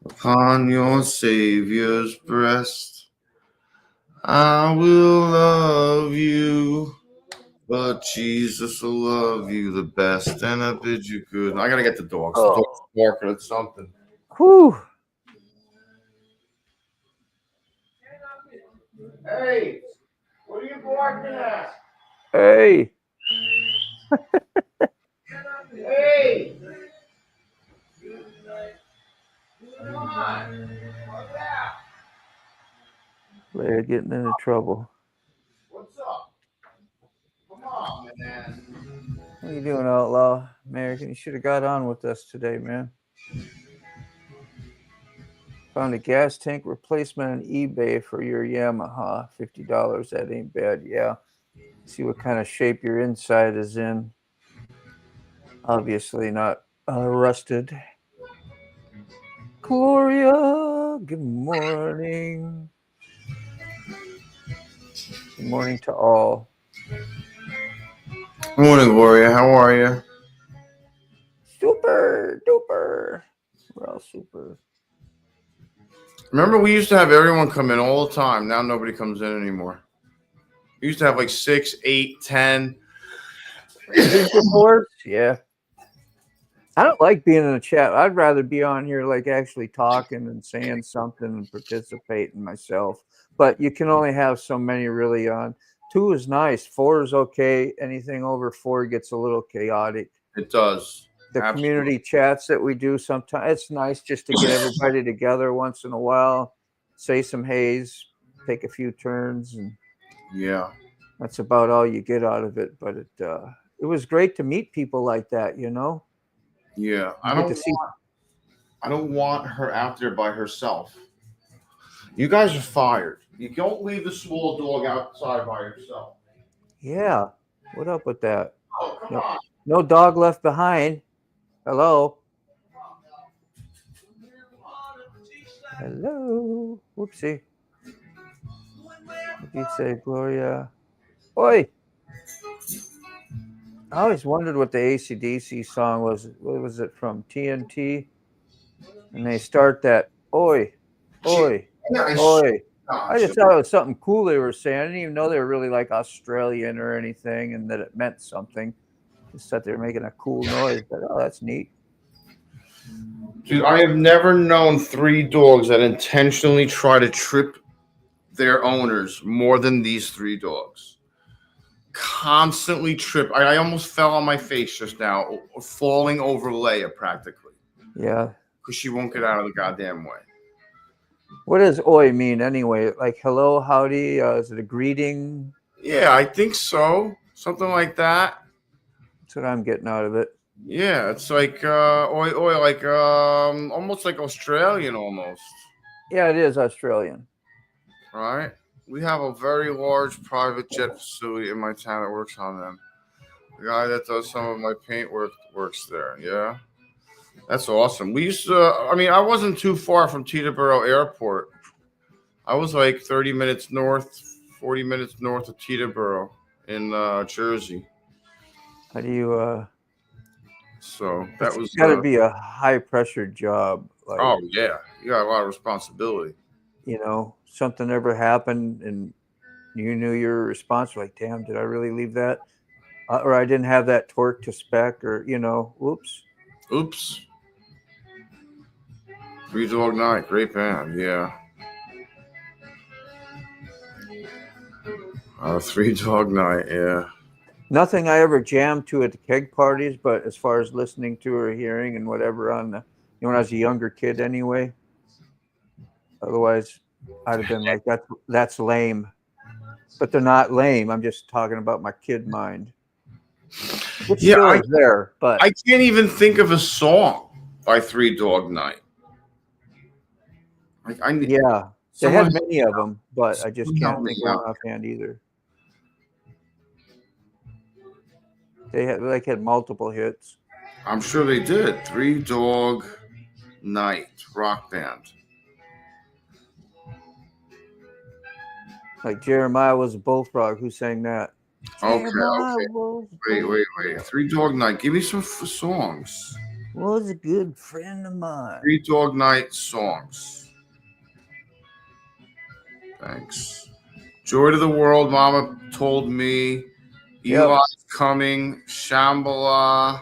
upon your Savior's breast. I will love you, but Jesus will love you the best, and I bid you good. I gotta get the dogs. The dogs barking at something. Whew. Hey, what are you barking at? Hey. Hey. Come on. What's that? Larry getting into trouble. What's up? Come on, man. How you doing, Outlaw American? You should have got on with us today, man. Found a gas tank replacement on eBay for your Yamaha. $50. That ain't bad. Yeah. See what kind of shape your inside is in. Obviously not rusted. Gloria, good morning. Good morning to all. Good morning, Gloria. How are you? Super duper. We're all super. Remember, we used to have everyone come in all the time. Now nobody comes in anymore. We used to have like 6, 8, 10. Yeah. I don't like being in the chat. I'd rather be on here like actually talking and saying something and participating myself. But you can only have so many really on. 2 is nice. 4 is okay. Anything over 4 gets a little chaotic. It does. The Absolutely. community chats that we do sometimes, it's nice just to get everybody together once in a while, say some hays, take a few turns, and Yeah. that's about all you get out of it. But it was great to meet people like that, you know. Yeah. I don't want her out there by herself. You guys are fired. You don't leave the small dog outside by herself. Yeah. What up with that? Oh, come on. No dog left behind. Hello. Hello. Whoopsie. What did you say, Gloria? Oi. I always wondered what the AC/DC song was. What was it from? TNT? And they start that, oi, oi, oi. I just thought it was something cool they were saying. I didn't even know they were really like Australian or anything and that it meant something. Just thought they were making a cool noise. But, oh, that's neat. Dude, I have never known 3 dogs that intentionally try to trip their owners more than these 3 dogs. Constantly trip. I almost fell on my face just now, falling over Leia practically. Yeah. Because she won't get out of the goddamn way. What does oi mean anyway? Like hello, howdy? Is it a greeting? Yeah, I think so. Something like that. That's what I'm getting out of it. Yeah, it's like oi oi, like almost like Australian almost. Yeah, it is Australian. Right? We have a very large private jet facility in my town that works on them. The guy that does some of my paint work works there. Yeah. That's awesome. We used to, I wasn't too far from Teterboro Airport. I was like 30 minutes north, 40 minutes north of Teterboro in Jersey. How do you So that was got to be a high pressure job. Like, oh yeah, you got a lot of responsibility. You know, something ever happened and you knew you were responsible. Like, damn, did I really leave that? Or I didn't have that torque to spec, or you know, oops. 3 Dog Night, great band, yeah. 3 Dog Night, yeah. Nothing I ever jammed to at the keg parties, but as far as listening to or hearing and whatever on the, you know, when I was a younger kid anyway. Otherwise, I'd have been like, that's lame. But they're not lame. I'm just talking about my kid mind. Which still is there, but I can't even think of a song by 3 Dog Night. Like yeah, they had many of them, but I just can't think of one offhand either. They had multiple hits. I'm sure they did. 3 Dog Night rock band. Like Jeremiah was a bullfrog. Who sang that? Okay. Wait. 3 Dog Night. Give me some songs. Was a good friend of mine. 3 Dog Night songs. Thanks. Joy to the World, Mama Told Me. Eli's Coming. Shambhala.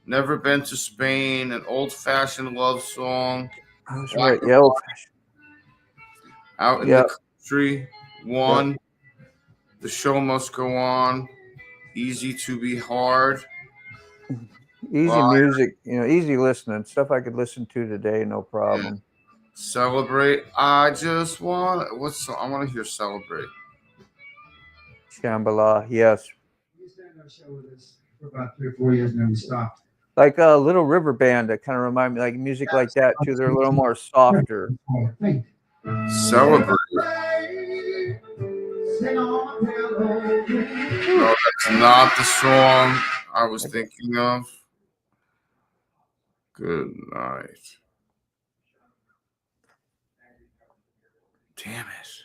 Never Been to Spain. An old-fashioned love song. That's right. Yeah, old-fashioned. Out in the Country. 1. The Show Must Go On. Easy to Be Hard. Easy music, you know, easy listening. Stuff I could listen to today, no problem. Yeah. Celebrate. I just want. I want to hear Celebrate. Shambhala, yes. for about 3 or 4 years, and then we stopped. Like a Little River Band that kind of remind me like music like that too. They're a little more softer. Celebrate. No, that's not the song I was thinking of. Good night. Damn it.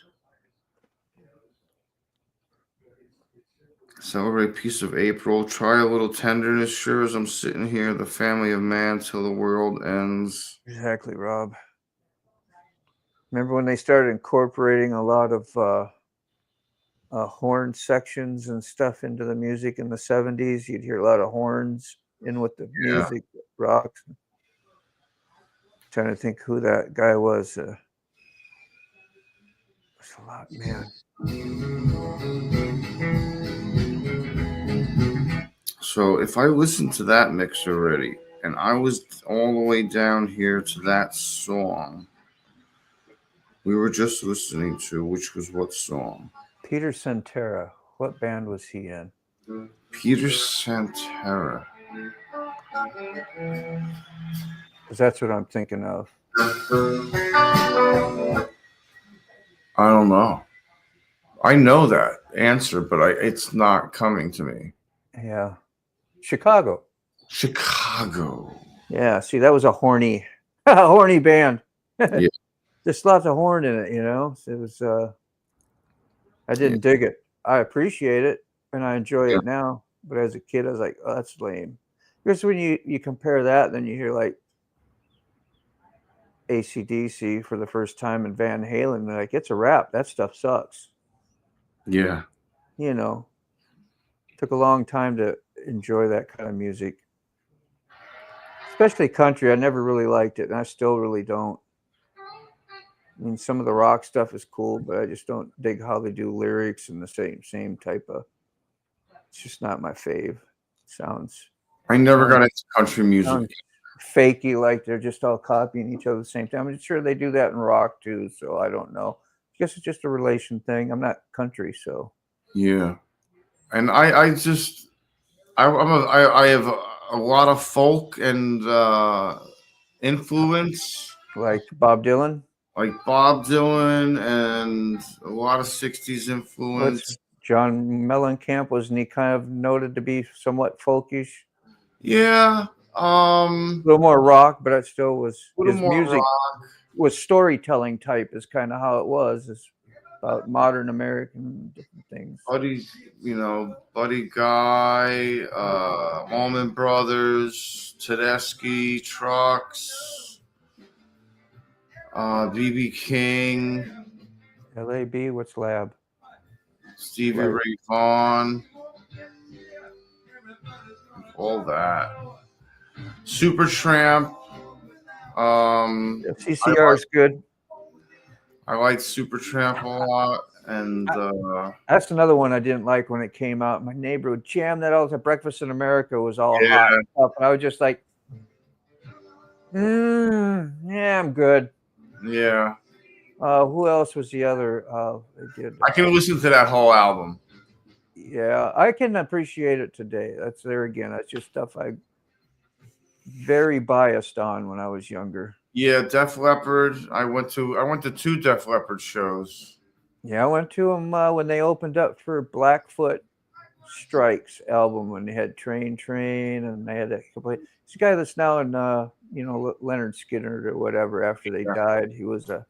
Celebrate peace of April. Try a little tenderness. Sure as I'm sitting here, the family of man till the world ends. Exactly, Rob. Remember when they started incorporating a lot of horn sections and stuff into the music in the 70s? You'd hear a lot of horns in with the music, rocks. Trying to think who that guy was. It's a lot, man. So if I listened to that mix already, and I was all the way down here to that song we were just listening to, which was what song? Peter Cetera. What band was he in? Peter Cetera. Because that's what I'm thinking of. I don't know. I know that answer, but it's not coming to me. Yeah. Chicago. Yeah, see, that was a horny band. Yeah. Just lots of horn in it, you know. So it was I didn't dig it. I appreciate it and I enjoy it now. But as a kid, I was like, oh, that's lame. Because when you compare that, then you hear like AC/DC for the first time and Van Halen, they're like, it's a wrap. That stuff sucks. Yeah. You know, took a long time to enjoy that kind of music. Especially country. I never really liked it, and I still really don't. I mean, some of the rock stuff is cool, but I just don't dig how they do lyrics and the same type of. It's just not my fave. Sounds. I never got into country music. Fakey, like they're just all copying each other at the same time. I'm sure they do that in rock too, so I don't know. I guess it's just a relation thing. I'm not country, so. Yeah, and I have a lot of folk and influence, like Bob Dylan. And a lot of 60s influence. John Mellencamp, wasn't he kind of noted to be somewhat folkish? Yeah. A little more rock, but it still was his music rock. Was storytelling type is kind of how it was. It's about modern American different things. Buddy Guy, Allman Brothers, Tedeschi, Trucks, B.B. King, LAB, what's Lab? Stevie Ray Vaughan, all that. Supertramp. CCR is good. I like Supertramp a lot, and that's another one I didn't like when it came out. My neighbor would jam that all the time. Breakfast in America was all hot and stuff, and I was just like, yeah, I'm good. Yeah. Who else was the other? I can listen to that whole album. Yeah, I can appreciate it today. That's there again. That's just stuff I very biased on when I was younger. Yeah, Def Leppard. I went to 2 Def Leppard shows. Yeah, I went to them when they opened up for Blackfoot Strike's album when they had Train, and they had that complete. It's a guy that's now in Leonard Skinner or whatever. After they died, he was a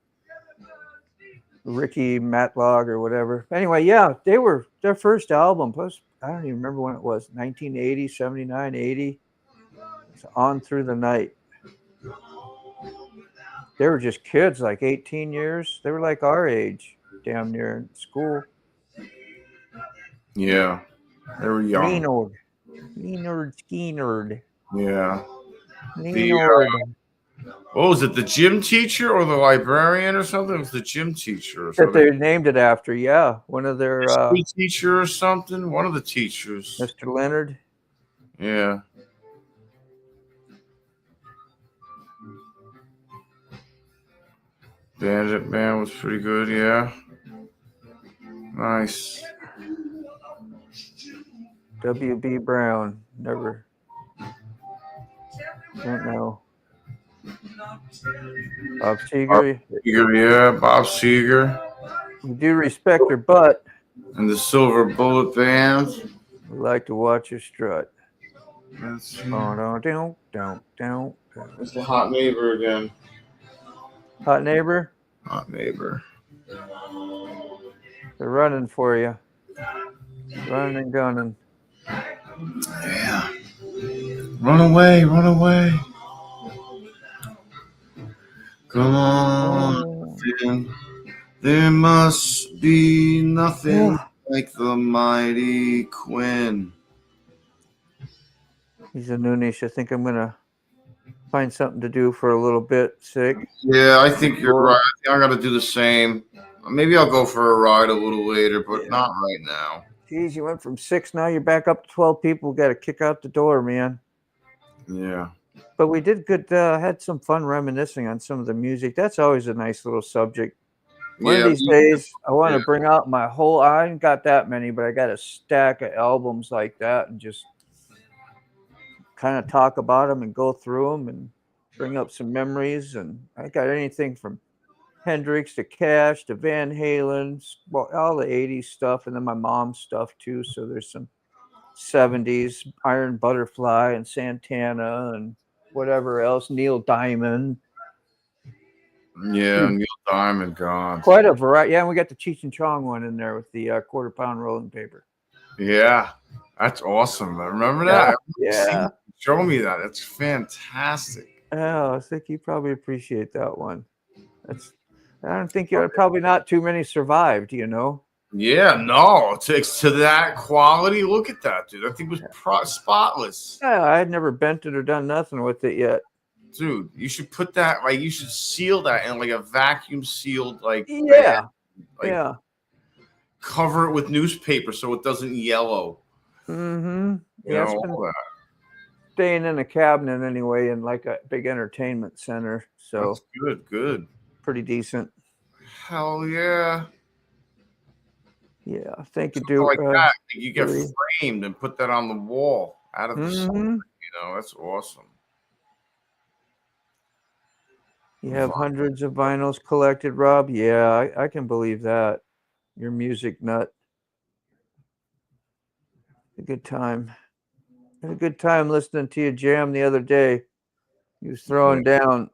Ricky Matlock or whatever. Anyway, yeah, they were their first album. Plus, I don't even remember when it was. 1980, 79, 80. It's On Through the Night. They were just kids, like 18 years. They were like our age, damn near in school. Yeah, they were young. Leonard Skinner. Yeah. Leonard. What was it? The gym teacher or the librarian or something? It was the gym teacher or something. That they named it after, yeah. One of their teacher or something. One of the teachers. Mr. Leonard. Yeah. Bandit Man was pretty good, yeah. Nice. W.B. Brown. Never. Don't know. Bob Seger. Yeah, Bob Seger We do respect her butt. and the Silver Bullet Band. We like to watch her strut. That's Don't. It's the Hot Neighbor again. Hot neighbor, Hot Neighbor. they're running for you. Running and gunning. Yeah. Run away, run away. Come on. Then. There must be nothing like the mighty Quinn. He's a noonish. I think I'm gonna find something to do for a little bit. Sick. Yeah, I think you're right. I think I got to do the same. Maybe I'll go for a ride a little later, but not right now. Geez, you went from 6, now you're back up to 12 people. We got to kick out the door, man. Yeah. But we did good. Had some fun reminiscing on some of the music. That's always a nice little subject. One of these days, I want to bring out my whole. I ain't got that many, but I got a stack of albums like that, and just kind of talk about them and go through them and bring up some memories. And I got anything from Hendrix to Cash to Van Halen, well, all the 80s stuff, and then my mom's stuff too. So there's some 70s Iron Butterfly and Santana and whatever else, Neil Diamond. Yeah, Neil Diamond, God. Quite a variety. Yeah, and we got the Cheech and Chong one in there with the quarter-pound rolling paper. Yeah, that's awesome. I remember that. Yeah. Show me that. That's fantastic. Oh, I think you probably appreciate that one. I don't think probably not too many survived, you know. Yeah, no, to that quality. Look at that, dude. That thing was spotless. Yeah, I had never bent it or done nothing with it yet. Dude, you should put that, like, you should seal that in like a vacuum sealed, like, yeah, bag, like, cover it with newspaper so it doesn't yellow. Mm-hmm. Yeah, it's been staying in a cabinet anyway in like a big entertainment center. So that's good. Pretty decent. Hell yeah. Yeah, thank you, dude. Like that, you get framed and put that on the wall out of the sun. You know, that's awesome. You have hundreds of vinyls collected, Rob? Yeah, I can believe that. You're music nut. A good time. Had a good time listening to you jam the other day. You was throwing down.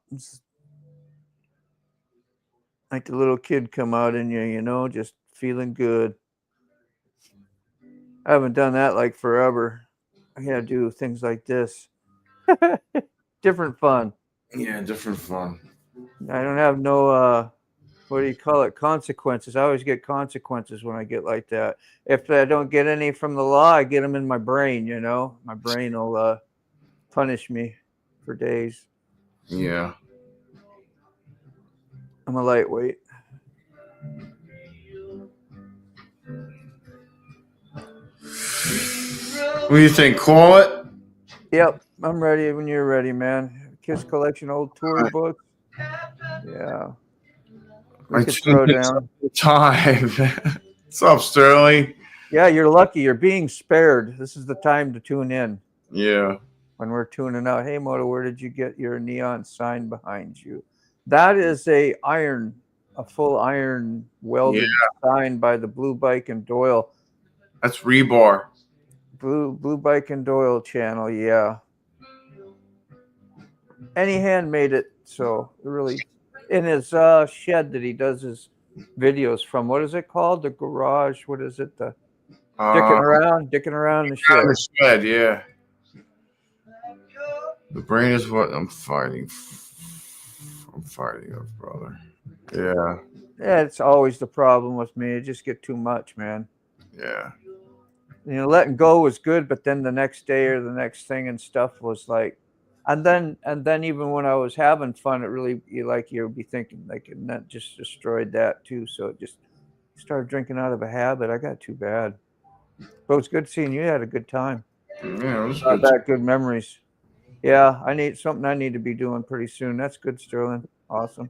Like the little kid come out in you, you know, just feeling good. I haven't done that like forever. I gotta do things like this. Different fun. Yeah, different fun. I don't have no what do you call it? Consequences. I always get consequences when I get like that. If I don't get any from the law, I get them in my brain, you know. My brain will punish me for days. Yeah. I'm a lightweight. What do you think? Call it? Yep, I'm ready when you're ready, man. Kiss Collection old tour books. Yeah. We could throw down. Time. What's up, Sterling? Yeah, you're lucky. You're being spared. This is the time to tune in. Yeah. When we're tuning out. Hey, Moto, where did you get your neon sign behind you? That is a full iron welded sign by the Blue Bike and Doyle. That's rebar. Blue Bike and Doyle channel, yeah. And he handmade it, so really in his shed that he does his videos from. What is it called? The garage. What is it? The dicking around the shed. The shed, yeah. The brain is what I'm fighting. I'm fighting of, brother. Yeah. Yeah, it's always the problem with me. I just get too much, man. Yeah. You know, letting go was good, but then the next day or the next thing and stuff was like, and then even when I was having fun, it really you'd be thinking like, and that just destroyed that too. So it just started drinking out of a habit. I got too bad, but it was good seeing you. You had a good time. Yeah, it was good. Back good memories. Yeah, I need to be doing pretty soon. That's good, Sterling. Awesome.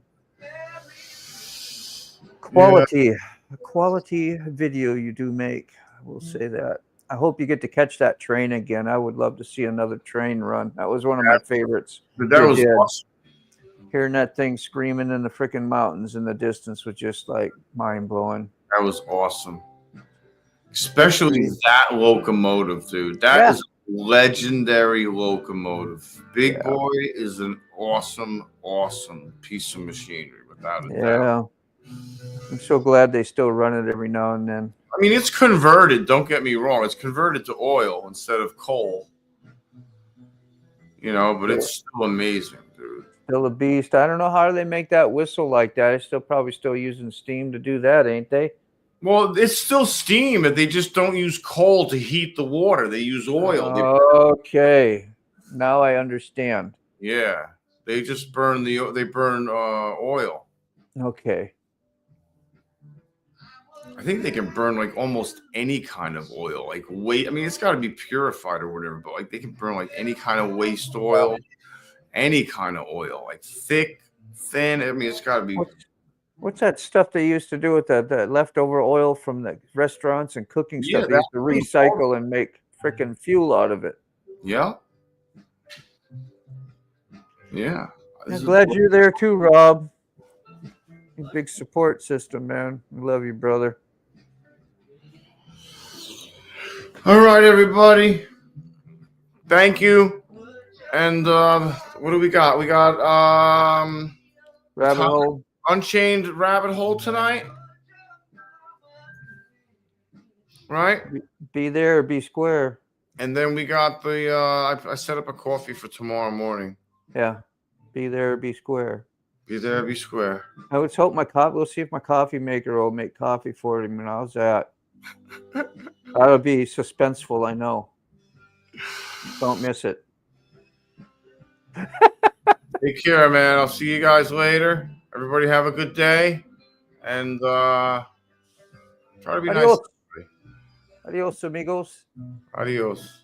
Quality video you do make. I will say that. I hope you get to catch that train again. I would love to see another train run. That was one of my favorites. That was did. awesome. Hearing that thing screaming in the freaking mountains in the distance was just like mind blowing. That was awesome. Especially that locomotive, dude. That is a legendary locomotive. Big Boy is an awesome, awesome piece of machinery, without a doubt. I'm so glad they still run it every now and then. I mean, it's converted. Don't get me wrong. It's converted to oil instead of coal. You know, but it's still amazing, dude. Still a beast. I don't know how they make that whistle like that. They're probably still using steam to do that, ain't they? Well, it's still steam, but they just don't use coal to heat the water. They use oil. Okay, now I understand. Yeah, they just burn oil. Okay. I think they can burn like almost any kind of oil, like I mean, it's got to be purified or whatever, but like they can burn like any kind of waste oil, any kind of oil, like thick, thin. I mean, it's got to be. What's that stuff they used to do with the leftover oil from the restaurants and cooking stuff? They used to recycle and make freaking fuel out of it. Yeah. Yeah. I'm glad you're there too, Rob. Big support system, man. I love you, brother. All right, everybody. Thank you. And what do we got? We got Rabbit Hole. Unchained Rabbit Hole tonight. Right? Be there or be square. And then we got the I set up a coffee for tomorrow morning. Yeah. Be there or be square. Be there, be square. I would hope we'll see if my coffee maker will make coffee for him. And how's that? That'll be suspenseful, I know. Don't miss it. Take care, man. I'll see you guys later. Everybody have a good day. And try to be nice. Adios, amigos. Adios.